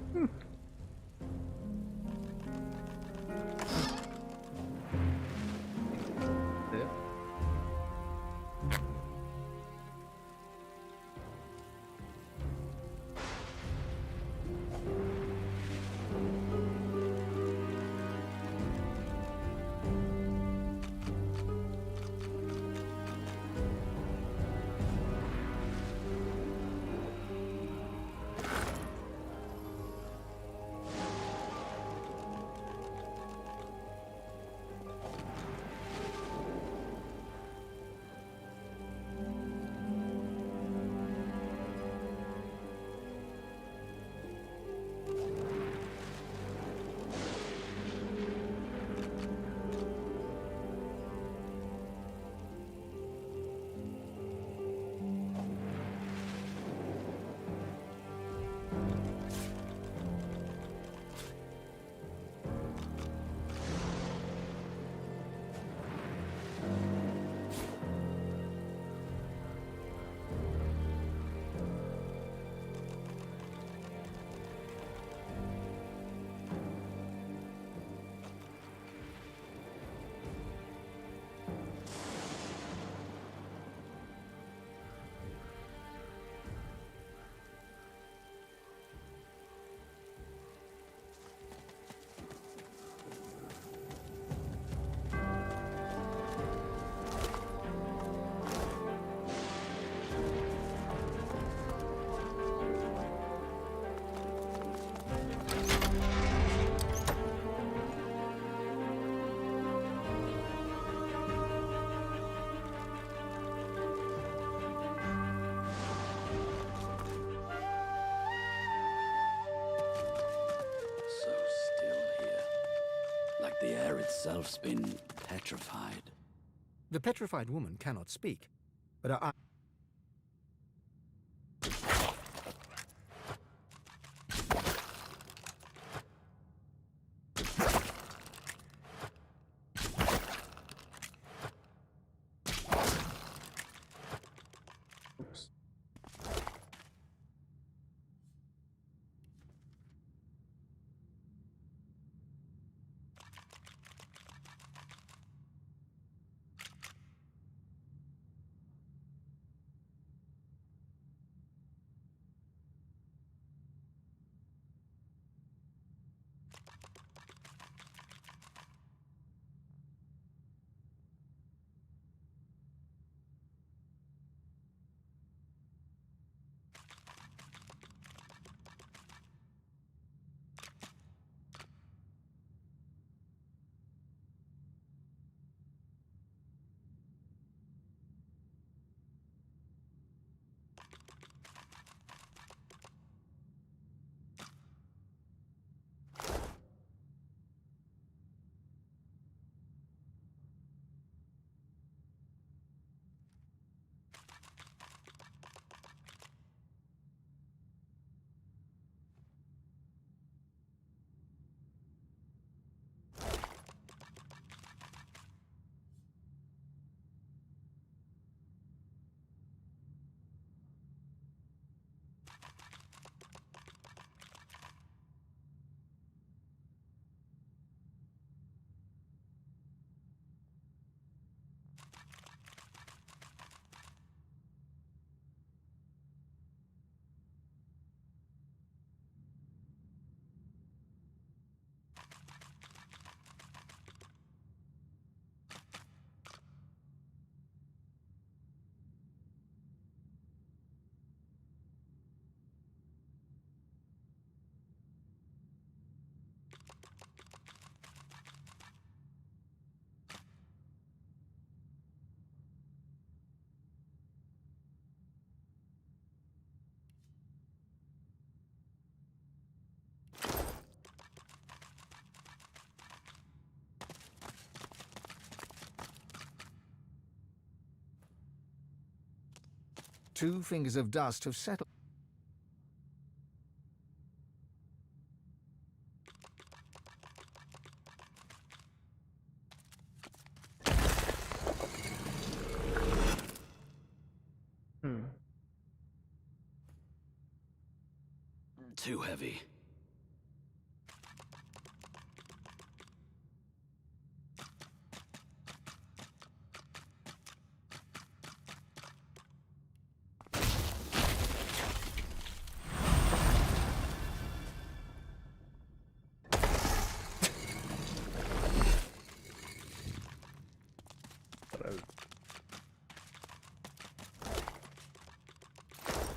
The air itself's been petrified. The petrified woman cannot speak, but her eyes... 2 fingers of dust have settled. Too heavy.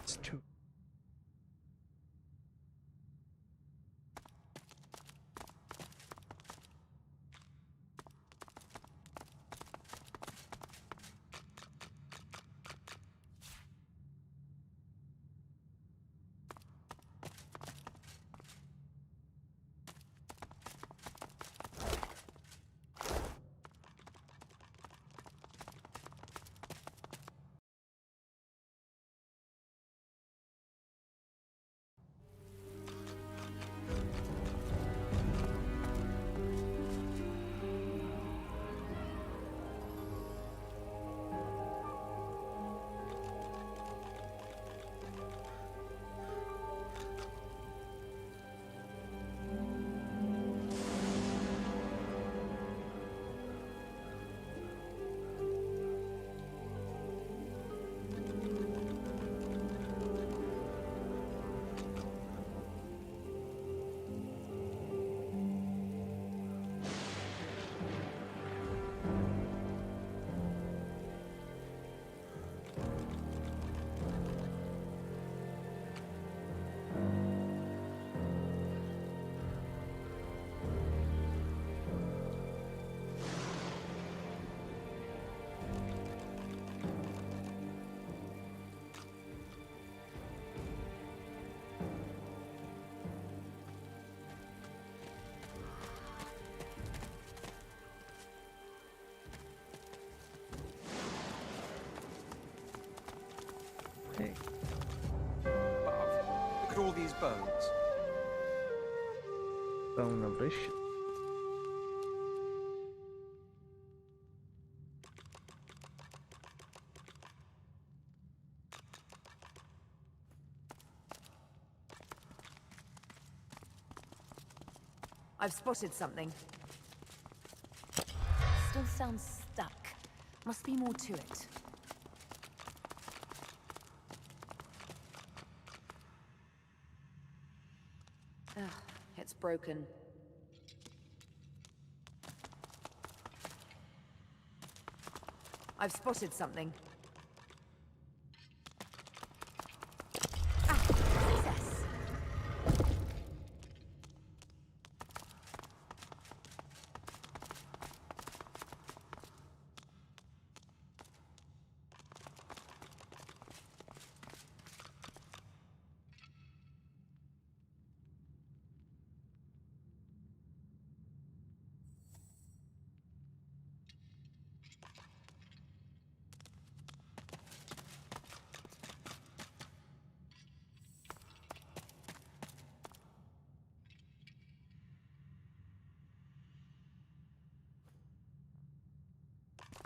It's too. Hey. Bob, look at all these bones. Bone of this. I've spotted something. Still sounds stuck. Must be more to it. Ugh, it's broken. I've spotted something. Ah, success.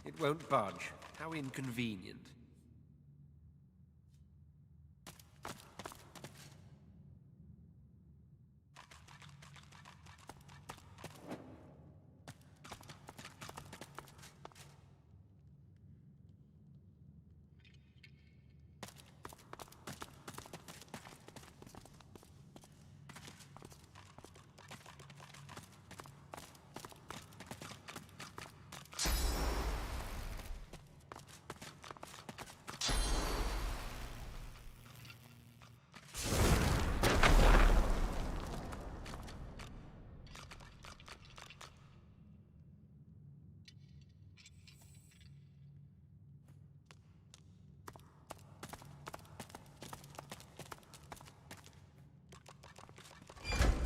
It won't budge. How inconvenient.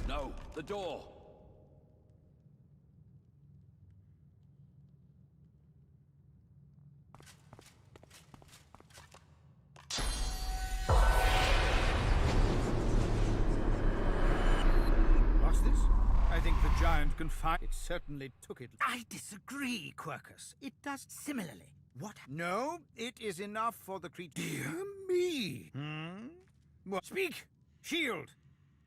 No, the door! I think the giant can find it. Certainly took it. I disagree, Quercus. It does similarly. What? No, it is enough for the creature. Dear me. What? Speak! Shield!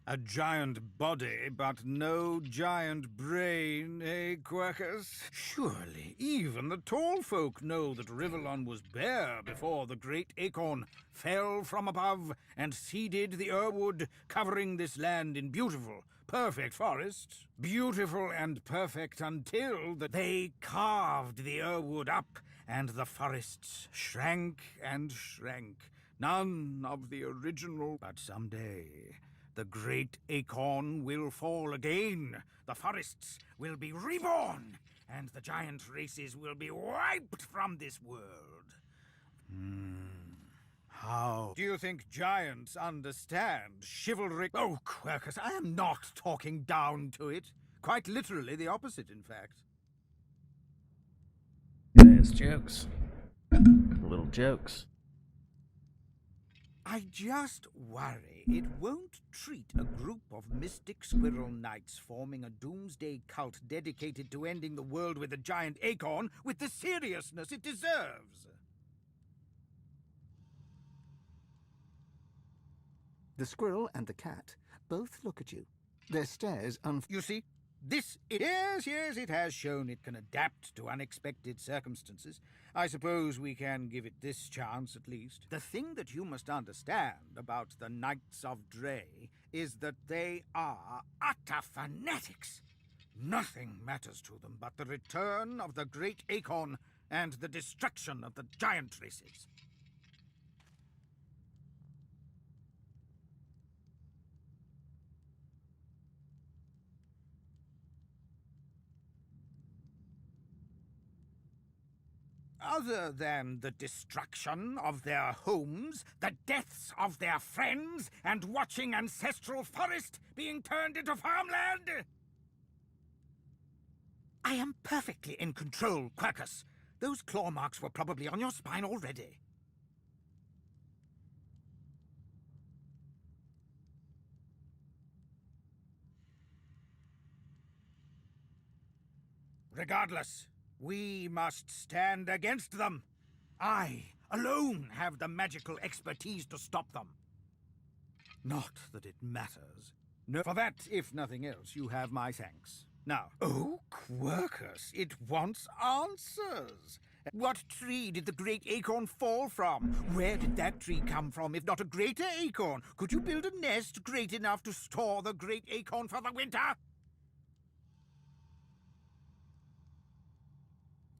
A giant body, but no giant brain, eh, Quercus? Surely even the tall folk know that Rivellon was bare before the great acorn fell from above and seeded the Irwood, covering this land in beautiful, perfect forests. Beautiful and perfect until they carved the Irwood up, and the forests shrank and shrank. None of the original, but someday the great acorn will fall again. The forests will be reborn, and the giant races will be wiped from this world. How do you think giants understand chivalry? Oh, Quercus, I am not talking down to it. Quite literally the opposite, in fact. It's jokes. Little jokes. I just worry it won't treat a group of mystic squirrel knights forming a doomsday cult dedicated to ending the world with a giant acorn with the seriousness it deserves. The squirrel and the cat both look at you. Their stares You see? Yes, it has shown it can adapt to unexpected circumstances. I suppose we can give it this chance at least. The thing that you must understand about the Knights of Dre is that they are utter fanatics. Nothing matters to them but the return of the great acorn and the destruction of the giant races. Other than the destruction of their homes, the deaths of their friends, and watching ancestral forest being turned into farmland? I am perfectly in control, Quercus. Those claw marks were probably on your spine already. Regardless, we must stand against them. I alone have the magical expertise to stop them. Not that it matters. No, for that, if nothing else, you have my thanks. Now, oh, Quercus, it wants answers. What tree did the great acorn fall from? Where did that tree come from, if not a greater acorn? Could you build a nest great enough to store the great acorn for the winter?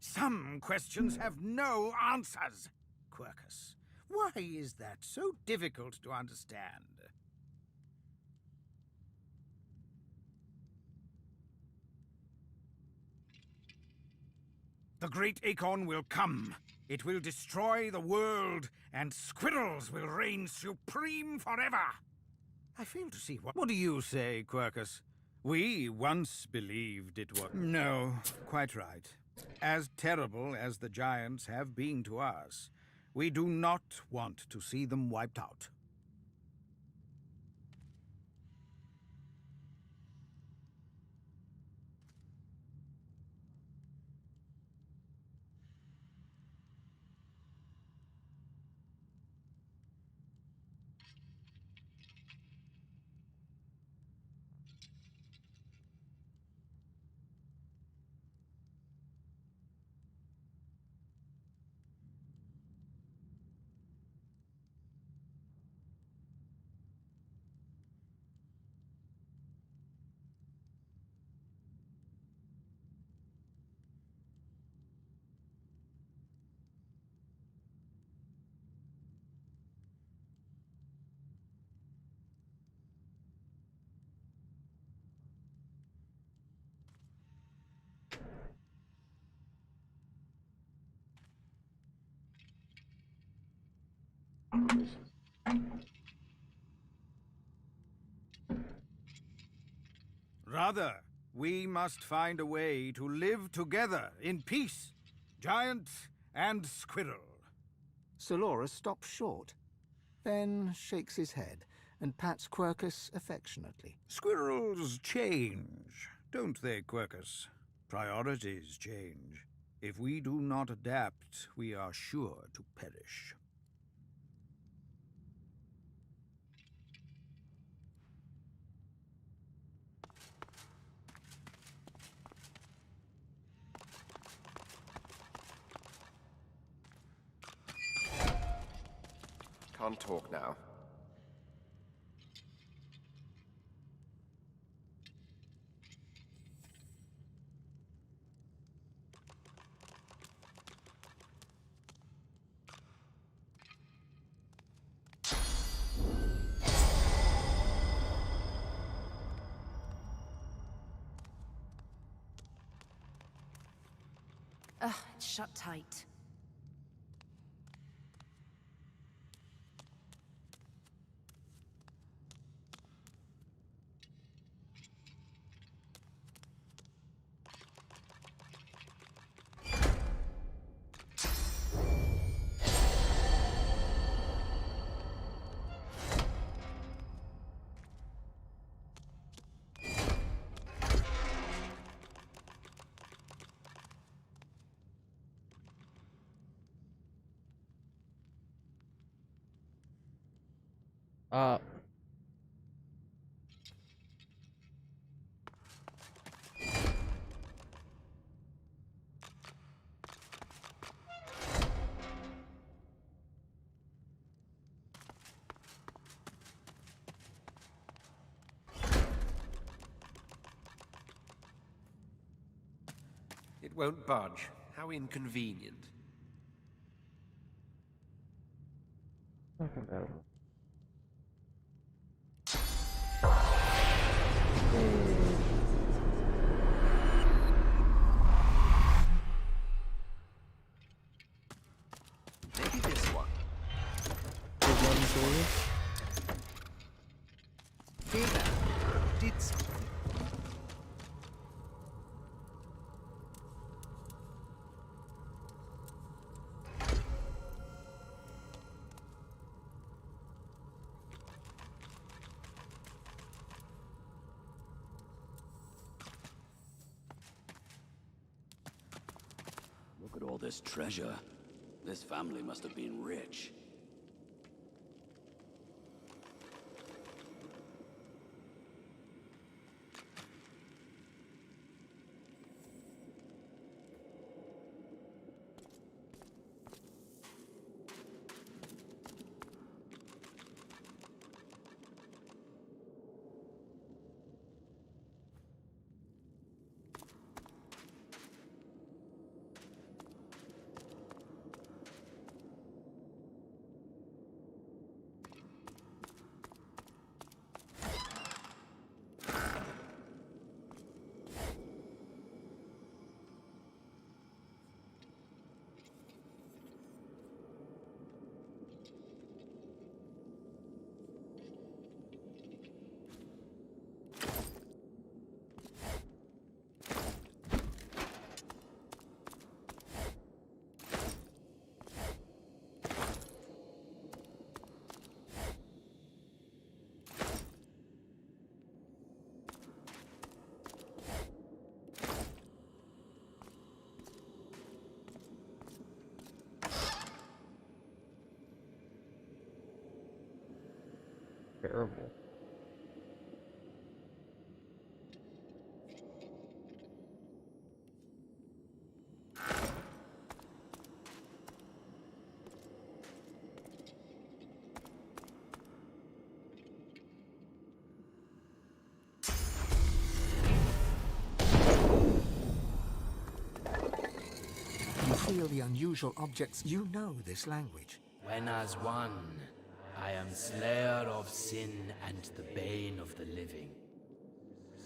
Some questions have no answers, Quercus. Why is that so difficult to understand? The great acorn will come. It will destroy the world, and squirrels will reign supreme forever. I fail to see what... What do you say, Quercus? We once believed it was... No, quite right. As terrible as the giants have been to us, we do not want to see them wiped out. Rather, we must find a way to live together in peace, giant and squirrel. Solora stops short, then shakes his head and pats Quercus affectionately. Squirrels change. Don't they, Quercus? Priorities change. If we do not adapt, we are sure to perish. Can't talk now. Ugh, it's shut tight. Uh, It won't budge. How inconvenient. Maybe this one. Hey there. Did something. Look at all this treasure. This family must have been rich. terrible. You feel the unusual objects. You know this language. When as one, I am slayer of sin and the bane of the living.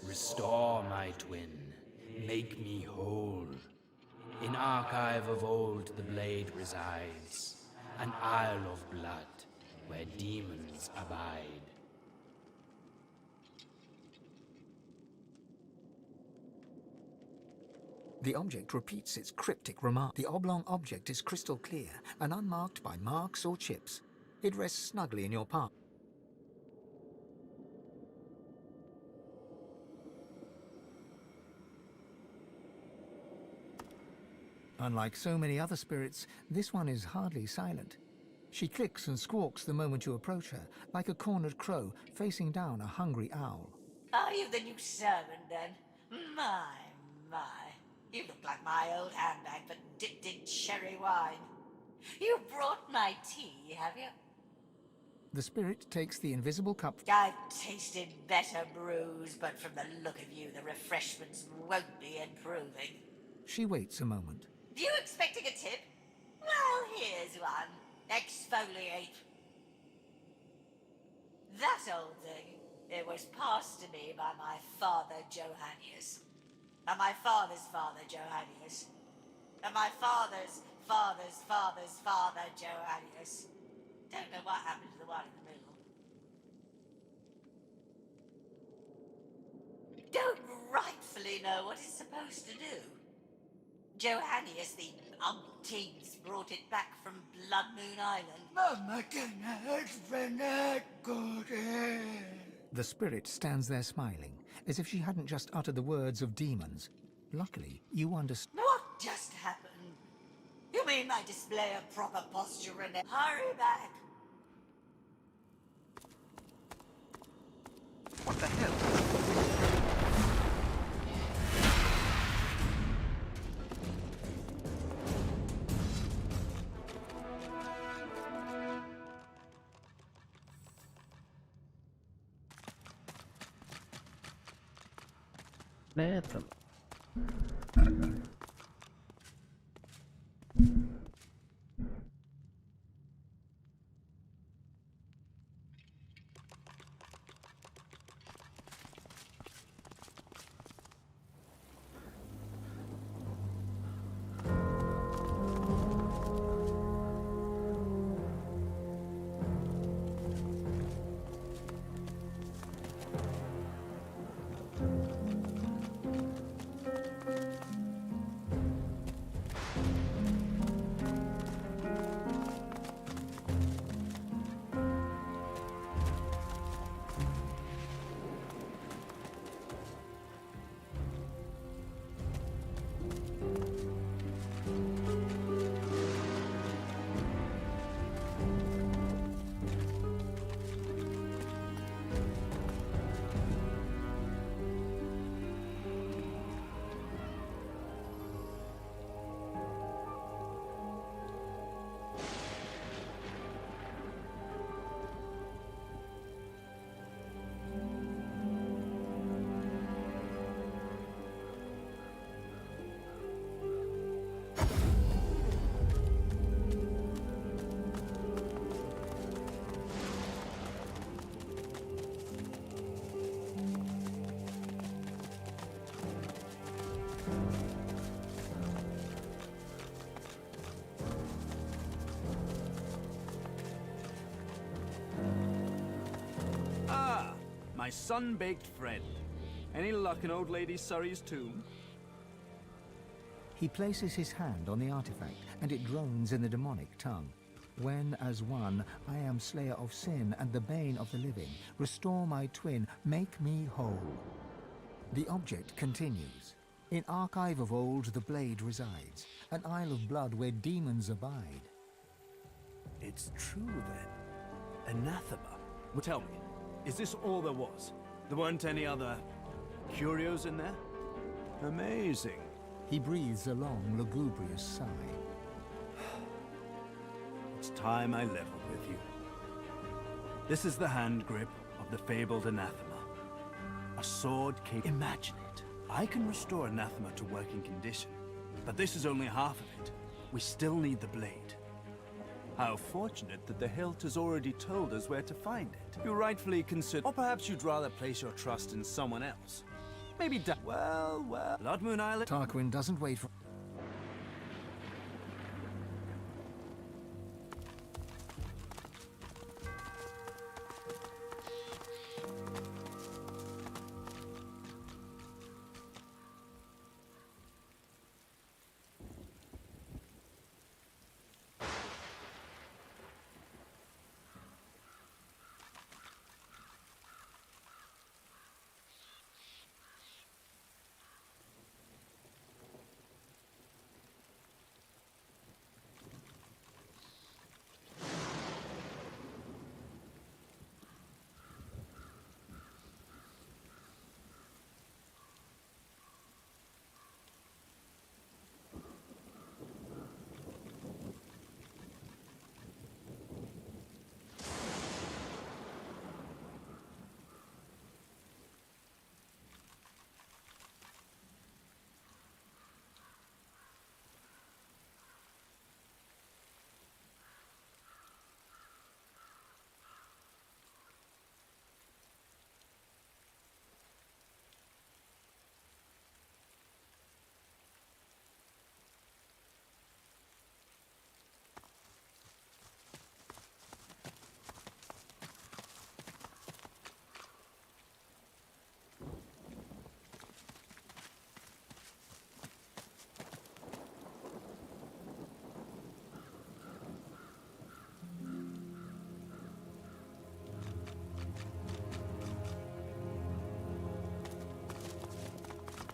Restore my twin, make me whole. In archive of old the blade resides, an isle of blood where demons abide. The object repeats its cryptic remark. The oblong object is crystal clear and unmarked by marks or chips. It rests snugly in your palm. Unlike so many other spirits, this one is hardly silent. She clicks and squawks the moment you approach her, like a cornered crow facing down a hungry owl. Are you the new servant, then? My, my. You look like my old handbag, but dipped in cherry wine. You brought my tea, have you? The spirit takes the invisible cup. I've tasted better brews, but from the look of you, the refreshments won't be improving. She waits a moment. You expecting a tip? Well, here's one. Exfoliate. That old thing, it was passed to me by my father, Johannius. And my father's father, Johannius. And my father's father's father's father, Johannius. Don't know what happened to the one in the middle. Don't rightfully know what it's supposed to do. Johannius, the umpteens, brought it back from Blood Moon Island. The spirit stands there smiling, as if she hadn't just uttered the words of demons. Luckily, you understand. What just happened? You mean my display of proper posture and... Hurry back! What the hell? Anthem. My sun-baked friend. Any luck in old lady Surrey's tomb? He places his hand on the artifact, and it drones in the demonic tongue. When, as one, I am slayer of sin and the bane of the living, restore my twin, make me whole. The object continues. In archive of old the blade resides, an isle of blood where demons abide. It's true, then. Anathema. Well, tell me, is this all there was? There weren't any other curios in there? Amazing. He breathes a long, lugubrious sigh. It's time I leveled with you. This is the hand grip of the fabled anathema. A sword capable. Imagine it. I can restore anathema to working condition, but this is only half of it. We still need the blade. How fortunate that the hilt has already told us where to find it. You rightfully consider... Or perhaps you'd rather place your trust in someone else. Maybe well... Blood Moon Island... Tarquin doesn't wait for...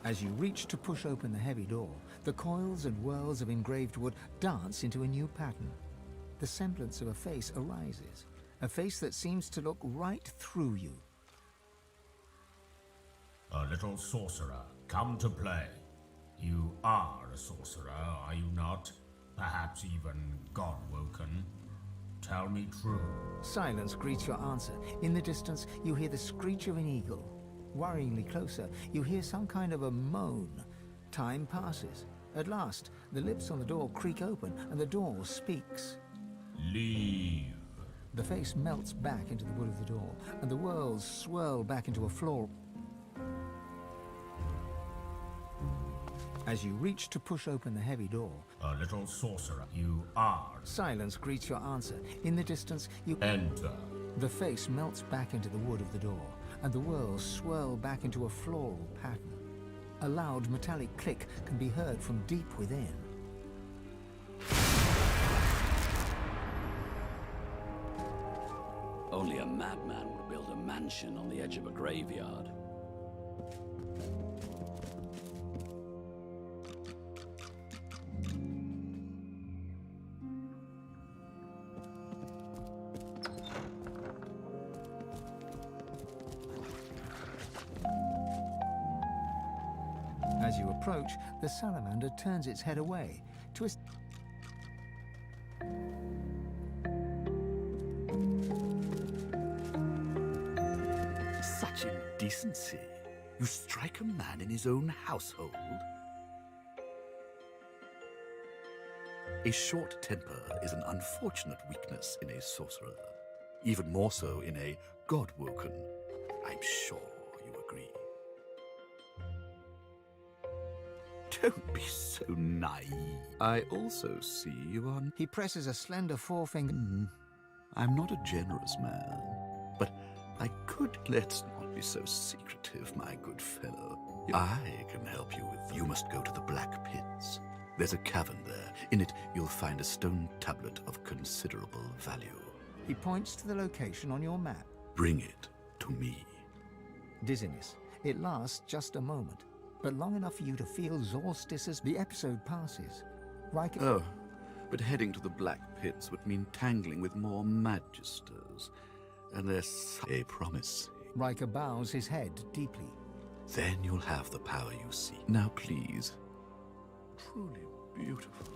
As you reach to push open the heavy door, the coils and whirls of engraved wood dance into a new pattern. The semblance of a face arises, a face that seems to look right through you. A little sorcerer, come to play. You are a sorcerer, are you not? Perhaps even God-woken? Tell me true. Silence greets your answer. In the distance, you hear the screech of an eagle. Worryingly closer, you hear some kind of a moan. Time passes. At last, the lips on the door creak open, and the door speaks. Leave. The face melts back into the wood of the door, and the whirls swirl back into a floor. As you reach to push open the heavy door, A little sorcerer, you are. Silence greets your answer. In the distance, you enter. The face melts back into the wood of the door, and the whirls swirl back into a floral pattern. A loud metallic click can be heard from deep within. Only a madman would build a mansion on the edge of a graveyard. As you approach, the salamander turns its head away to a... Such indecency. You strike a man in his own household? A short temper is an unfortunate weakness in a sorcerer. Even more so in a God-woken. I'm sure you agree. Don't be so naive. I also see you are... He presses a slender forefinger... I'm not a generous man, but I could... Let's not be so secretive, my good fellow. I can help you with... You must go to the Black Pits. There's a cavern there. In it, you'll find a stone tablet of considerable value. He points to the location on your map. Bring it to me. Dizziness. It lasts just a moment, but long enough for you to feel Zorstice's... The episode passes. Riker... Oh, but heading to the Black Pits would mean tangling with more magisters. Unless a promise. Riker bows his head deeply. Then you'll have the power you seek. Now, please. Truly beautiful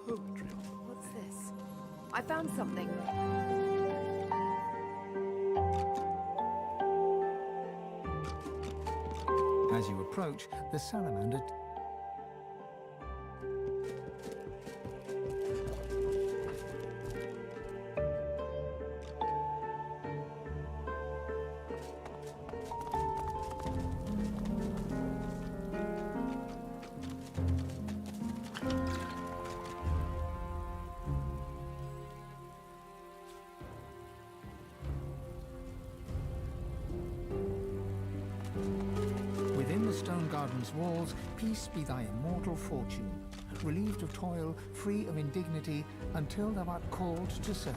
poetry. What's this? I found something. As you approach, the salamander... Within the stone garden's walls, peace be thy immortal fortune, relieved of toil, free of indignity, until thou art called to serve.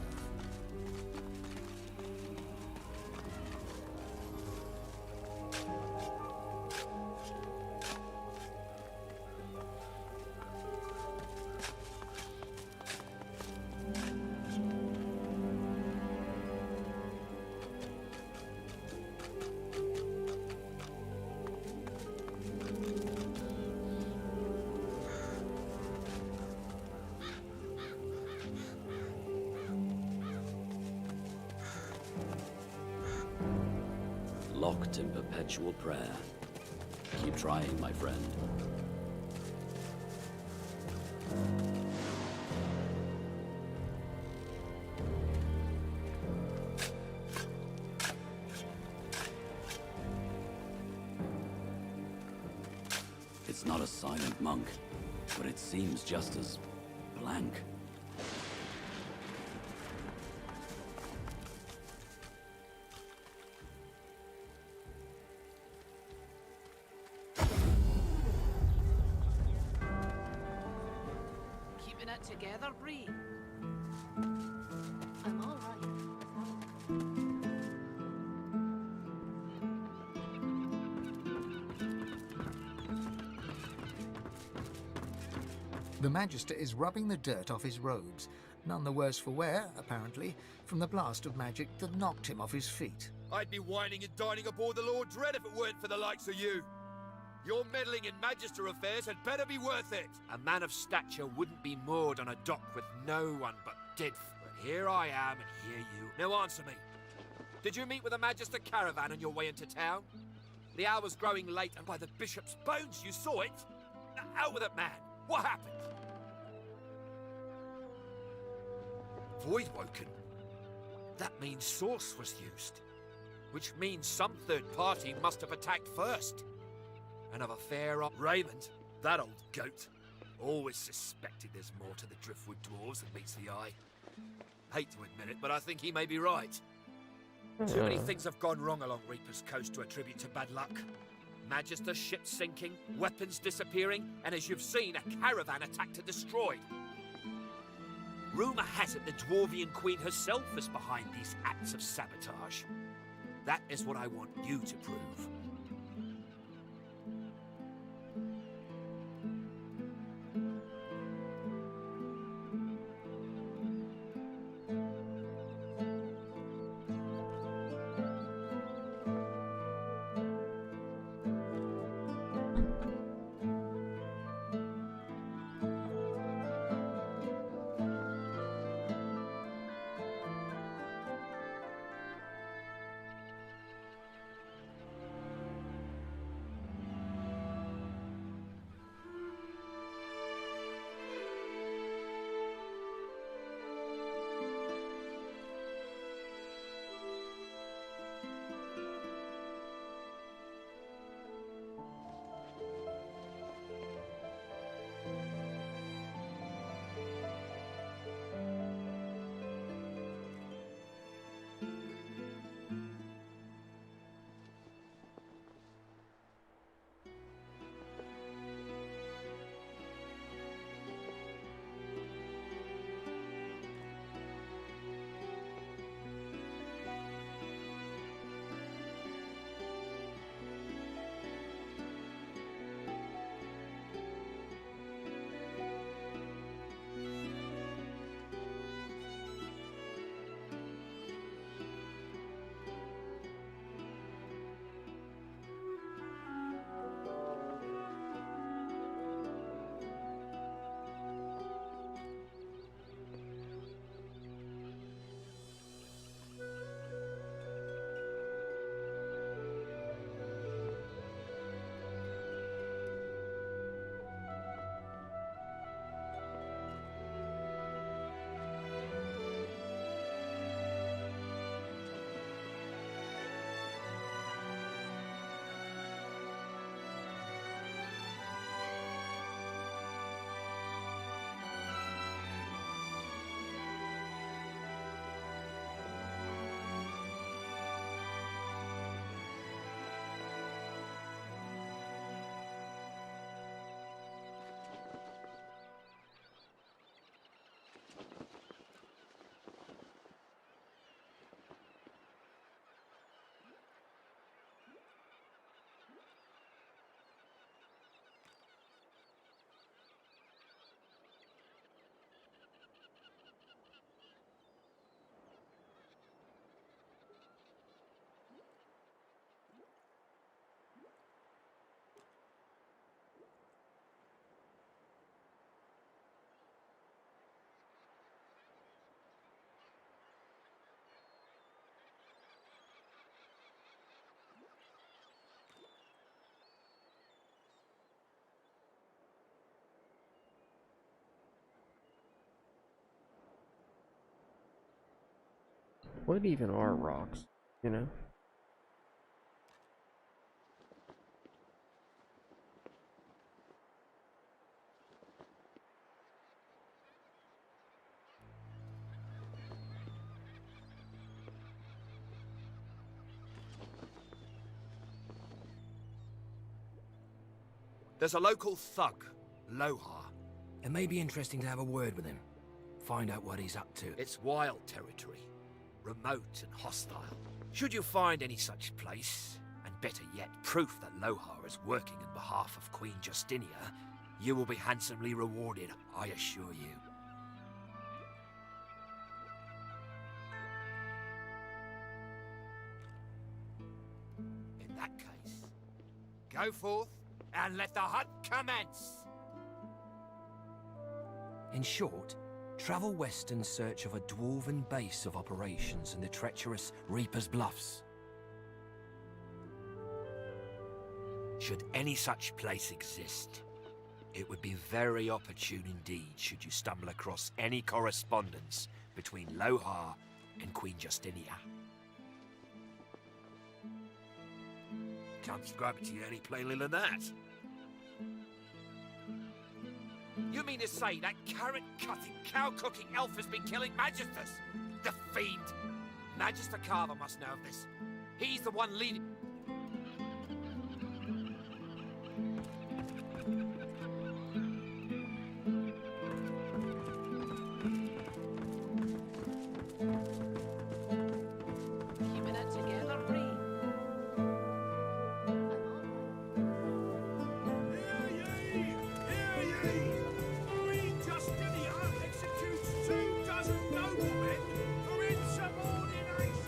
Locked in perpetual prayer. Keep trying, my friend. It's not a silent monk, but it seems just as blank. Keeping it together, Bree? I'm all right. The Magister is rubbing the dirt off his robes, none the worse for wear, apparently, from the blast of magic that knocked him off his feet. I'd be whining and dining aboard the Lord Dread if it weren't for the likes of you. Your meddling in Magister affairs had better be worth it. A man of stature wouldn't be moored on a dock with no one but dead. But here I am and here you. Now answer me. Did you meet with a Magister caravan on your way into town? The hour's growing late and by the Bishop's bones you saw it. Now, out with it, man. What happened? Void woken? That means source was used. Which means some third party must have attacked first. And of a fair up Raymond, that old goat, always suspected there's more to the Driftwood dwarves than meets the eye. Hate to admit it, but I think he may be right. Too many things have gone wrong along Reaper's Coast to attribute to bad luck. Magister ships sinking, weapons disappearing, and as you've seen, a caravan attacked and destroyed. Rumour has it the Dwarvian Queen herself is behind these acts of sabotage. That is what I want you to prove. What even are rocks, you know? There's a local thug, Lohar. It may be interesting to have a word with him. Find out what he's up to. It's wild territory, remote and hostile. Should you find any such place, and better yet, proof that Lohar is working on behalf of Queen Justinia, You will be handsomely rewarded, I assure you. In that case, go forth and let the hunt commence! In short, travel west in search of a dwarven base of operations in the treacherous Reaper's Bluffs. Should any such place exist, it would be very opportune indeed should you stumble across any correspondence between Lohar and Queen Justinia. Can't describe it to you any plainly than that. You mean to say that carrot-cutting, cow-cooking elf has been killing Magisters? The fiend! Magister Carver must know of this. He's the one leading... Keeping it together, Bree. Queen Justinia executes 24 noblemen for insubordination.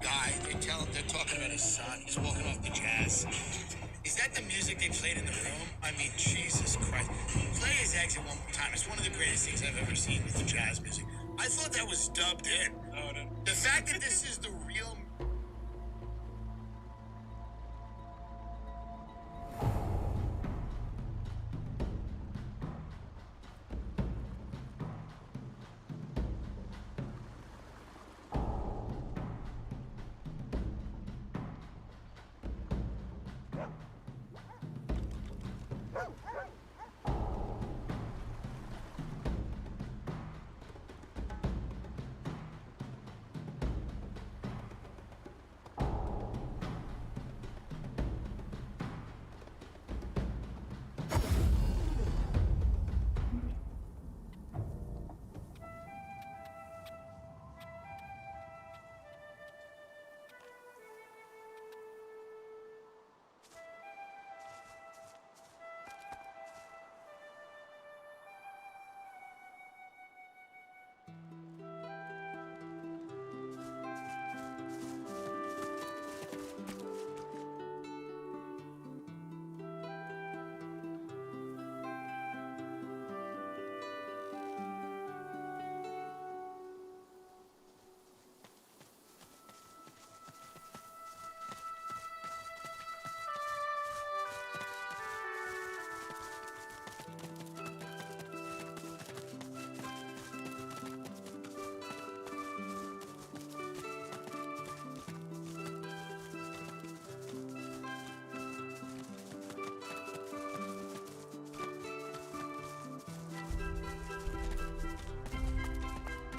Guy, they're talking about his son. He's walking off the jazz. Is that the music they played in the room? I mean, Jesus Christ. Play his exit one more time. It's one of the greatest things I've ever seen with the jazz music. I thought that was dubbed in. Oh, no. The fact that this is the real...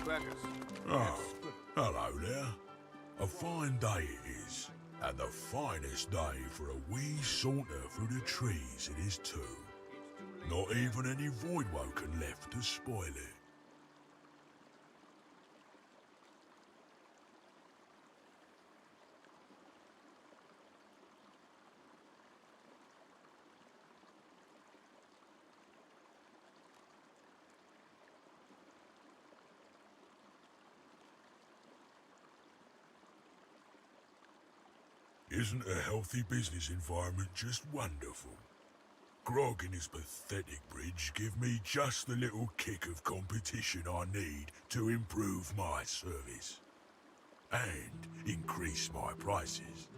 Quercus. Oh, hello there. A fine day it is, and the finest day for a wee saunter through the trees it is too. Not even any Voidwoken left to spoil it. Isn't a healthy business environment just wonderful? Grog and his pathetic bridge give me just the little kick of competition I need to improve my service. And increase my prices.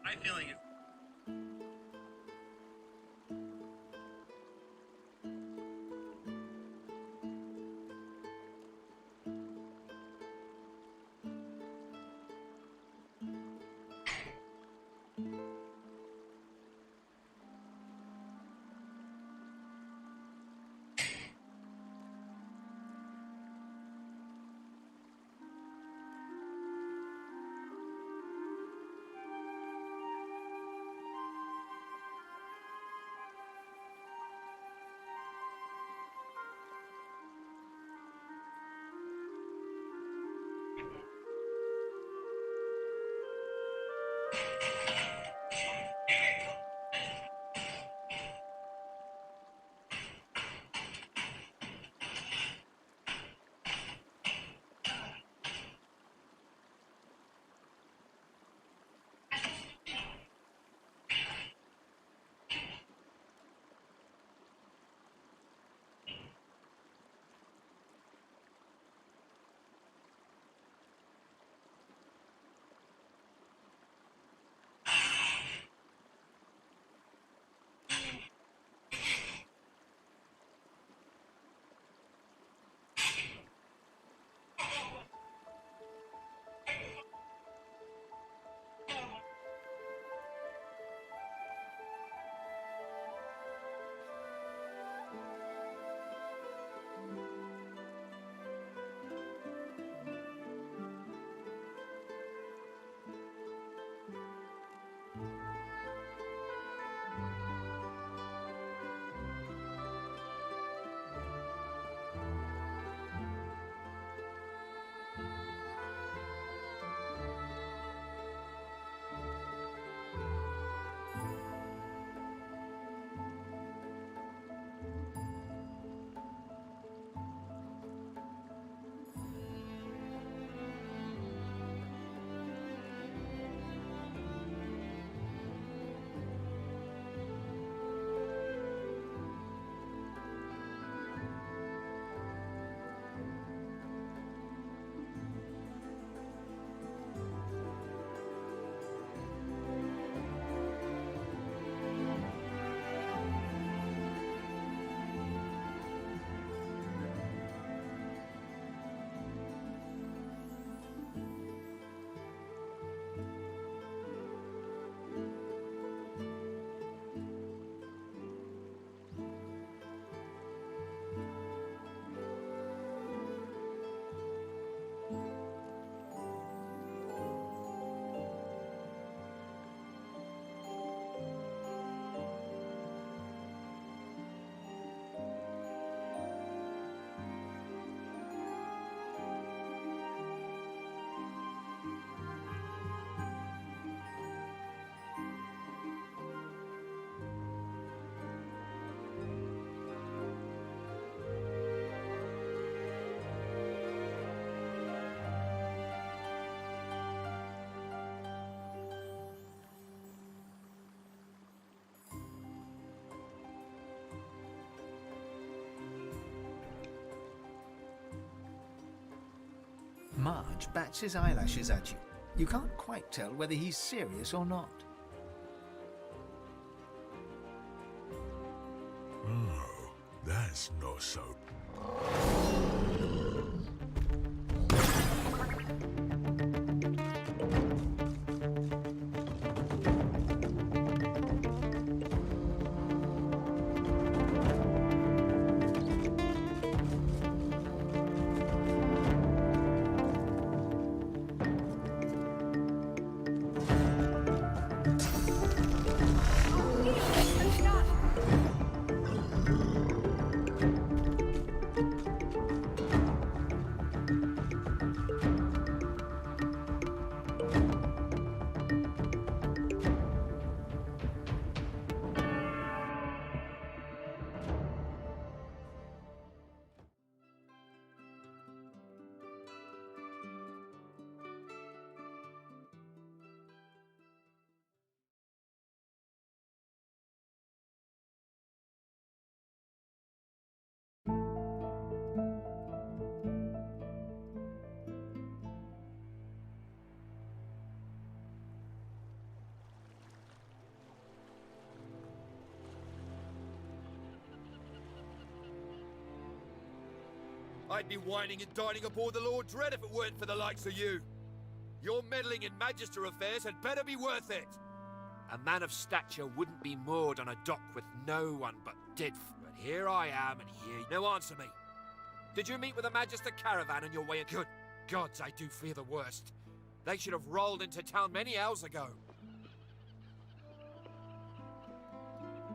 My feeling is Marge bats his eyelashes at you. You can't quite tell whether he's serious or not. Oh, that's not so... I'd be whining and dining aboard the Lord Dread if it weren't for the likes of you. Your meddling in Magister affairs had better be worth it. A man of stature wouldn't be moored on a dock with no one but dead. But here I am, and here no answer me. Did you meet with a Magister caravan on your way? Good gods, I do fear the worst. They should have rolled into town many hours ago.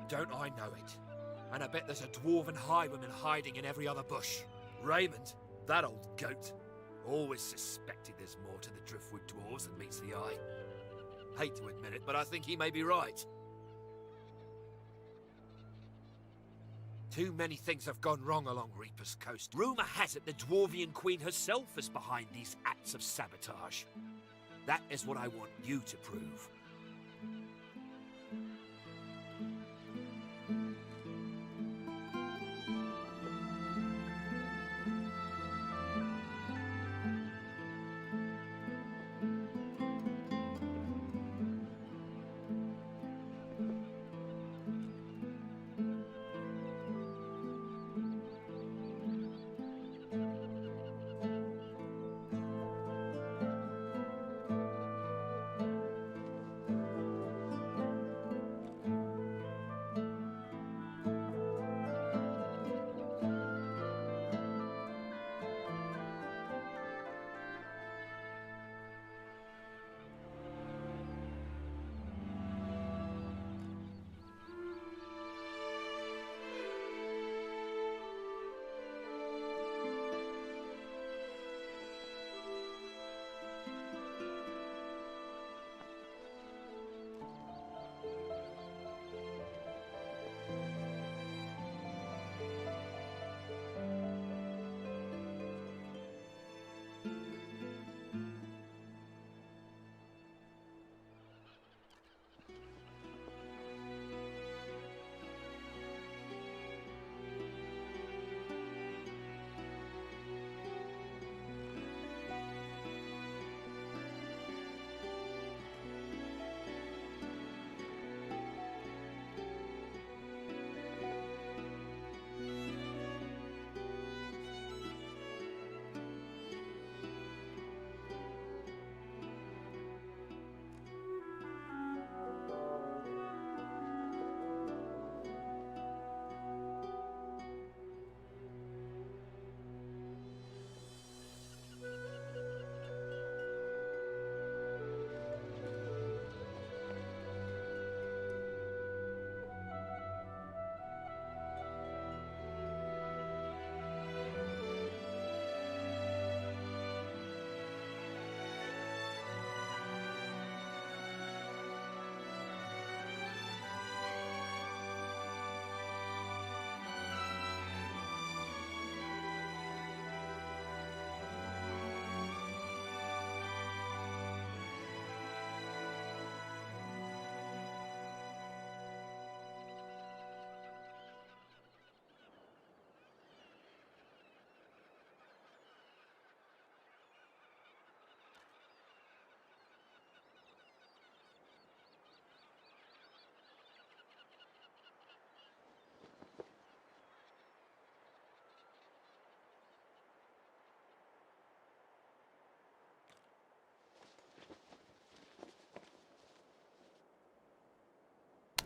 Don't I know it? And I bet there's a dwarven highwayman hiding in every other bush. Raymond, that old goat, always suspected there's more to the Driftwood dwarves than meets the eye. Hate to admit it, but I think he may be right. Too many things have gone wrong along Reaper's Coast. Rumour has it the Dwarvian Queen herself is behind these acts of sabotage. That is what I want you to prove.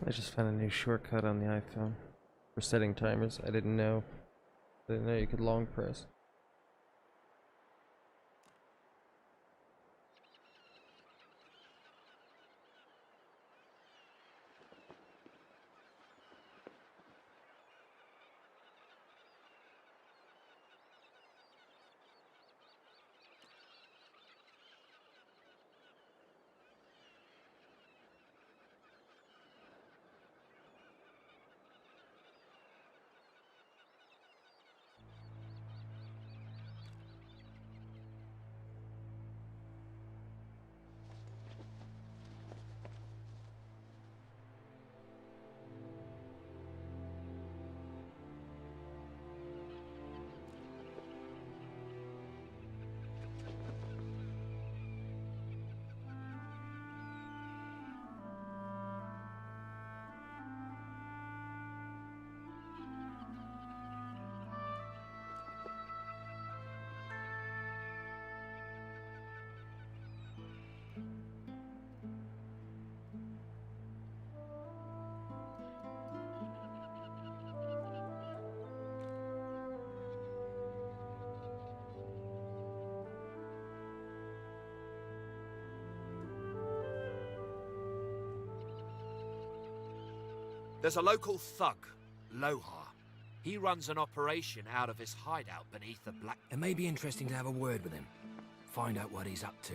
I just found a new shortcut on the iPhone for setting timers. I didn't know. You could long press. There's a local thug, Lohar. He runs an operation out of his hideout beneath the black... It may be interesting to have a word with him. Find out what he's up to.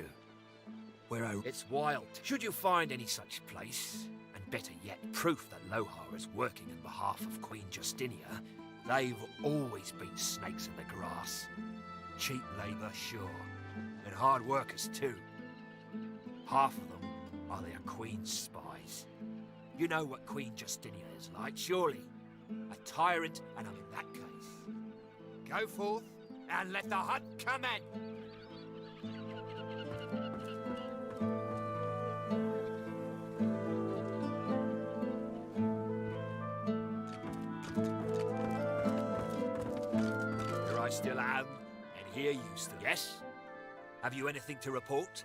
It's wild. Should you find any such place, and better yet, proof that Lohar is working on behalf of Queen Justinia, they've always been snakes in the grass. Cheap labour, sure. And hard workers, too. Half of them are their Queen's spies. You know what Queen Justinia is like, surely. A tyrant, and I'm in that case. Go forth, and let the hunt commence! Here I still am, and here you still... Yes? Have you anything to report?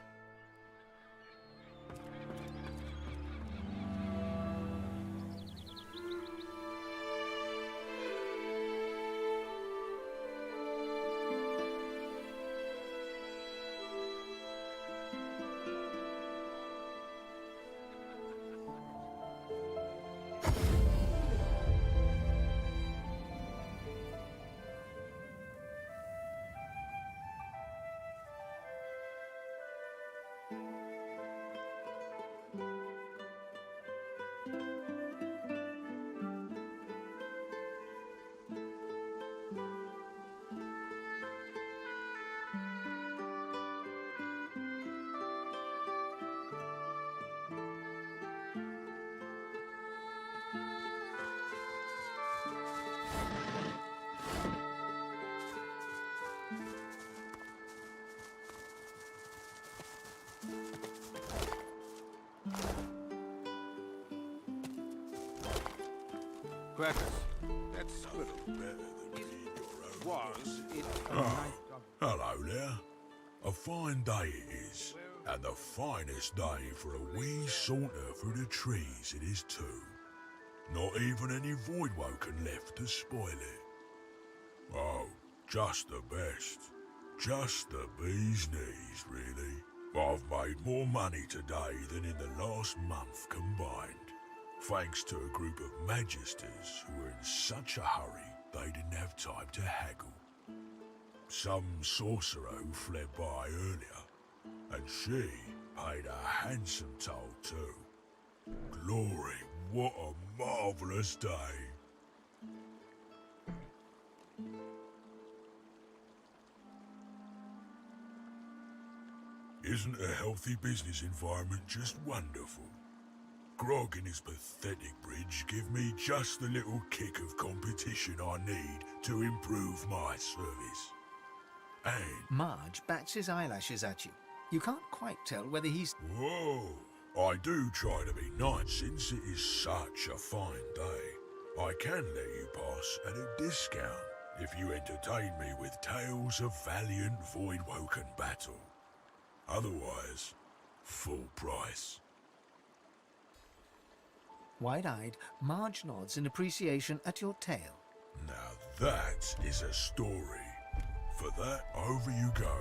Quackers, that squirrel was it a Oh, night of... hello there. A fine day it is, and the finest day for a wee saunter through the trees it is too. Not even any voidwoken left to spoil it. Oh, just the best. Just the bee's knees, really. I've made more money today than in the last month combined, thanks to a group of magisters who were in such a hurry they didn't have time to haggle. Some sorcerer who fled by earlier, and she paid a handsome toll too. Glory, what a marvellous day. Isn't a healthy business environment just wonderful? Grog and his pathetic bridge give me just the little kick of competition I need to improve my service. And... Marge bats his eyelashes at you. You can't quite tell whether he's... Whoa! I do try to be nice since it is such a fine day. I can let you pass at a discount if you entertain me with tales of valiant voidwoken battle. Otherwise, full price. Wide-eyed, Marge nods in appreciation at your tale. Now that is a story. For that, over you go.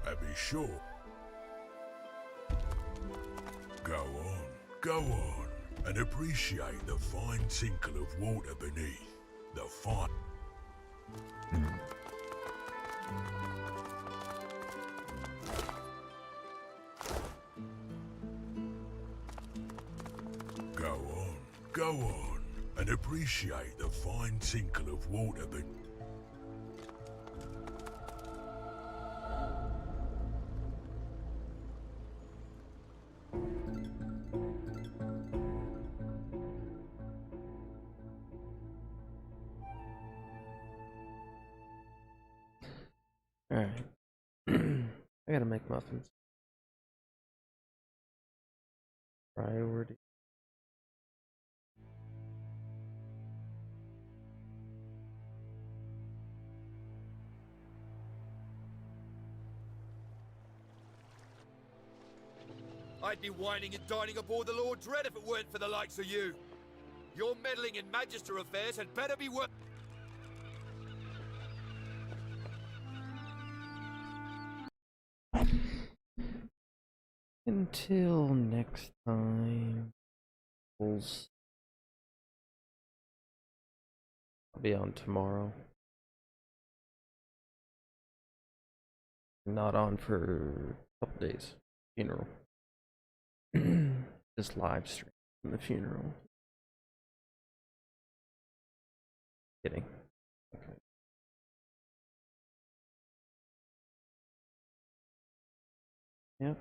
And be sure. Go on, and appreciate the fine tinkle of water beneath. The fine. Go on, and appreciate the fine tinkle of water beneath. Alright. I gotta make muffins. Priority. I'd be whining and dining aboard the Lord Dread if it weren't for the likes of you. Your meddling in Magister affairs had better be worth. Until next time. I'll be on tomorrow. Not on for a couple days. Funeral. Just live stream the funeral. Kidding. Okay. Yep.